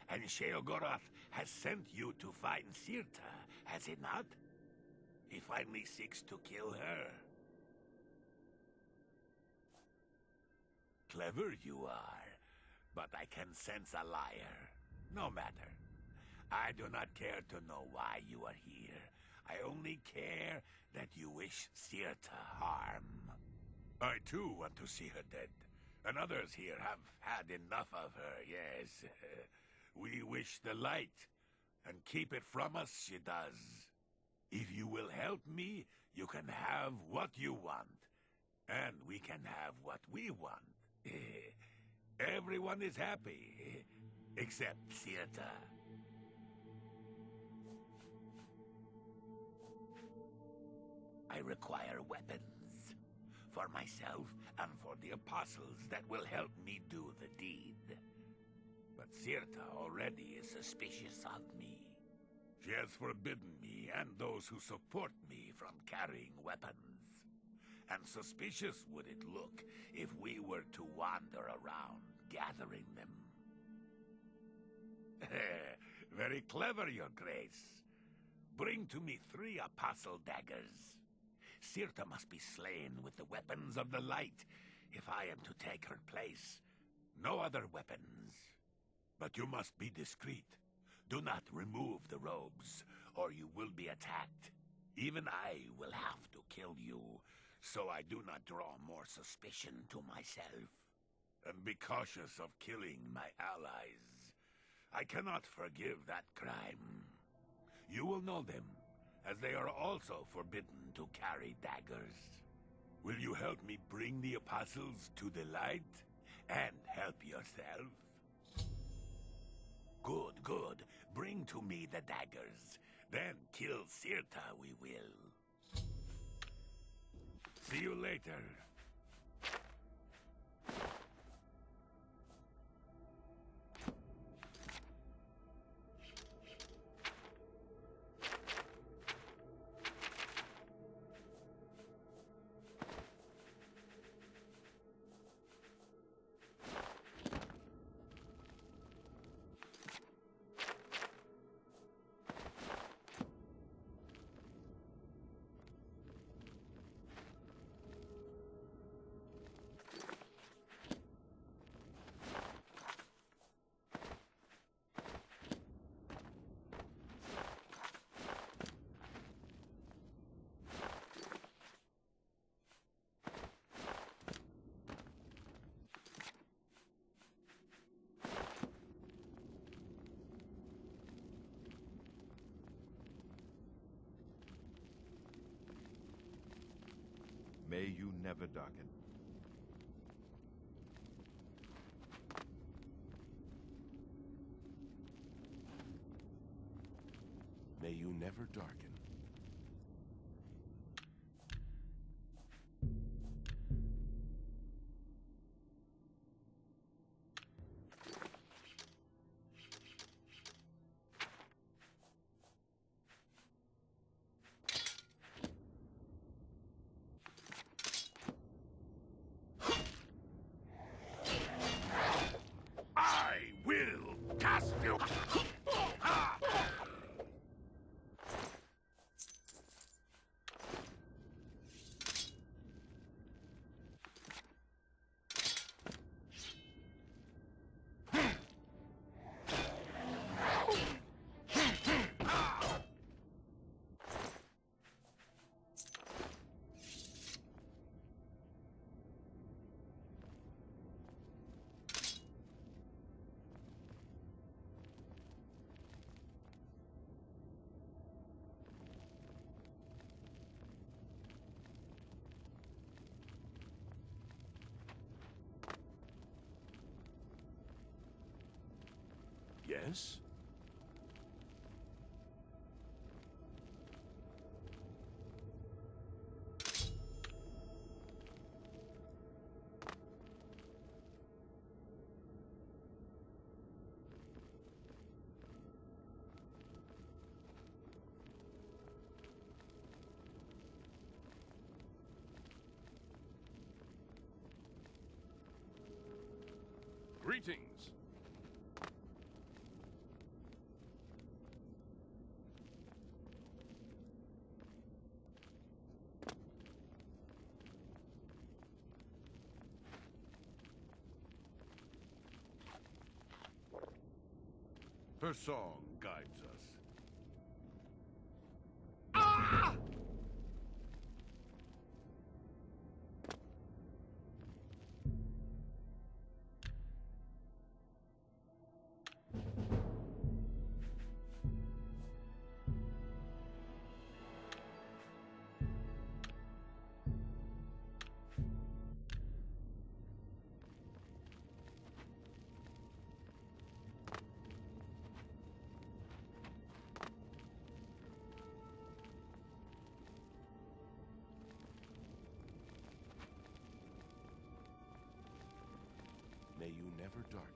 And Sheogorath has sent you to find Sirta, has he not? He finally seeks to kill her. Clever you are, but I can sense a liar. No matter. I do not care to know why you are here. I only care that you wish Sirta harm. I too want to see her dead. And others here have had enough of her, yes. We wish the light, and keep it from us she does. If you will help me, you can have what you want. And we can have what we want. Everyone is happy, except Sirta. I require weapons. For myself and for the apostles that will help me do the deed. But Sirta already is suspicious of me. She has forbidden me and those who support me from carrying weapons. And suspicious would it look if we were to wander around gathering them. Very clever, Your Grace. Bring to me 3 apostle daggers. Sirta must be slain with the weapons of the light if I am to take her place. No other weapons. But you must be discreet. Do not remove the robes, or you will be attacked. Even I will have to kill you, so I do not draw more suspicion to myself. And be cautious of killing my allies. I cannot forgive that crime. You will know them, as they are also forbidden to carry daggers. Will you help me bring the apostles to the light, and help yourself? Good, good. Bring to me the daggers. Then kill Sirta we will. See you later. May you never darken. May you never darken. I will cast you. Yes? Greetings. Her song guides us. May you never darken.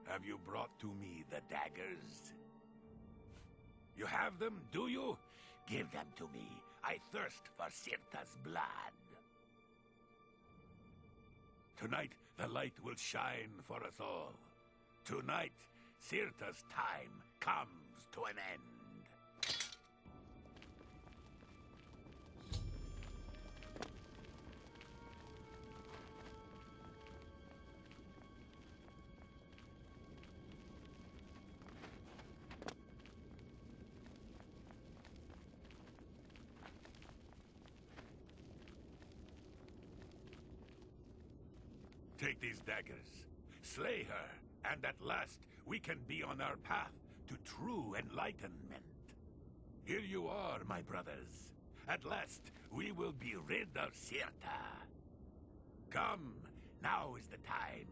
Have you brought to me the daggers? You have them, do you? Give them to me. I thirst for Sirta's blood. Tonight, the light will shine for us all. Tonight, Sirta's time comes to an end. Take these daggers, slay her, and at last we can be on our path to true enlightenment. Here you are, my brothers. At last we will be rid of Sirta. Come, now is the time.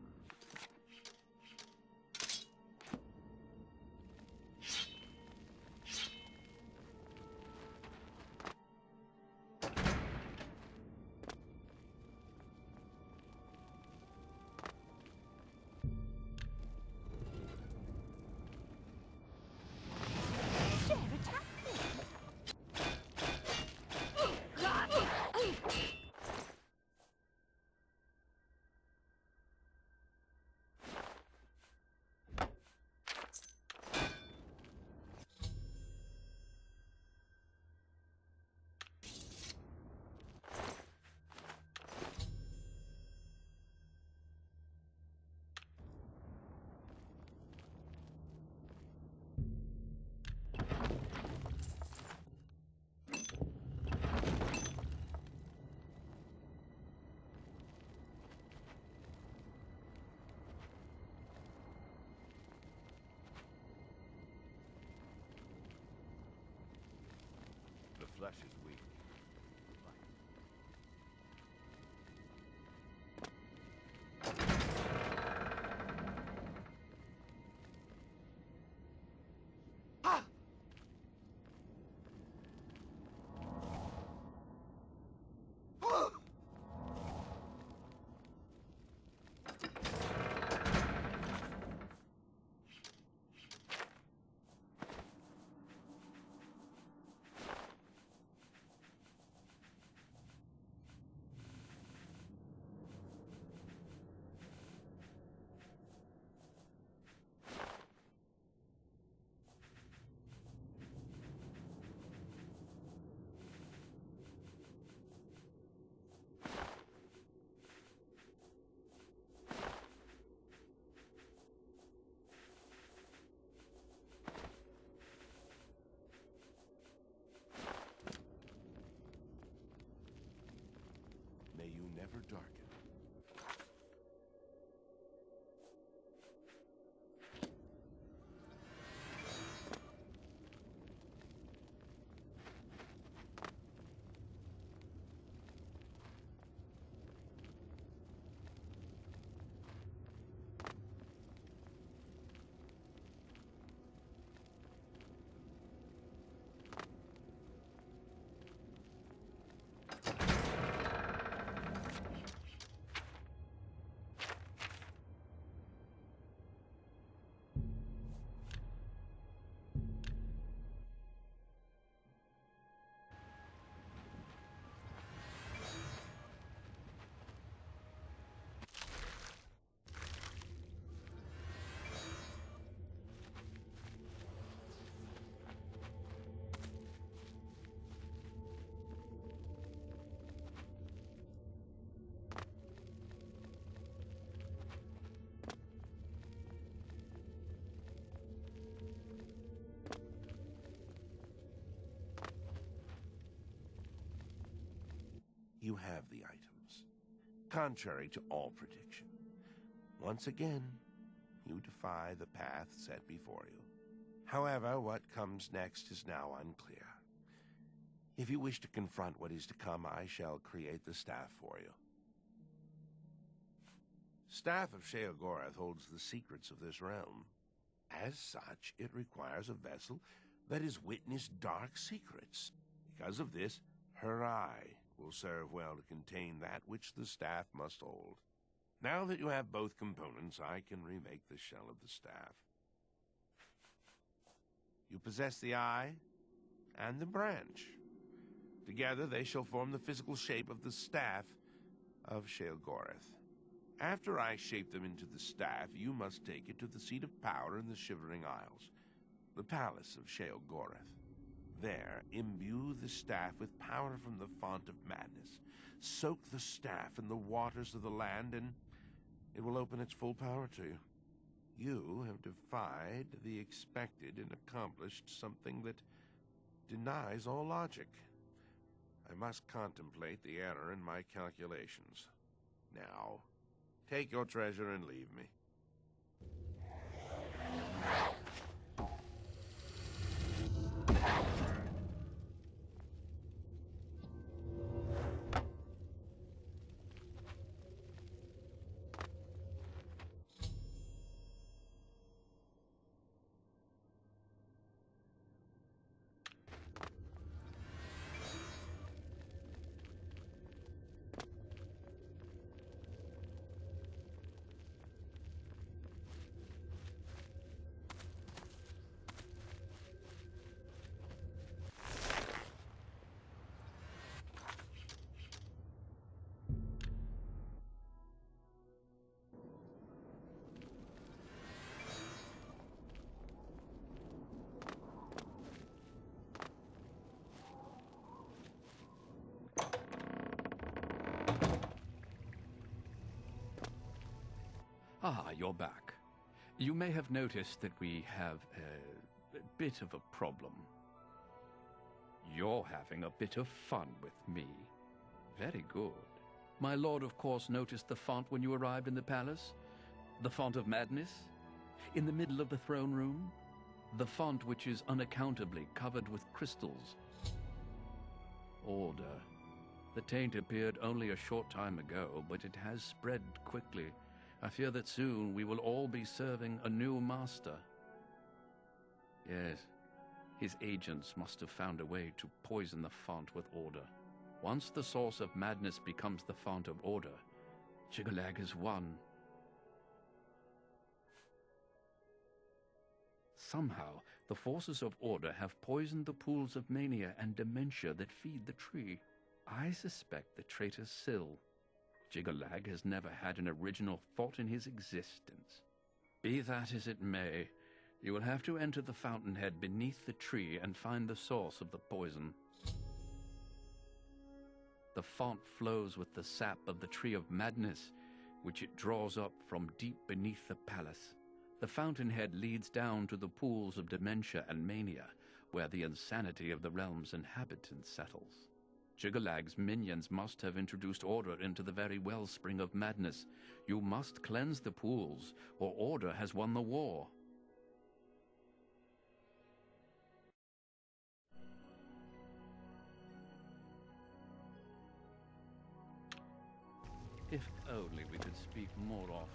The flesh is weak. may you never darken. You have the items, contrary to all prediction. Once again, you defy the path set before you. However, what comes next is now unclear. If you wish to confront what is to come, I shall create the staff for you. Staff of Sheogorath holds the secrets of this realm. As such, it requires a vessel that has witnessed dark secrets. Because of this, her eye will serve well to contain that which the staff must hold. Now that you have both components, I can remake the shell of the staff. You possess the eye and the branch. Together they shall form the physical shape of the staff of Sheogorath. After I shape them into the staff, you must take it to the seat of power in the Shivering Isles, the palace of Sheogorath. There, imbue the staff with power from the Font of Madness. Soak the staff in the waters of the land, and it will open its full power to you. You have defied the expected and accomplished something that denies all logic. I must contemplate the error in my calculations. Now, take your treasure and leave me. Ah, you're back. You may have noticed that we have a bit of a problem. You're having a bit of fun with me. Very good. My lord, of course, noticed the font when you arrived in the palace? The font of madness? In the middle of the throne room? The font which is unaccountably covered with crystals. Order. The taint appeared only a short time ago, but it has spread quickly. I fear that soon we will all be serving a new master. Yes, his agents must have found a way to poison the font with order. Once the source of madness becomes the font of order, Jiggalag has won. Somehow, the forces of order have poisoned the pools of mania and dementia that feed the tree. I suspect the traitor Syl. Jiggalag has never had an original thought in his existence. Be that as it may, you will have to enter the fountainhead beneath the tree and find the source of the poison. The font flows with the sap of the tree of madness, which it draws up from deep beneath the palace. The fountainhead leads down to the pools of dementia and mania, where the insanity of the realm's inhabitants settles. Jiggalag's minions must have introduced order into the very wellspring of madness. You must cleanse the pools, or order has won the war. If only we could speak more often.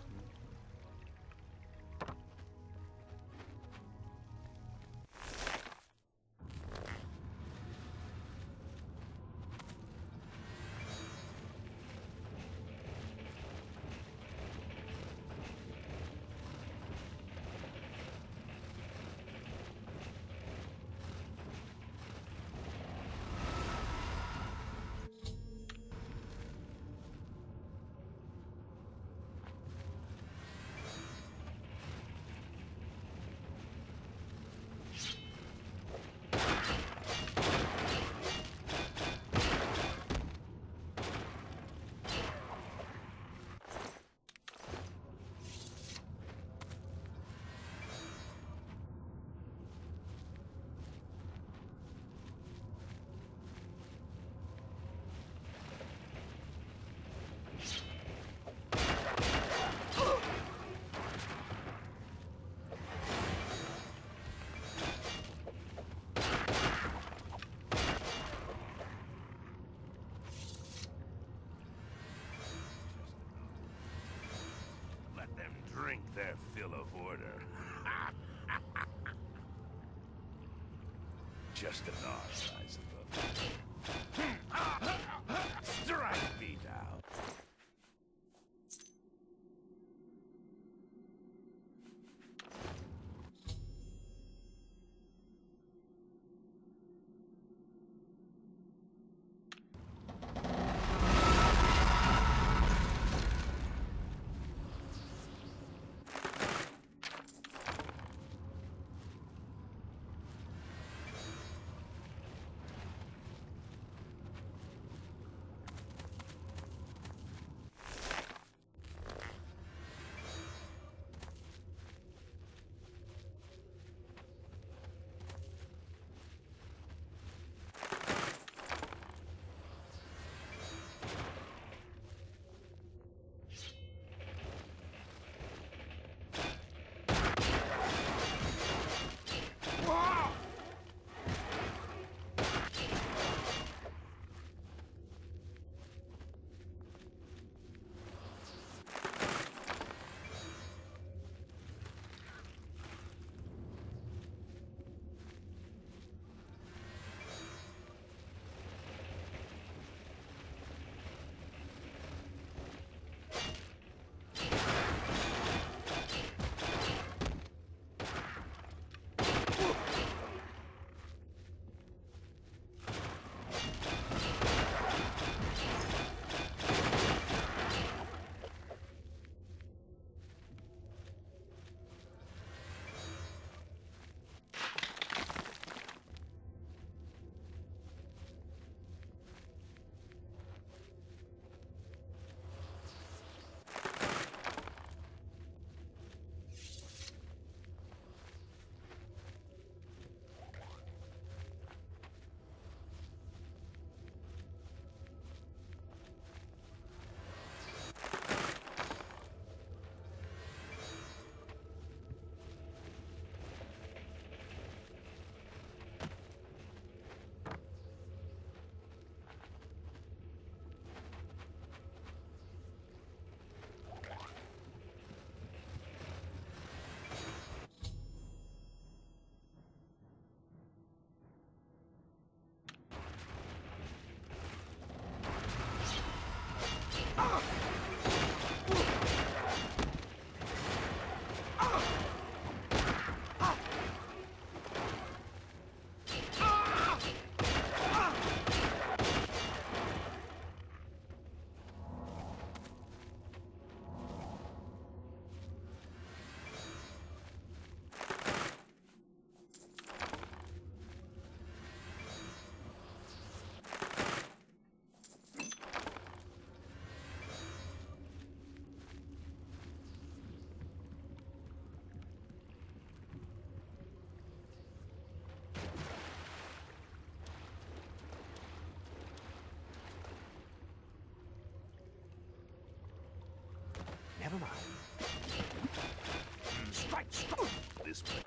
Drink their fill of order. Just an art, I suppose. Strike me down. Never mind. Strike, strike! This way.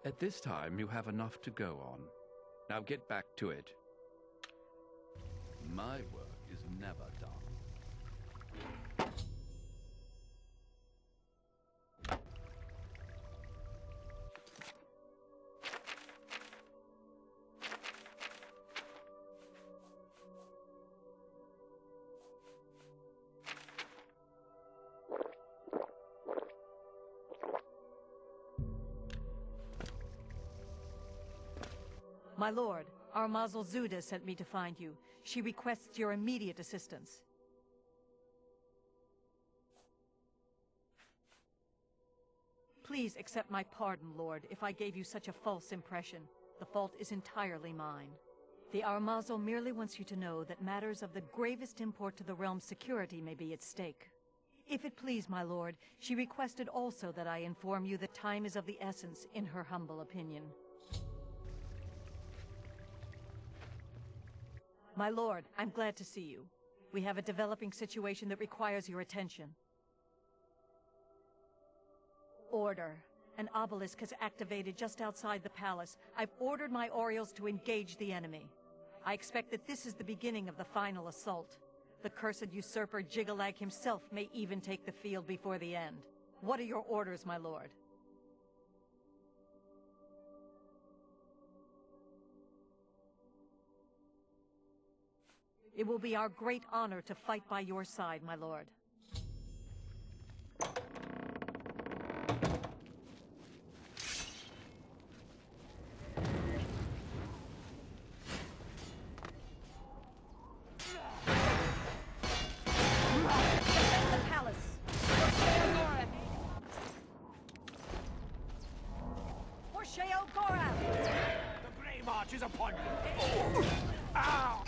At this time, you have enough to go on. Now get back to it. My work is never done. My lord, our Mazel Zuda sent me to find you. She requests your immediate assistance. Please accept my pardon, Lord, if I gave you such a false impression. The fault is entirely mine. The Armazo merely wants you to know that matters of the gravest import to the realm's security may be at stake. If it please, my lord, she requested also that I inform you that time is of the essence, in her humble opinion. My lord, I'm glad to see you. We have a developing situation that requires your attention. Order. An obelisk has activated just outside the palace. I've ordered my Orioles to engage the enemy. I expect that this is the beginning of the final assault. The cursed usurper Jigalag himself may even take the field before the end. What are your orders, my lord? It will be our great honor to fight by your side, my lord. The palace! For Sheo Gorath! The Grey March is upon you! Ow!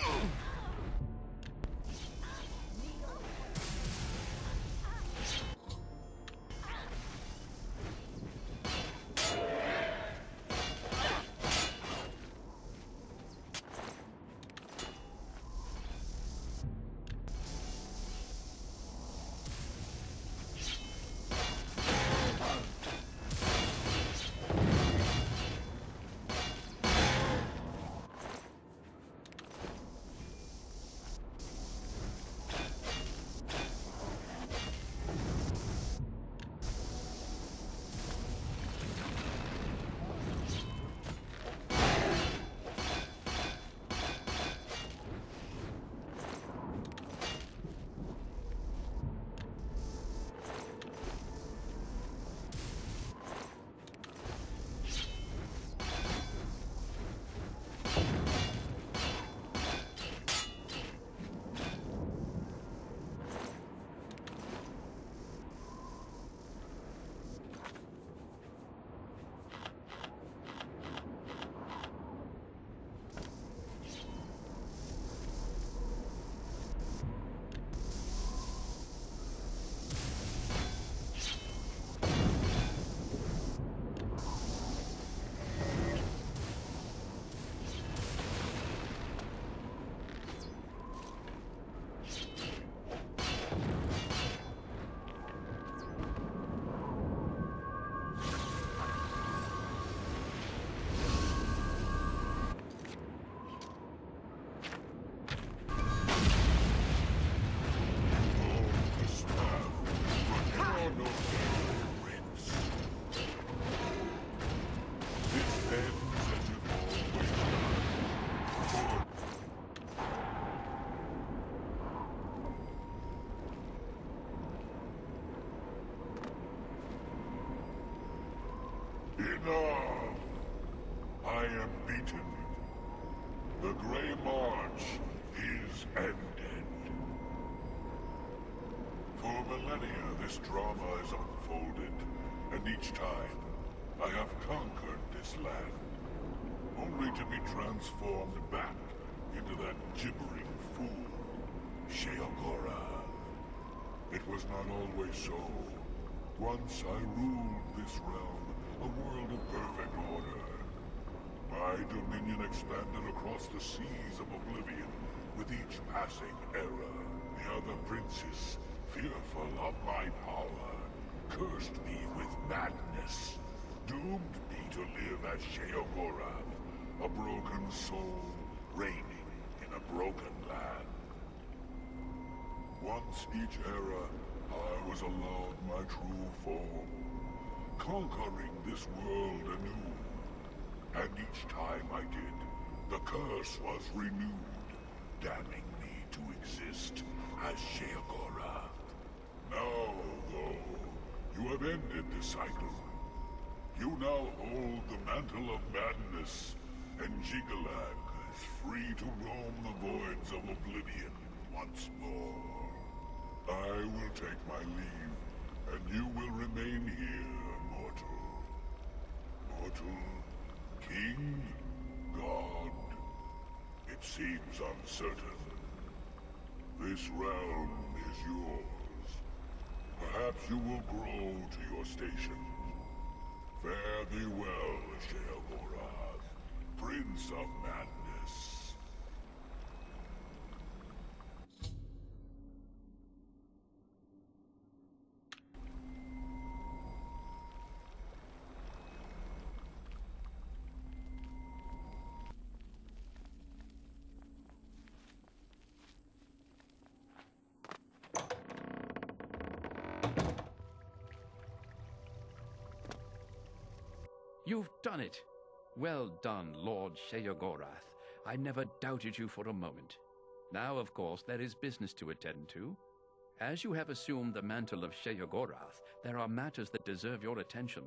Enough! I am beaten. The Grey March is ended. For millennia, this drama has unfolded, and each time, I have conquered this land, only to be transformed back into that gibbering fool, Sheogora. It was not always so. Once I ruled this realm, a world of perfect order. My dominion expanded across the seas of Oblivion with each passing era. The other princes, fearful of my power, cursed me with madness, doomed me to live as Sheogora, a broken soul reigning in a broken land. Once each era, I was allowed my true form, conquering this world anew. And each time I did, the curse was renewed, damning me to exist as Sheogora. Now, though, you have ended the cycle. You now hold the mantle of madness, and Jigalag is free to roam the voids of Oblivion once more. I will take my leave, and you will remain here, mortal. Mortal, king, god, it seems uncertain. This realm is yours. Perhaps you will grow to your station. Fare thee well, Sheogorath, Prince of Madness. You've done it! Well done, Lord Sheogorath. I never doubted you for a moment. Now, of course, there is business to attend to. As you have assumed the mantle of Sheogorath, there are matters that deserve your attention.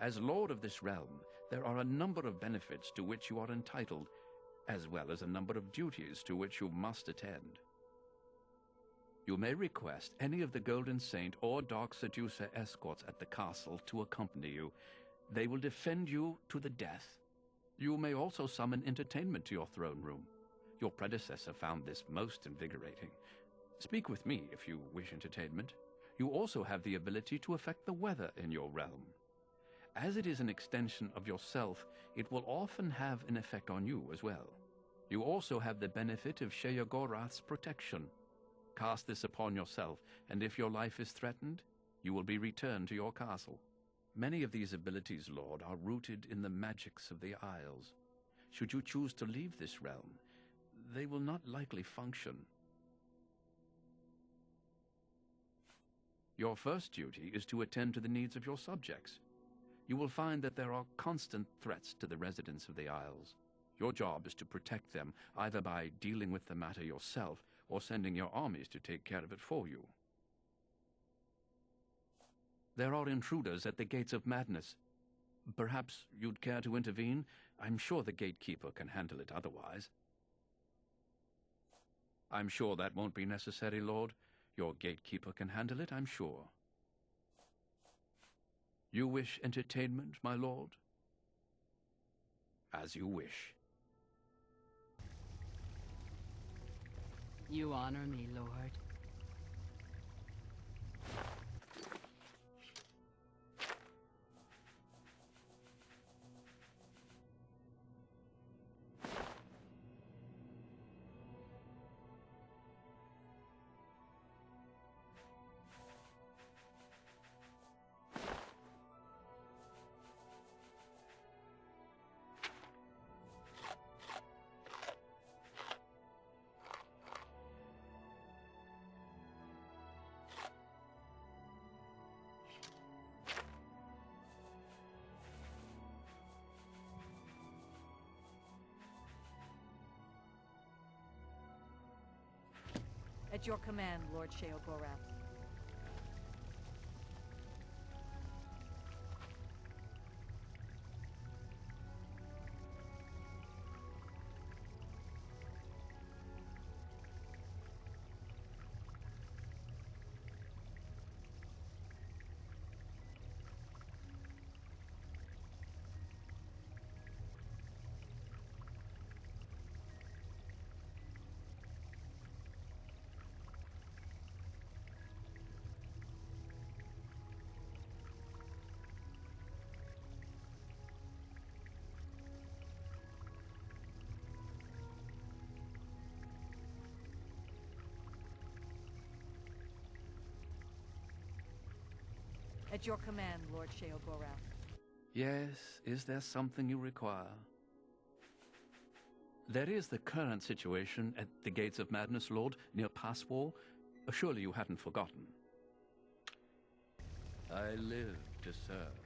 As Lord of this realm, there are a number of benefits to which you are entitled, as well as a number of duties to which you must attend. You may request any of the Golden Saint or Dark Seducer escorts at the castle to accompany you. They will defend you to the death. You may also summon entertainment to your throne room. Your predecessor found this most invigorating. Speak with me if you wish entertainment. You also have the ability to affect the weather in your realm. As it is an extension of yourself, it will often have an effect on you as well. You also have the benefit of Sheogorath's protection. Cast this upon yourself, and if your life is threatened, you will be returned to your castle. Many of these abilities, Lord, are rooted in the magics of the Isles. Should you choose to leave this realm, they will not likely function. Your first duty is to attend to the needs of your subjects. You will find that there are constant threats to the residents of the Isles. Your job is to protect them, either by dealing with the matter yourself or sending your armies to take care of it for you. There are intruders at the Gates of Madness. Perhaps you'd care to intervene? I'm sure the gatekeeper can handle it otherwise. I'm sure that won't be necessary, Lord. Your gatekeeper can handle it, I'm sure. You wish entertainment, my lord? As you wish. You honor me, Lord. At your command, Lord Sheogorath. At your command, Lord Sheogorath. Yes, is there something you require? There is the current situation at the Gates of Madness, Lord, near Passwall. Surely you hadn't forgotten. I live to serve.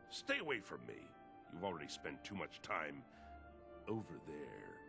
Stay away from me. You've already spent too much time over there.